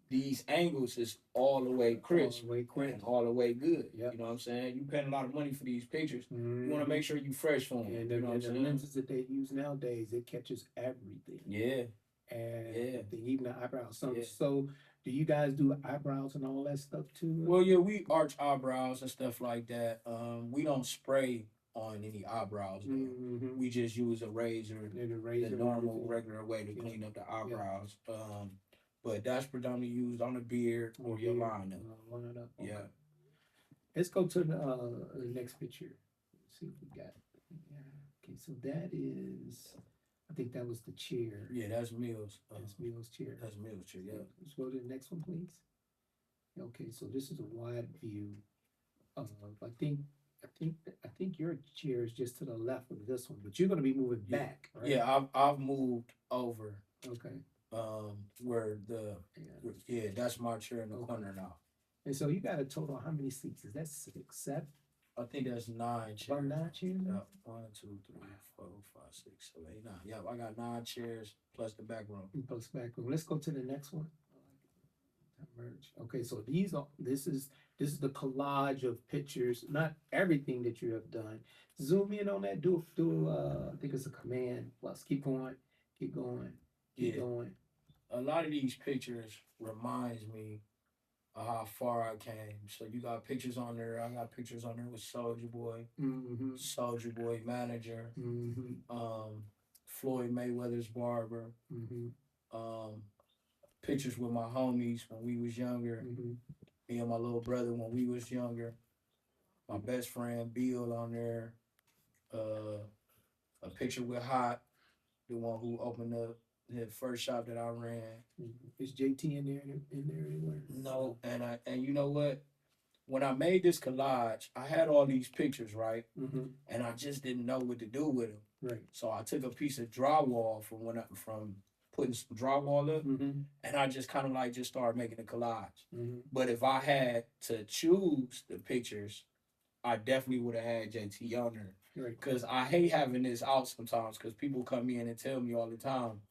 these angles is all the way crisp, All the way crisp. and all the way good. Yep. You know what I'm saying? You paying a lot of money for these pictures. Mm-hmm. You want to make sure you fresh for them. And you know what I'm the saying? lenses that they use nowadays, it catches everything. Yeah. And Yeah. even the eyebrows. So, Yeah. so do you guys do eyebrows and all that stuff too? Well, yeah, we arch eyebrows and stuff like that. We don't spray on any eyebrows. Though. Mm-hmm. We just use a razor, And a razor, the and normal, everything. regular way to Yeah. clean up the eyebrows. But that's predominantly used on the beard or your lineup. Line it up. Okay. Yeah. Let's go to the next picture. Let's see what we got. Yeah. Okay, so that is, I think that was the chair. Yeah, that's Mills. That's Mill's chair. That's Mills' chair. Yeah. Let's go to the next one, please. Okay, so this is a wide view. I think your chair is just to the left of this one, but you're gonna be moving Yeah. back, right? Yeah, I've moved over. Okay. Where the Yeah. that's my chair in the Okay. corner now. And so you got a total of how many seats? Is that 6, 7? I think that's 9 chairs. About 9 chairs? Yeah, 1, 2, 3, 4, 5, 6, 7, 8, 9. Yeah, I got 9 chairs plus the back room. Plus back room. Let's go to the next one. Merge. Okay, so this is the collage of pictures, not everything that you have done. Zoom in on that. Do I think it's a command plus. Keep going, keep going, keep going. A lot of these pictures reminds me of how far I came. So you got pictures on there. I got pictures on there with Soldier Boy, Mm-hmm. Soldier Boy manager, Mm-hmm. Floyd Mayweather's barber, Mm-hmm. pictures with my homies when we was younger, Mm-hmm. me and my little brother when we was younger, my best friend Bill on there, a picture with Hot, the one who opened up the first shop that I ran. Is JT in there anywhere? No, and you know what? When I made this collage, I had all these pictures, right? Mm-hmm. And I just didn't know what to do with them. Right. So I took a piece of drywall from putting some drywall up, Mm-hmm. and I just kind of like just started making a collage. Mm-hmm. But if I had to choose the pictures, I definitely would have had JT on there. Right. Because I hate having this out sometimes because people come in and tell me all the time,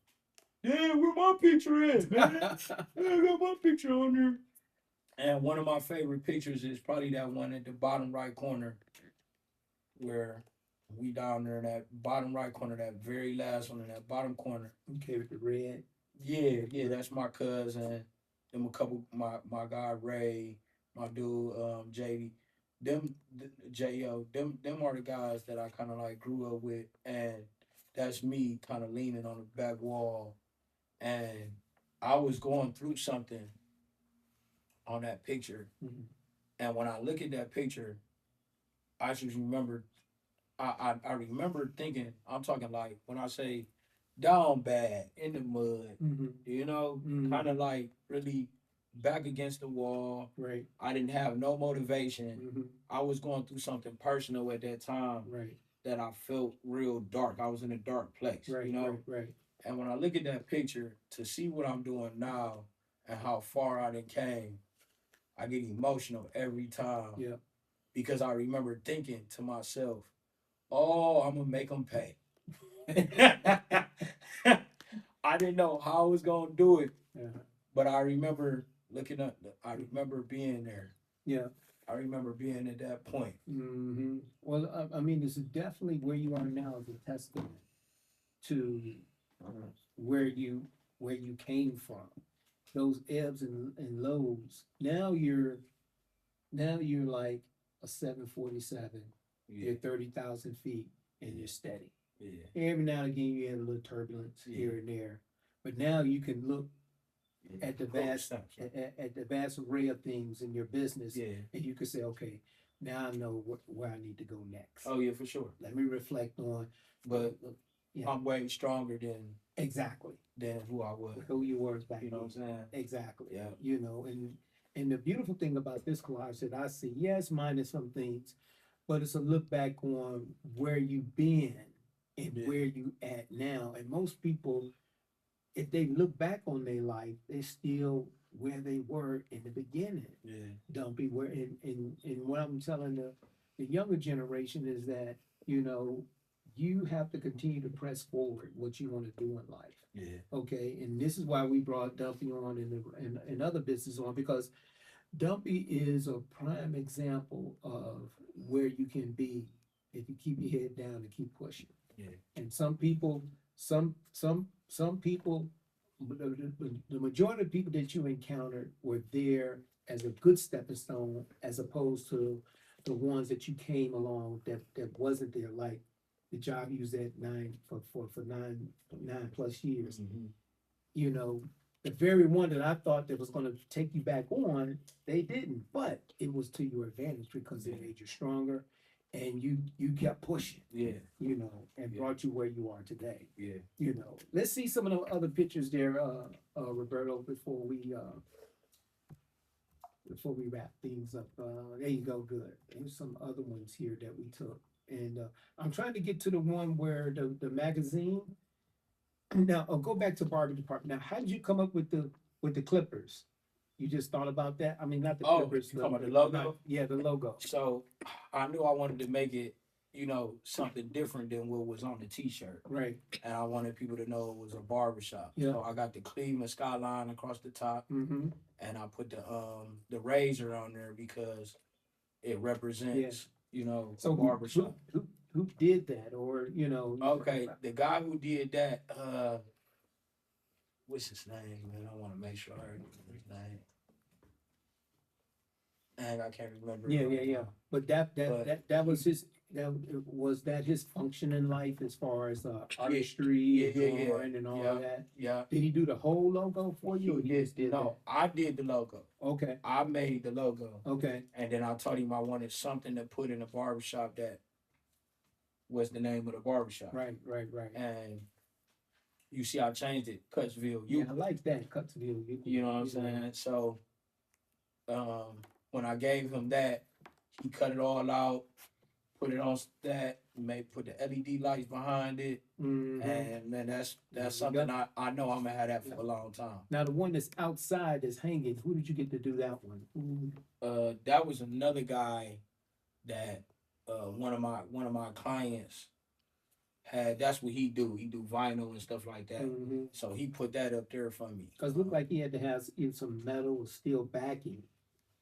yeah, where my picture at, man? I got my picture on there. And one of my favorite pictures is probably that one at the bottom right corner where we down there in that bottom right corner, that very last one in that bottom corner. Okay, with the red. Yeah, that's my cousin. Them a couple, my guy Ray, my dude JD. Them J.O. Them are the guys that I kind of like grew up with, and that's me kind of leaning on the back wall, and I was going through something on that picture, and when I look at that picture, I just remember, I remember thinking, I'm talking like when I say down bad in the mud, you know, kind of like really back against the wall. Right. I didn't have no motivation. I was going through something personal at that time. Right. That I felt real dark. I was in a dark place. Right. You know. Right. And when I look at that picture to see what I'm doing now and how far I done came, I get emotional every time. Yeah. Because I remember thinking to myself, "Oh, I'm gonna make them pay." I didn't know how I was gonna do it, but I remember looking up. I remember being there. Yeah. I remember being at that point. Well, I mean, this is definitely where you are now is a testament to where you came from. Those ebbs and lows. Now you're like a 747 Yeah. you're 30,000 feet and you're steady. Yeah. Every now and again, you have a little turbulence Yeah. here and there, but now you can look Yeah. at the Cool vast stuff. at the vast array of things in your business, Yeah. and you can say, okay, now I know where I need to go next. Oh yeah, for sure. Let me reflect on, But yeah, I'm way stronger than exactly who I was. who you were back You know then. what I'm saying? Exactly. Yeah. You know, and the beautiful thing about this collage that I see, yes, minus some things, but it's a look back on where you've been and Yeah. where you at now. And most people, if they look back on their life, they're still where they were in the beginning. Yeah. Dumpy, where and what I'm telling the younger generation is that, you know, you have to continue to press forward what you want to do in life. Yeah. Okay, and this is why we brought Dumpy on and other business on, because Dumpy is a prime example of where you can be if you keep your head down and keep pushing. Yeah. And some people, some people, the majority of people that you encountered were there as a good stepping stone, as opposed to the ones that you came along that wasn't there, like the job you was at for nine plus years. Mhm. You know, the very one that I thought that was gonna take you back on, they didn't, but it was to your advantage because it Yeah. made you stronger and you kept pushing, Yeah. you know, and Yeah. brought you where you are today. Yeah. You know, let's see some of the other pictures there, Roberto, before we wrap things up. There you go, good. There's some other ones here that we took. And I'm trying to get to the one where the magazine. Now, I'll go back to Barber department. Now, how did you come up with the clippers? You just thought about that? I mean, not the Oh, clippers. you talking about the logo? Yeah, the logo. So I knew I wanted to make it, you know, something different than what was on the t-shirt. Right. And I wanted people to know it was a barbershop. Yeah. So I got the Cleveland skyline across the top, Mm-hmm. and I put the razor on there because it represents, you know, So a barbershop. who did that, or you know? Okay, the guy who did that, what's his name, man? I want to make sure I remember his name. And I can't remember. Yeah. But that was his. Was that his function in life as far as artistry and drawing and all of that? Yeah. Did he do the whole logo for you? Or you just did No, I did the logo. Okay. I made the logo. Okay. And then I told him I wanted something to put in the barbershop that was the name of the barbershop. Right. And you see, I changed it, Cutsville. Yeah, I like that, Cutsville. You know what I'm saying? So, when I gave him that, he cut it all out, put it on that, put the LED lights behind it, Mhm. and man, that's you something I know I'm gonna have that for a long time. Now the one that's outside that's hanging, who did you get to do that one? That was another guy that one of my clients had. That's what he do. He do vinyl and stuff like that. Mm-hmm. So he put that up there for me. Cause it looked like he had to have some metal or steel backing.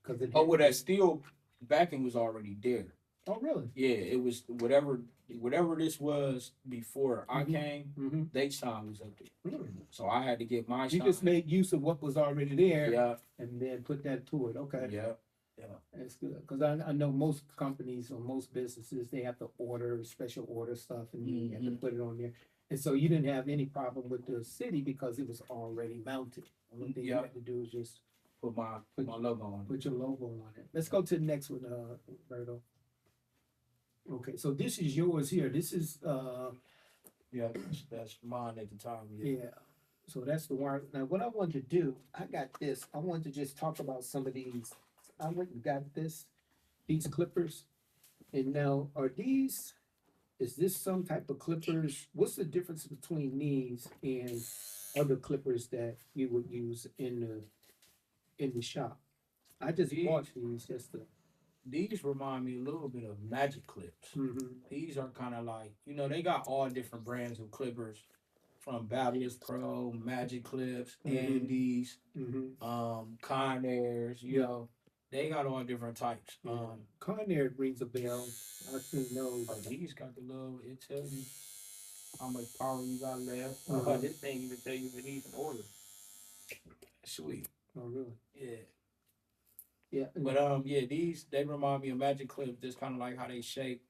Cause it. Oh, well, that steel backing was already there. Oh, really? Yeah, it was whatever this was before I came. Mm-hmm. They sign was up there, Mm. so I had to get my. You sign. just made use of what was already there. Yeah. And then put that to it. Okay. Yeah. That's good. Cause I know most companies or most businesses, they have to order special order stuff and you have to put it on there. And so you didn't have any problem with the city because it was already mounted. The only thing you had to do is just Put my logo on. put your logo on it. Let's go to the next one, Roberto. Okay, so this is yours here. This is Yeah, that's mine at the time. yeah. So that's the one. Now what I wanted to do, I got this. I wanted to just talk about some of these. I went and got these clippers. And now is this some type of clippers? What's the difference between these and other clippers that you would use in the shop? I just bought these just to. These remind me a little bit of magic clips. Mm-hmm. These are kind of like, you know, they got all different brands of clippers, from Fabulous Pro, Magic Clips, Andes, Conairs, you know, they got all different types. Conair rings a bell. I've seen those. These got the little, it tells you how much power you got left. This thing even tell you if it needs an order. Sweet. Oh, really? Yeah. Yeah. But yeah, they remind me of Magic Clips, just kind of like how they shape.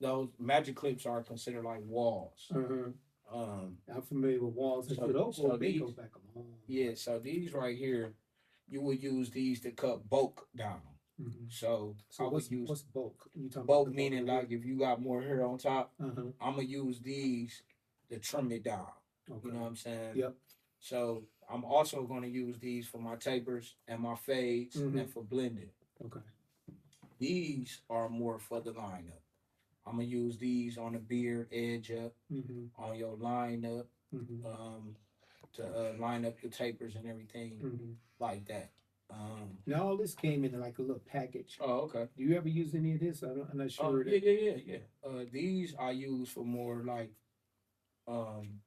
those magic clips are considered like walls. Uh-huh. Um, I'm familiar with walls and they go back a long yeah, so these right here, you would use these to cut bulk down. Mm-hmm. So I So would use what's bulk? You talking about bulk the bulk meaning of like if you got more hair on top, Uh-huh. I'm gonna use these to trim it down. Okay. You know what I'm saying? Yep. So I'm also gonna use these for my tapers and my fades Mhm. and for blending. Okay. These are more for the lineup. I'm gonna use these on the beard edge up, Mm-hmm. on your lineup, Mm-hmm. to line up the tapers and everything Mm-hmm. like that. Now all this came in like a little package. Oh, okay. Do you ever use any of this? I'm not Oh, sure. yeah. These I use for more like, um,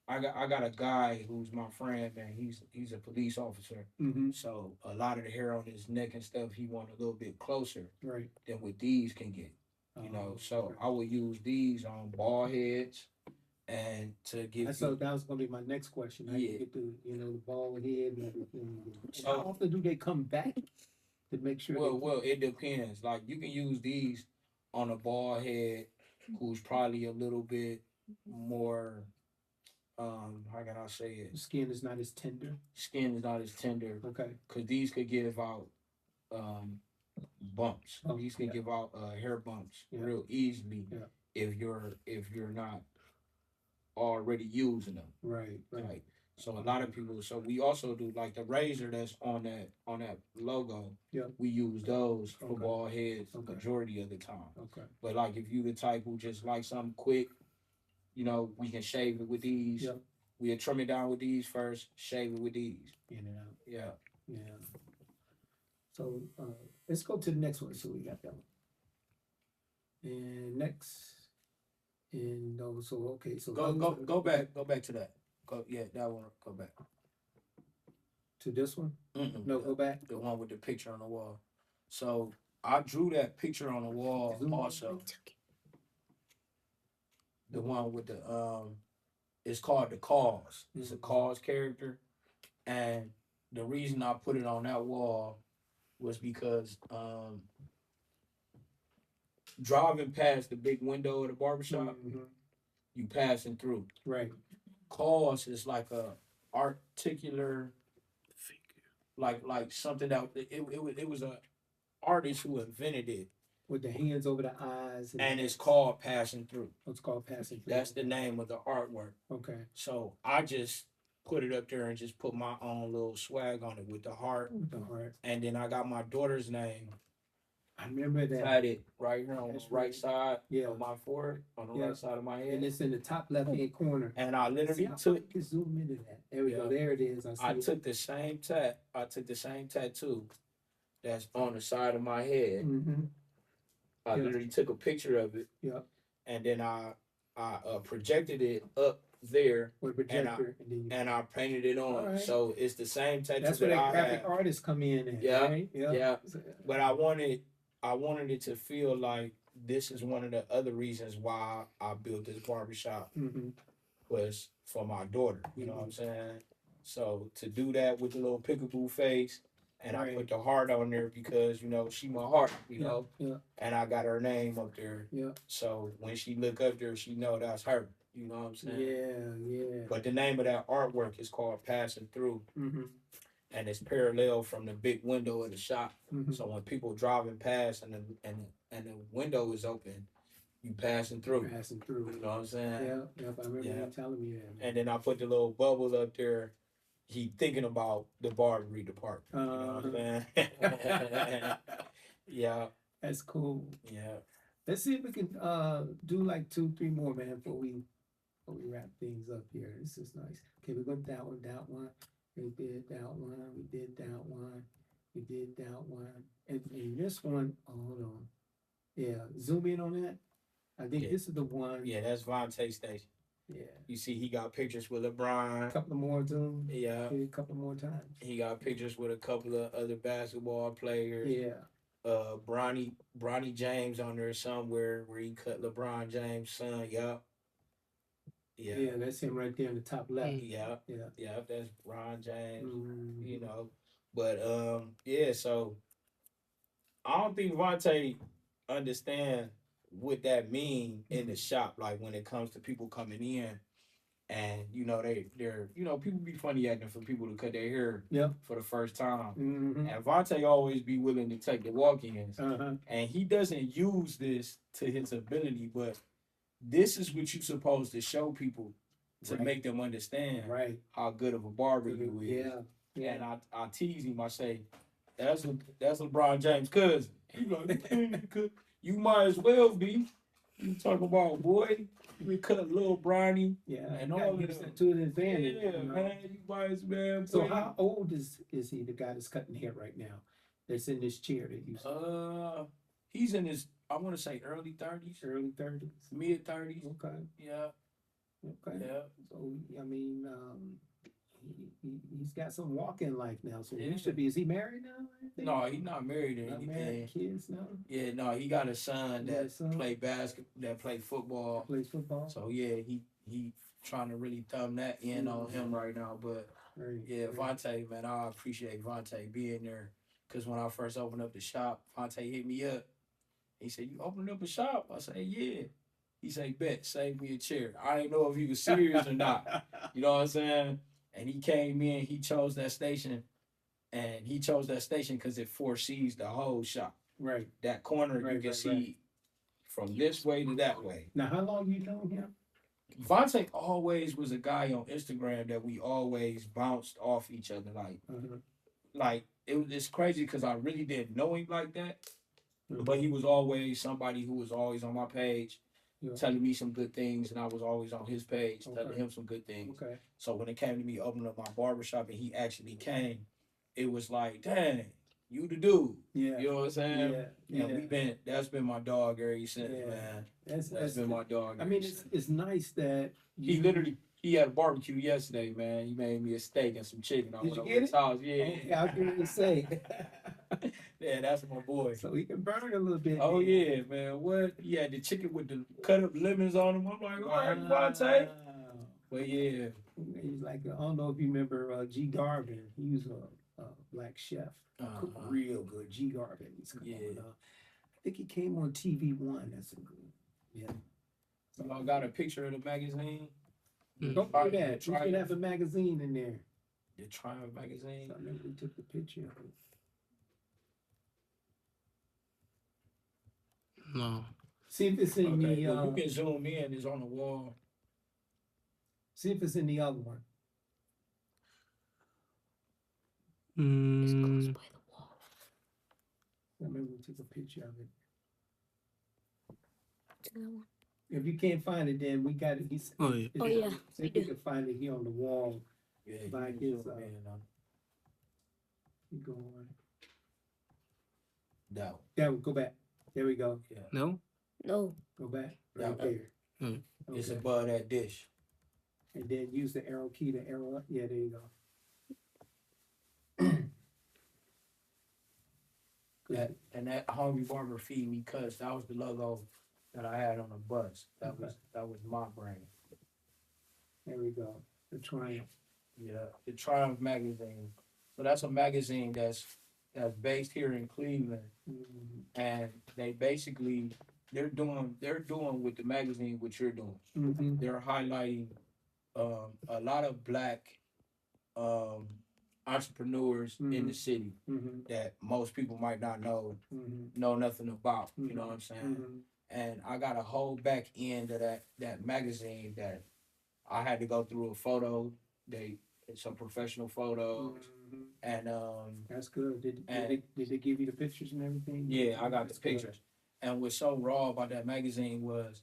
I got a guy who's my friend, man. He's a police officer. Mm-hmm. So a lot of the hair on his neck and stuff, he want a little bit closer Right. than what these can get. You know, so okay. I would use these on bald heads and to give So you. that was gonna be my next question. How Yeah. you get the bald head and everything. So How often do they come back to make sure well, it depends. Like you can use these on a bald head who's probably a little bit more, how can I say the it? skin is not as tender? Skin is not as tender Okay. because these could give out um bumps. Oh, These can yeah. give out hair bumps Yeah. real easily Yeah. if you're not already using them. Right. Right. Like so a lot of people so we also do like the razor that's on that logo. Yeah. We use those for Okay. bald heads Okay. majority of the time. Okay. But like if you the type who just like something quick, we can shave it with these. Yep. We'll trim it down with these first, shave it with these. In and out. Yeah. Yeah. So let's go to the next one. So we got that one. And next, and so okay, so Go back to that. That one. Go back. to this one. Mm-mm. No, go back. The one with the picture on the wall. So I drew that picture on the wall also. The one with the it's called the cause. It's a cause character, and the reason I put it on that wall was because driving past the big window of the barbershop, you passing through. Right. Cause is like a articular, like something that it was a artist who invented it. With the hands over the eyes. And it's called passing through. It's called passing through. That's the name of the artwork. Okay. So I just put it up there and just put my own little swag on it with the heart. With the heart. And then I got my daughter's name. I remember that. Had it right here on That's the right side of my forehead, on the Yeah. right side of my head. And it's in the top left hand corner. And I literally took. You can zoom into that. There we go. There it is. I took the same tattoo that's on the side of my head. Mm-hmm. I literally took a picture of it. Yep. And then I projected it up there. With a projector. And I painted it on. Right. So it's the same tattoo. That's where the graphic artists come in. Right? Yeah. But I wanted it to feel like this is one of the other reasons why I built this barbershop was for my daughter. You know what I'm saying? So to do that with the little peekaboo face, and I put the heart on there because she my heart. And I got her name up there. Yeah. So when she look up there, she know that's her. You know what I'm saying? Yeah. But the name of that artwork is called Passing Through. Mm-hmm. And it's parallel from the big window of the shop. Mm-hmm. So when people driving past and the window is open, you passing through. Passing through. You know what I'm saying? Yeah. I remember you telling me that. And then I put the little bubble up there. He thinking about the Barbery department. You know what I'm saying? Yeah. That's cool. Yeah. Let's see if we can do like 2-3 more, man, before we wrap things up here. This is nice. Okay, we're going that one. We did that one. We did that one. We did that one. And this one, hold on. Yeah, zoom in on that. I think this is the one. Yeah, that's Vontae Station. Yeah. You see, he got pictures with LeBron. A couple more zoom. Yeah. A couple more times. He got pictures with a couple of other basketball players. Yeah. Bronny James on there somewhere where he cut LeBron James' son. Yup. Yeah, that's him right there in the top left. Yeah. That's Ron James. Mm-hmm. But so I don't think Vontae understand what that mean in the shop, like when it comes to people coming in and they're people be funny acting for people to cut their hair Yeah. for the first time. Mm-hmm. And Vontae always be willing to take the walk-ins. Uh-huh. And he doesn't use this to his ability, but this is what you're supposed to show people to Right. make them understand Right. how good of a barber you is. Yeah. Yeah. And I tease him, I say, that's LeBron James' cousin. He like, you might as well be. You talking about, boy, we cut little Bronny. Yeah. And You all gotta of use them. that to an advantage. Yeah, man, you might as well. So boy. how old is he, the guy that's cutting hair right now? That's in this chair that you He's in his, I want to say early 30s. early 30s? Mid 30s. Okay. Yeah. Okay. Yeah. So I mean, he's got some walk-in life now. So Yeah. he should be. Is he married now? I think? No, he's not married or Not anything. married. Kids now. Yeah, no, he got a son He got a that son? play basketball, that play football. Plays football. So yeah, he trying to really thumb that in on him right now. But Right. yeah, right. Vontae, man, I appreciate Vontae being there. Cause when I first opened up the shop, Vontae hit me up. He said, "You opened up a shop?" I said, "Yeah." He said, "Bet, save me a chair." I didn't know if he was serious or not. You know what I'm saying? And he came in, he chose that station, and he chose that station because it foresees the whole shop. Right. That corner you Right, can right, see right. from this way to that way. Now, how long you known him? Vontae always was a guy on Instagram that we always bounced off each other. Like it's crazy because I really didn't know him like that. But he was always somebody who was always on my page, Yeah. telling me some good things, and I was always on his page telling Okay. him some good things. Okay. So when it came to me opening up my barbershop and he actually came, it was like, dang, you the dude. Yeah. You know what I'm saying? Yeah. And Yeah. that's been my dog ever since, Yeah. man. That's That's been my dog. I mean, it's nice that He had a barbecue yesterday, man. He made me a steak and some chicken. I Did went you over get his it? house. Yeah. Okay, I was going to say. Yeah, that's my boy. So he can burn a little bit. Oh then. yeah, man. What? He had the chicken with the cut up lemons on him. I'm like, all right, Vontae. Wow. But yeah. He's like, I don't know if you remember G. Garvin. He was a black chef. Cooked real good. G. Garvin. He's coming Yeah. on, I think he came on TV1. That's a good. Yeah. So I got a picture of the magazine. Don't do that. You should have a magazine in there. The Triumph magazine. So I remember we took the picture of it. No. See if it's in Okay, the. well, you can zoom in. It's on the wall. See if it's in the other one. Mm, It's close by the wall. I remember we took a picture of it. To that one. If you can't find it, then we got it. oh yeah. Oh, yeah, See if we can find it here on the wall. Yeah, Like you it's, can zoom in on You go on. that. There we go back. There we go. Yeah. No. No. Go back. Yeah. Right there. Hmm. It's Okay. above that dish. And then use the arrow key to arrow up. Yeah, there you go. That Hungry Barber Feed Me Cuts, that was the logo that I had on the bus. That was my brand. There we go. The Triumph. Yeah, the Triumph magazine. So that's a magazine that's based here in Cleveland, and they basically they're doing with the magazine what you're doing. Mm-hmm. They're highlighting a lot of black entrepreneurs in the city Mm-hmm. that most people might not know Mm-hmm. nothing about. You know what I'm saying? Mm-hmm. And I got a whole back end of that magazine that I had to go through a photo. Some professional photos, and That's good. Did they give you the pictures and everything? yeah, I got the That's good. pictures. And what's so raw about that magazine was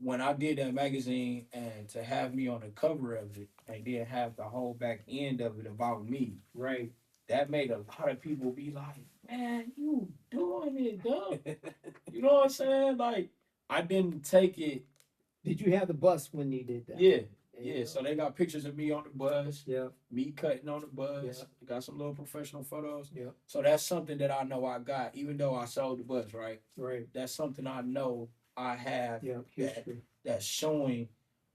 when I did that magazine, and to have me on the cover of it, and then have the whole back end of it about me. Right. That made a lot of people be like, "Man, you doing it, dog." You know what I'm saying? Like, I didn't take it. Did you have the bus when you did that? Yeah. There you Yeah, go. so they got pictures of me on the bus, Yeah. me cutting on the bus, Yeah. got some little professional photos. Yeah. So that's something that I know I got, even though I sold the bus, right? Right. That's something I know I have Yeah. History. that's showing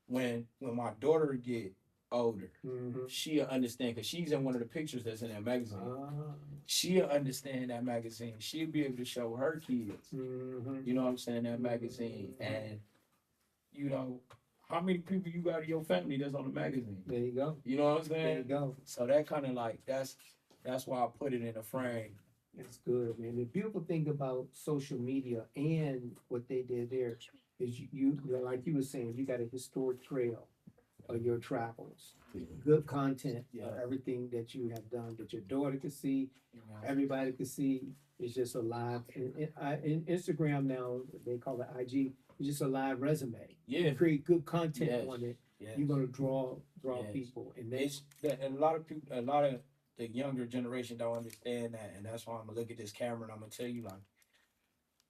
when my daughter get older, Mhm. she'll understand because she's in one of the pictures that's in that magazine. Ah. She'll understand that magazine. She'll be able to show her kids, Mhm. you know what I'm saying, that magazine. And, you know, how many people you got in your family that's on the magazine? There you go. You know what I'm There you saying? go. So that kind of like, that's why I put it in a frame. It's good, man. The beautiful thing about social media and what they did there is like you were saying, you got a historic trail of your travels, good content, Yeah. everything that you have done that your daughter could see, You know? everybody could see. It's just a live. In Instagram now, they call it IG. It's just a live resume. Yeah. You create good content Yes. on it. Yes. You're gonna draw Yes. people, and It's that a lot of people, a lot of the younger generation don't understand that, and that's why I'm gonna look at this camera and I'm gonna tell you like,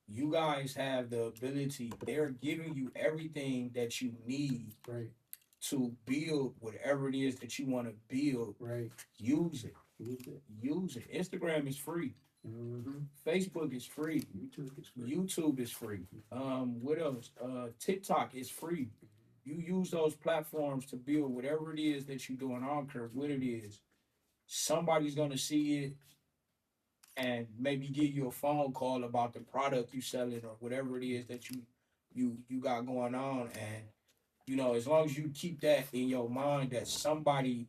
you guys have the ability. They're giving you everything that you need right, to build whatever it is that you want to build. right. Use it. Use it. Use it. Instagram is free. Mm-hmm. Facebook is free. YouTube is free. YouTube is free. What else? TikTok is free. You use those platforms to build whatever it is that you're doing. I don't care what it is. Somebody's gonna see it and maybe give you a phone call about the product you selling or whatever it is that you got going on. And you know, as long as you keep that in your mind that somebody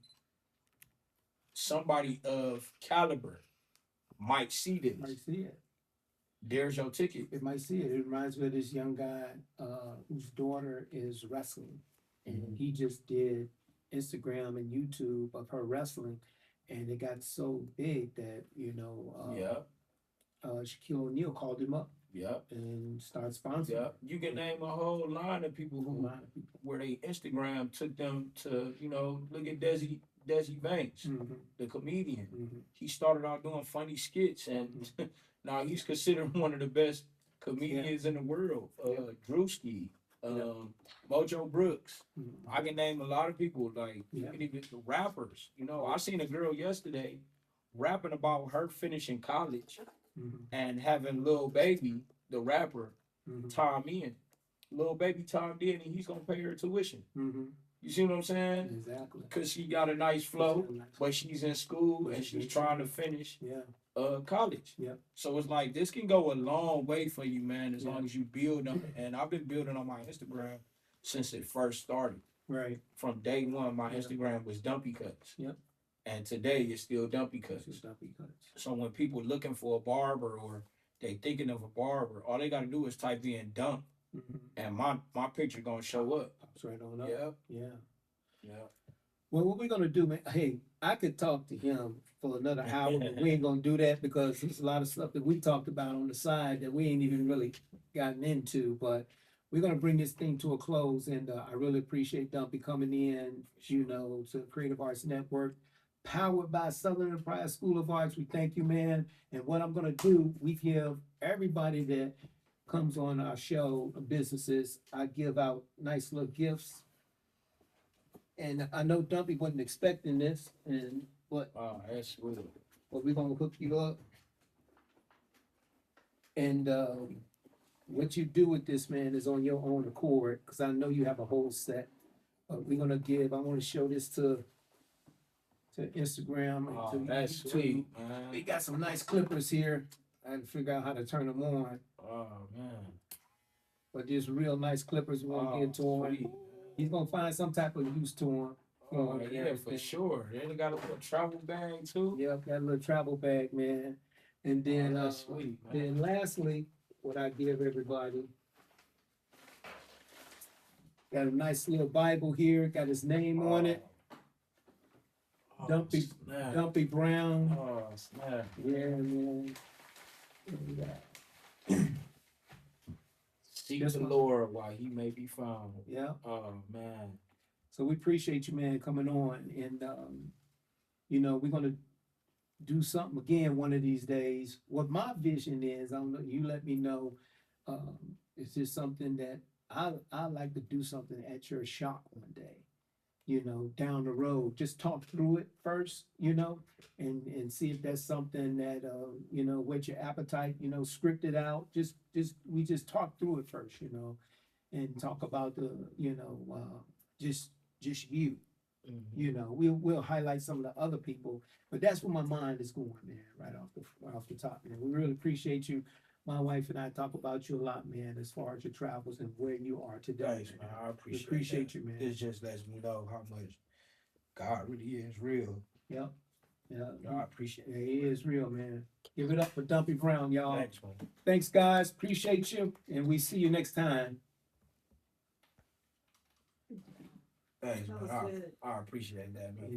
of caliber might see this, Might see it. there's your ticket. It might see it. It reminds me of this young guy whose daughter is wrestling, and he just did Instagram and YouTube of her wrestling, and it got so big that Yeah, Shaquille O'Neal called him up yeah, and started sponsoring. yeah. You can name a whole line of people A who lot of people. where they Instagram took them to, look at Desi Banks, Mhm, the comedian. mhm. He started out doing funny skits, and now he's considered one of the best comedians in the world. Yeah. Drewski, Yeah. Mojo Brooks. Mhm. I can name a lot of people, like you Yeah. can even the rappers. I seen a girl yesterday rapping about her finishing college Mhm, and having Lil Baby, the rapper, mhm, time in. Lil Baby timed in, and he's gonna pay her tuition. mhm. You see what I'm saying? Exactly. Because she got a nice flow, but she's in school and she's trying to finish Yeah. college. Yeah. So it's like this can go a long way for you, man, as Yeah. long as you build on it. And I've been building on my Instagram since it first started. Right. From day one, my Yeah. Instagram was Dumpy Cuts. Yep. And today it's still Dumpy It's Cuts. just Dumpy Cuts. So when people looking for a barber or they thinking of a barber, all they gotta do is type in dump Mhm. and my picture gonna show up. Pops right on up. Yeah. Yeah. Yeah. Well, what we're gonna do, man? Hey, I could talk to him for another hour, but we ain't gonna do that because there's a lot of stuff that we talked about on the side that we ain't even really gotten into. But we're gonna bring this thing to a close, and I really appreciate Dumpy coming in, to Creative Arts Network, powered by Southern Enterprise School of Arts. We thank you, man. And what I'm gonna do, we give everybody that comes on our show, businesses, I give out nice little gifts. And I know Dumpy wasn't expecting this, but That's sweet. we're gonna hook you up. And what you do with this, man, is on your own accord, because I know you have a whole set. I want to show this to Instagram and to That's YouTube. sweet, man. We got some nice clippers here. I had to figure out how to turn them on, Oh man. but there's real nice clippers we want to get to him. Sweet. He's gonna find some type of use to him. Oh yeah, for sure. They got a little travel bag too. Yep, got a little travel bag, man. And then, That's sweet, man. then lastly, what I give everybody, got a nice little Bible here, got his name on it, Oh, Dumpy- snap. Dumpy Brown. Oh snap. Yeah, man. Seek This the one. Lord while he may be found. Yeah, Oh man. so we appreciate you, man, coming on. And, we're gonna do something again one of these days. What my vision is, I don't know, you let me know. It's just something that I like to do something at your shop one day, down the road. Just talk through it first, and see if that's something that, whet your appetite, script it out. We just talk through it first, and talk about the, just you. You know, we'll highlight some of the other people, but that's where my mind is going, man, right off the top, man. We really appreciate you. My wife and I talk about you a lot, man, as far as your travels and where you are today. Thanks, man. I We appreciate appreciate that. you, man. It just lets me know how much God really is real. Yep. Yeah, I appreciate yeah, it. he is real, man. Give it up for Dumpy Brown, y'all. Thanks, man. Thanks, guys. Appreciate you, and we see you next time. Thanks, That was man. good. I appreciate that, man.